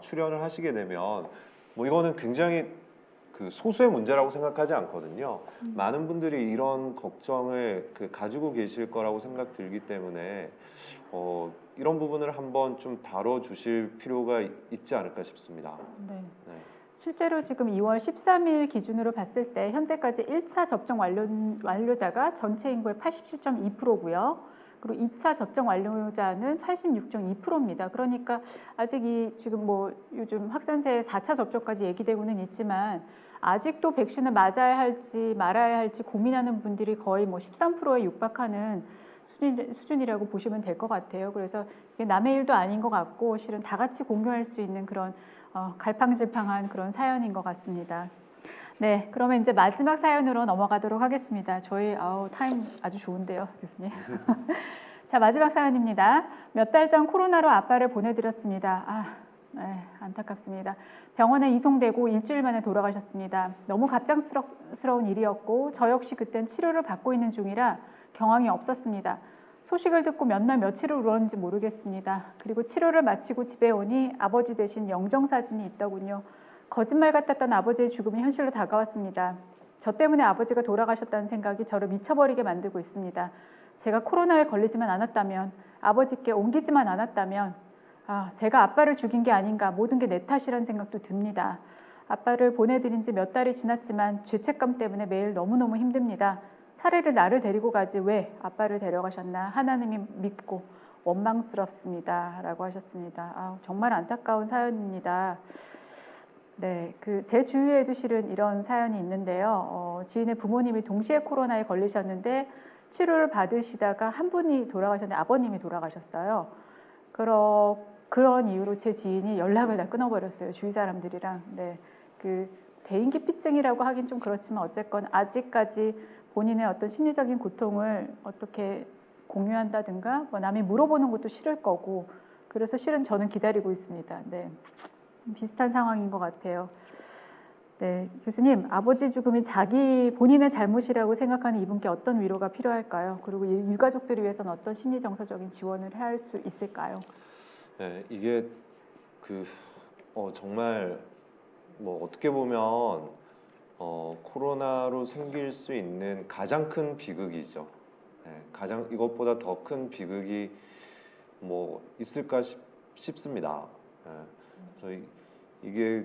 출연을 하시게 되면 뭐 이거는 굉장히 그 소수의 문제라고 생각하지 않거든요. 많은 분들이 이런 걱정을 가지고 계실 거라고 생각 들기 때문에 이런 부분을 한번 좀 다뤄주실 필요가 있지 않을까 싶습니다. 네. 네. 실제로 지금 2월 13일 기준으로 봤을 때 현재까지 1차 접종 완료자가 전체 인구의 87.2%고요. 그리고 2차 접종 완료자는 86.2%입니다. 그러니까 아직 지금 뭐 요즘 확산세 4차 접종까지 얘기되고는 있지만 아직도 백신을 맞아야 할지 말아야 할지 고민하는 분들이 거의 뭐 13%에 육박하는 수준이라고 보시면 될 것 같아요. 그래서 이게 남의 일도 아닌 것 같고 실은 다 같이 공유할 수 있는 그런 갈팡질팡한 그런 사연인 것 같습니다. 네, 그러면 이제 마지막 사연으로 넘어가도록 하겠습니다. 저희 타임 아주 좋은데요, 교수님. 자, 마지막 사연입니다. 몇 달 전 코로나로 아빠를 보내드렸습니다. 네, 안타깝습니다. 병원에 이송되고 일주일 만에 돌아가셨습니다. 너무 갑작스러운 일이었고 저 역시 그땐 치료를 받고 있는 중이라 경황이 없었습니다. 소식을 듣고 몇 날 며칠을 울었는지 모르겠습니다. 그리고 치료를 마치고 집에 오니 아버지 대신 영정사진이 있더군요. 거짓말 같았던 아버지의 죽음이 현실로 다가왔습니다. 저 때문에 아버지가 돌아가셨다는 생각이 저를 미쳐버리게 만들고 있습니다. 제가 코로나에 걸리지만 않았다면, 아버지께 옮기지만 않았다면 제가 아빠를 죽인 게 아닌가, 모든 게 내 탓이라는 생각도 듭니다. 아빠를 보내드린 지 몇 달이 지났지만 죄책감 때문에 매일 너무너무 힘듭니다. 차라리 나를 데리고 가지 왜 아빠를 데려가셨나 하나님이 믿고 원망스럽습니다. 라고 하셨습니다. 정말 안타까운 사연입니다. 네, 제 주위에도 실은 이런 사연이 있는데요. 지인의 부모님이 동시에 코로나에 걸리셨는데 치료를 받으시다가 한 분이 돌아가셨는데 아버님이 돌아가셨어요. 그런 이유로 제 지인이 연락을 다 끊어버렸어요. 주위 사람들이랑. 네, 대인기피증이라고 하긴 좀 그렇지만 어쨌건 아직까지 본인의 어떤 심리적인 고통을 어떻게 공유한다든가 뭐 남이 물어보는 것도 싫을 거고 그래서 실은 저는 기다리고 있습니다. 네, 비슷한 상황인 것 같아요. 네, 교수님, 아버지 죽음이 본인의 잘못이라고 생각하는 이분께 어떤 위로가 필요할까요? 그리고 이 유가족들을 위해서는 어떤 심리정서적인 지원을 할 수 있을까요? 네, 이게 정말 뭐 어떻게 보면 코로나로 생길 수 있는 가장 큰 비극이죠. 네, 이것보다 더 큰 비극이 뭐 있을까 싶습니다. 네, 이게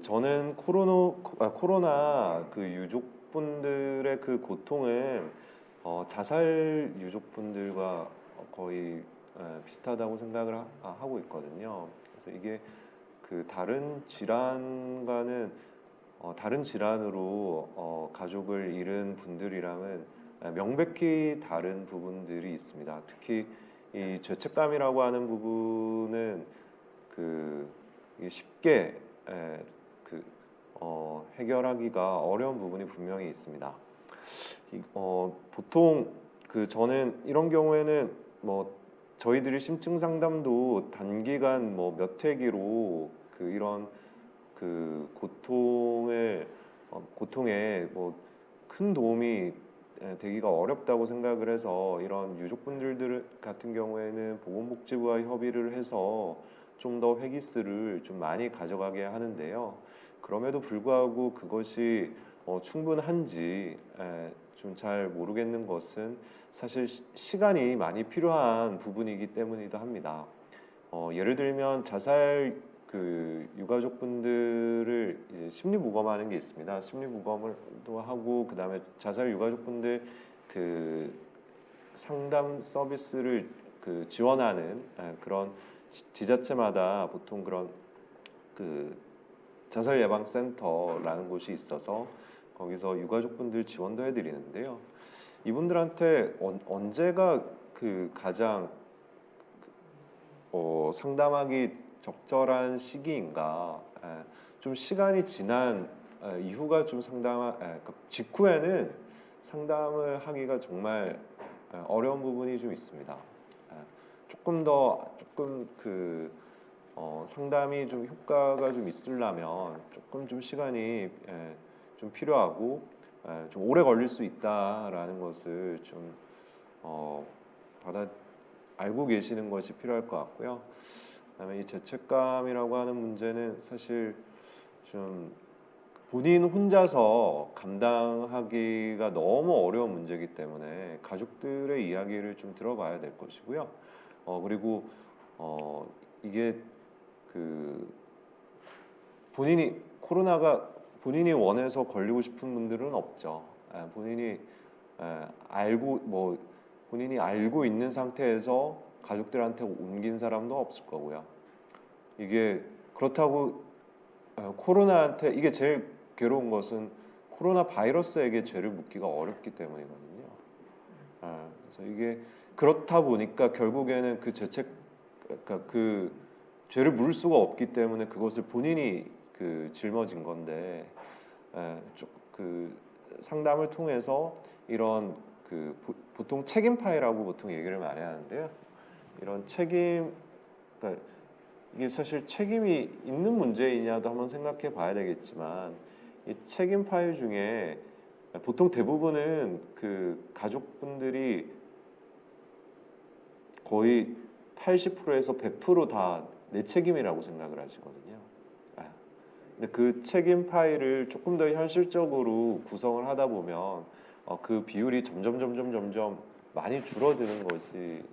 저는 코로나 유족분들의 고통은 자살 유족분들과 거의 비슷하다고 생각을 하고 있거든요. 그래서 이게 다른 질환과는 다른 질환으로 가족을 잃은 분들이랑은 명백히 다른 부분들이 있습니다. 특히 이 죄책감이라고 하는 부분은 이게 쉽게 해결하기가 어려운 부분이 분명히 있습니다. 보통 저는 이런 경우에는 뭐 저희들이 심층 상담도 단기간 뭐 몇 회기로 그 이런 그 고통에 뭐 큰 도움이 되기가 어렵다고 생각을 해서 이런 유족분들 같은 경우에는 보건복지부와 협의를 해서 좀 더 회기수를 좀 많이 가져가게 하는데요. 그럼에도 불구하고 그것이 충분한지 좀 잘 모르겠는 것은 사실 시간이 많이 필요한 부분이기 때문이기도 합니다. 예를 들면 자살 그 유가족분들을 이제 심리부검하는 게 있습니다. 심리부검을도 하고 그다음에 자살 유가족분들 그 상담 서비스를 그 지원하는 그런 지자체마다 보통 그런 그 자살 예방 센터라는 곳이 있어서 거기서 유가족분들 지원도 해드리는데요. 이분들한테 언제가 그 가장 상담하기 적절한 시기인가? 좀 시간이 지난 이후가 좀 그 직후에는 상담을 하기가 정말 어려운 부분이 좀 있습니다. 조금 그 상담이 좀 효과가 좀 있으려면 조금 좀 시간이 좀 필요하고 좀 오래 걸릴 수 있다라는 것을 좀 알고 계시는 것이 필요할 것 같고요. 그다음에 이 죄책감이라고 하는 문제는 사실 좀 본인 혼자서 감당하기가 너무 어려운 문제이기 때문에 가족들의 이야기를 좀 들어봐야 될 것이고요. 그리고 이게 그 본인이 원해서 걸리고 싶은 분들은 없죠. 본인이 알고 있는 상태에서 가족들한테 옮긴 사람도 없을 거고요. 이게 그렇다고 코로나한테 이게 제일 괴로운 것은 코로나 바이러스에게 죄를 묻기가 어렵기 때문이거든요. 그래서 이게 그렇다 보니까 결국에는 그러니까 그 죄를 물을 수가 없기 때문에 그것을 본인이 그 짊어진 건데 그 상담을 통해서 이런 그 보통 책임파이라고 보통 얘기를 많이 하는데요. 이런 그러니까 이게 사실 책임이 있는 문제이냐도 한번 생각해 봐야 되겠지만 이 책임 파일 중에 보통 대부분은 그 가족분들이 거의 80%에서 100% 다 내 책임이라고 생각을 하시거든요. 근데 그 책임 파일을 조금 더 현실적으로 구성을 하다 보면 그 비율이 점점 많이 줄어드는 것이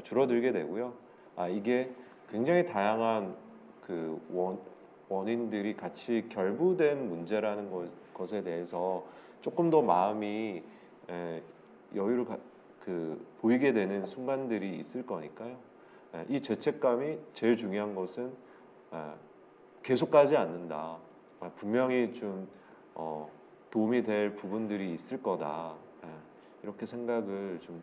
줄어들게 되고요. 이게 굉장히 다양한 그 원인들이 같이 결부된 문제라는 것에 대해서 조금 더 마음이 여유를 보이게 되는 순간들이 있을 거니까요. 이 죄책감이 제일 중요한 것은 계속 가지 않는다. 분명히 좀 도움이 될 부분들이 있을 거다. 이렇게 생각을 좀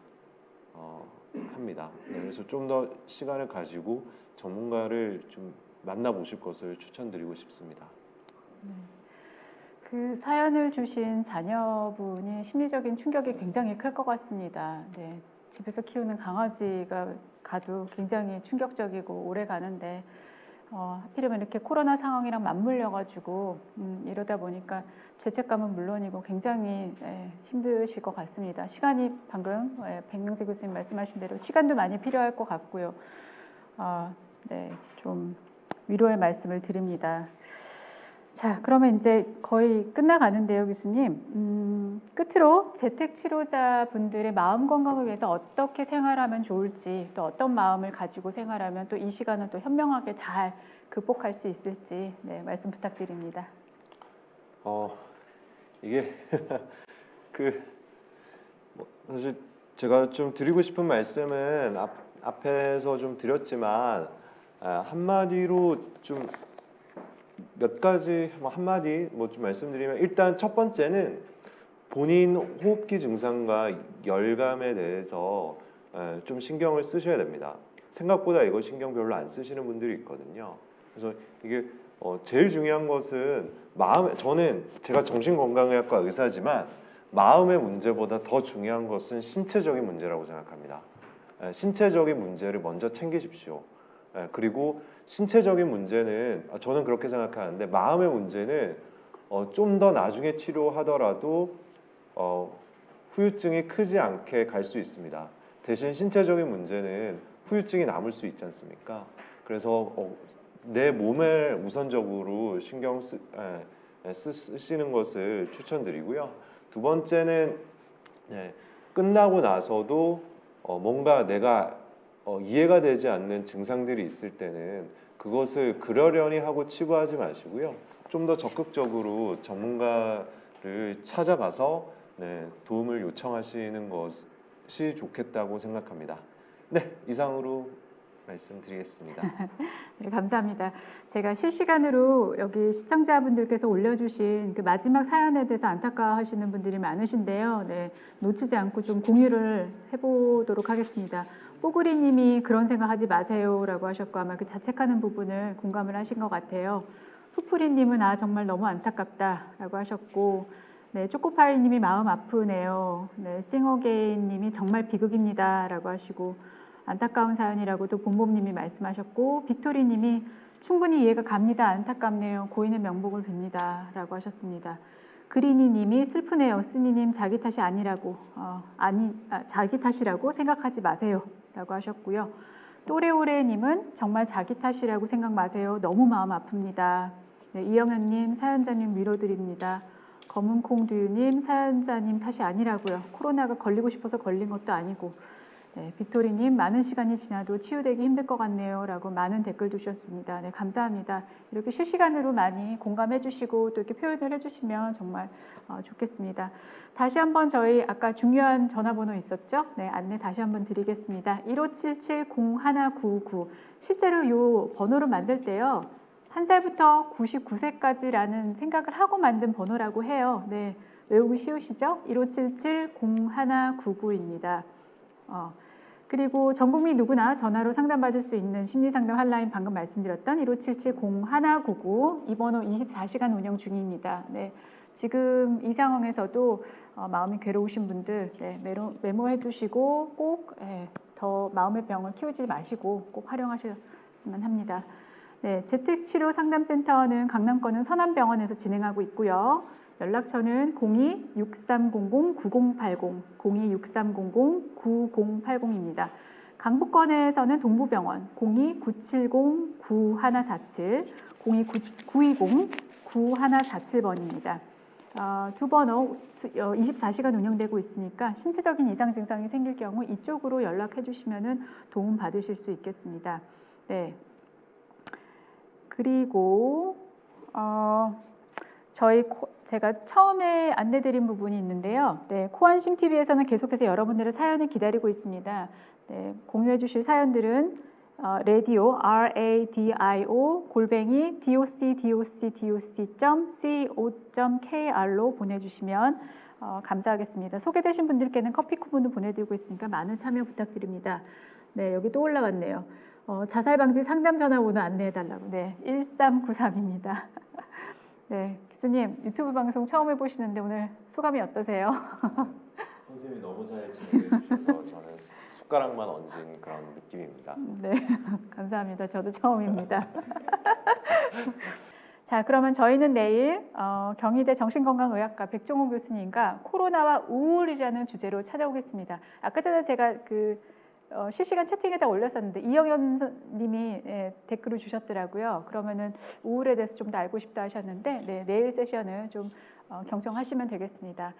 합니다. 그래서 좀 더 시간을 가지고 전문가를 좀 만나보실 것을 추천드리고 싶습니다. 그 사연을 주신 자녀분이 심리적인 충격이 굉장히 클 것 같습니다. 네, 집에서 키우는 강아지가 가도 굉장히 충격적이고 오래 가는데 하필이면 이렇게 코로나 상황이랑 맞물려가지고 이러다 보니까 죄책감은 물론이고 굉장히 힘드실 것 같습니다. 시간이 방금 백명재 교수님 말씀하신 대로 시간도 많이 필요할 것 같고요. 네, 좀 위로의 말씀을 드립니다. 자, 그러면 이제 거의 끝나가는데요, 교수님. 끝으로 재택 치료자분들의 마음 건강을 위해서 어떻게 생활하면 좋을지, 또 어떤 마음을 가지고 생활하면 또 이 시간을 또 현명하게 잘 극복할 수 있을지 말씀 부탁드립니다. 이게 사실 제가 좀 드리고 싶은 말씀은 앞에서 좀 드렸지만 한마디로 좀 몇 가지 한마디 좀 말씀드리면 일단 첫 번째는 본인 호흡기 증상과 열감에 대해서 좀 신경을 쓰셔야 됩니다. 생각보다 이거 신경 별로 안 쓰시는 분들이 있거든요. 그래서 이게 제일 중요한 것은 저는 제가 정신건강의학과 의사지만 마음의 문제보다 더 중요한 것은 신체적인 문제라고 생각합니다. 신체적인 문제를 먼저 챙기십시오. 그리고 신체적인 문제는 저는 그렇게 생각하는데 마음의 문제는 좀 더 나중에 치료하더라도 후유증이 크지 않게 갈 수 있습니다. 대신 신체적인 문제는 후유증이 남을 수 있지 않습니까? 그래서 내 몸을 우선적으로 신경 쓰시는 것을 추천드리고요. 두 번째는 끝나고 나서도 뭔가 내가 이해가 되지 않는 증상들이 있을 때는 그것을 그러려니 하고 치부하지 마시고요. 좀 더 적극적으로 전문가를 찾아가서 도움을 요청하시는 것이 좋겠다고 생각합니다. 네, 이상으로 말씀드리겠습니다. 네, 감사합니다. 제가 실시간으로 여기 시청자분들께서 올려주신 그 마지막 사연에 대해서 안타까워하시는 분들이 많으신데요. 네, 놓치지 않고 좀 공유를 해보도록 하겠습니다. 뽀구리님이 그런 생각하지 마세요라고 하셨고 아마 그 자책하는 부분을 공감을 하신 것 같아요. 푸푸리님은 정말 너무 안타깝다라고 하셨고, 네, 초코파이님이 마음 아프네요. 네, 싱어게인님이 정말 비극입니다라고 하시고. 안타까운 사연이라고 또 봄봄님이 말씀하셨고 빅토리님이 충분히 이해가 갑니다. 안타깝네요. 고인의 명복을 빕니다. 라고 하셨습니다. 그리니님이 슬프네요. 쓰니님 자기 탓이 아니라고 자기 탓이라고 생각하지 마세요. 라고 하셨고요. 또래오래님은 정말 자기 탓이라고 생각 마세요. 너무 마음 아픕니다. 네, 이영현님 사연자님 위로드립니다. 검은콩두유님 사연자님 탓이 아니라고요. 코로나가 걸리고 싶어서 걸린 것도 아니고. 네, 빅토리님 많은 시간이 지나도 치유되기 힘들 것 같네요 라고 많은 댓글 주셨습니다. 네, 감사합니다. 이렇게 실시간으로 많이 공감해 주시고 또 이렇게 표현을 해주시면 정말 좋겠습니다. 다시 한번 저희 아까 중요한 전화번호 있었죠? 네, 안내 다시 한번 드리겠습니다. 1577-0199 실제로 이 번호를 만들 때요 1살부터 99세까지라는 생각을 하고 만든 번호라고 해요. 네, 외우기 쉬우시죠? 1577-0199입니다. 그리고 전 국민 누구나 전화로 상담받을 수 있는 심리상담 핫라인 방금 말씀드렸던 1577-0199 이 번호 24시간 운영 중입니다. 네, 지금 이 상황에서도 마음이 괴로우신 분들 메모해 두시고 꼭 더 마음의 병을 키우지 마시고 꼭 활용하셨으면 합니다. 네, 재택치료 상담센터는 강남권은 선암병원에서 진행하고 있고요. 연락처는 02-6300-9080, 02-6300-9080입니다. 강북권에서는 동부병원 02-970-9147, 02-920-9147번입니다. 두 번호 24시간 운영되고 있으니까 신체적인 이상 증상이 생길 경우 이쪽으로 연락해 주시면 도움 받으실 수 있겠습니다. 네. 그리고 제가 처음에 안내드린 부분이 있는데요. 네, 코안심TV에서는 계속해서 여러분들의 사연을 기다리고 있습니다. 네, 공유해 주실 사연들은 radio docdoc.co.kr로 보내주시면 감사하겠습니다. 소개되신 분들께는 커피 쿠폰도 보내드리고 있으니까 많은 참여 부탁드립니다. 네, 여기 또 올라왔네요. 자살방지 상담 전화번호 안내해달라고. 네, 1393입니다. 네, 교수님 유튜브 방송 처음 해보시는데 오늘 소감이 어떠세요? 선생님이 너무 잘 진행해 주셔서 저는 숟가락만 얹은 그런 느낌입니다. 네, 감사합니다. 저도 처음입니다. 자, 그러면 저희는 내일 경희대 정신건강의학과 백종호 교수님과 코로나와 우울이라는 주제로 찾아오겠습니다. 아까 전에 제가 실시간 채팅에다 올렸었는데 이영현 님이 댓글을 주셨더라고요. 그러면은 우울에 대해서 좀 더 알고 싶다 하셨는데 내일 세션을 좀 경청하시면 되겠습니다.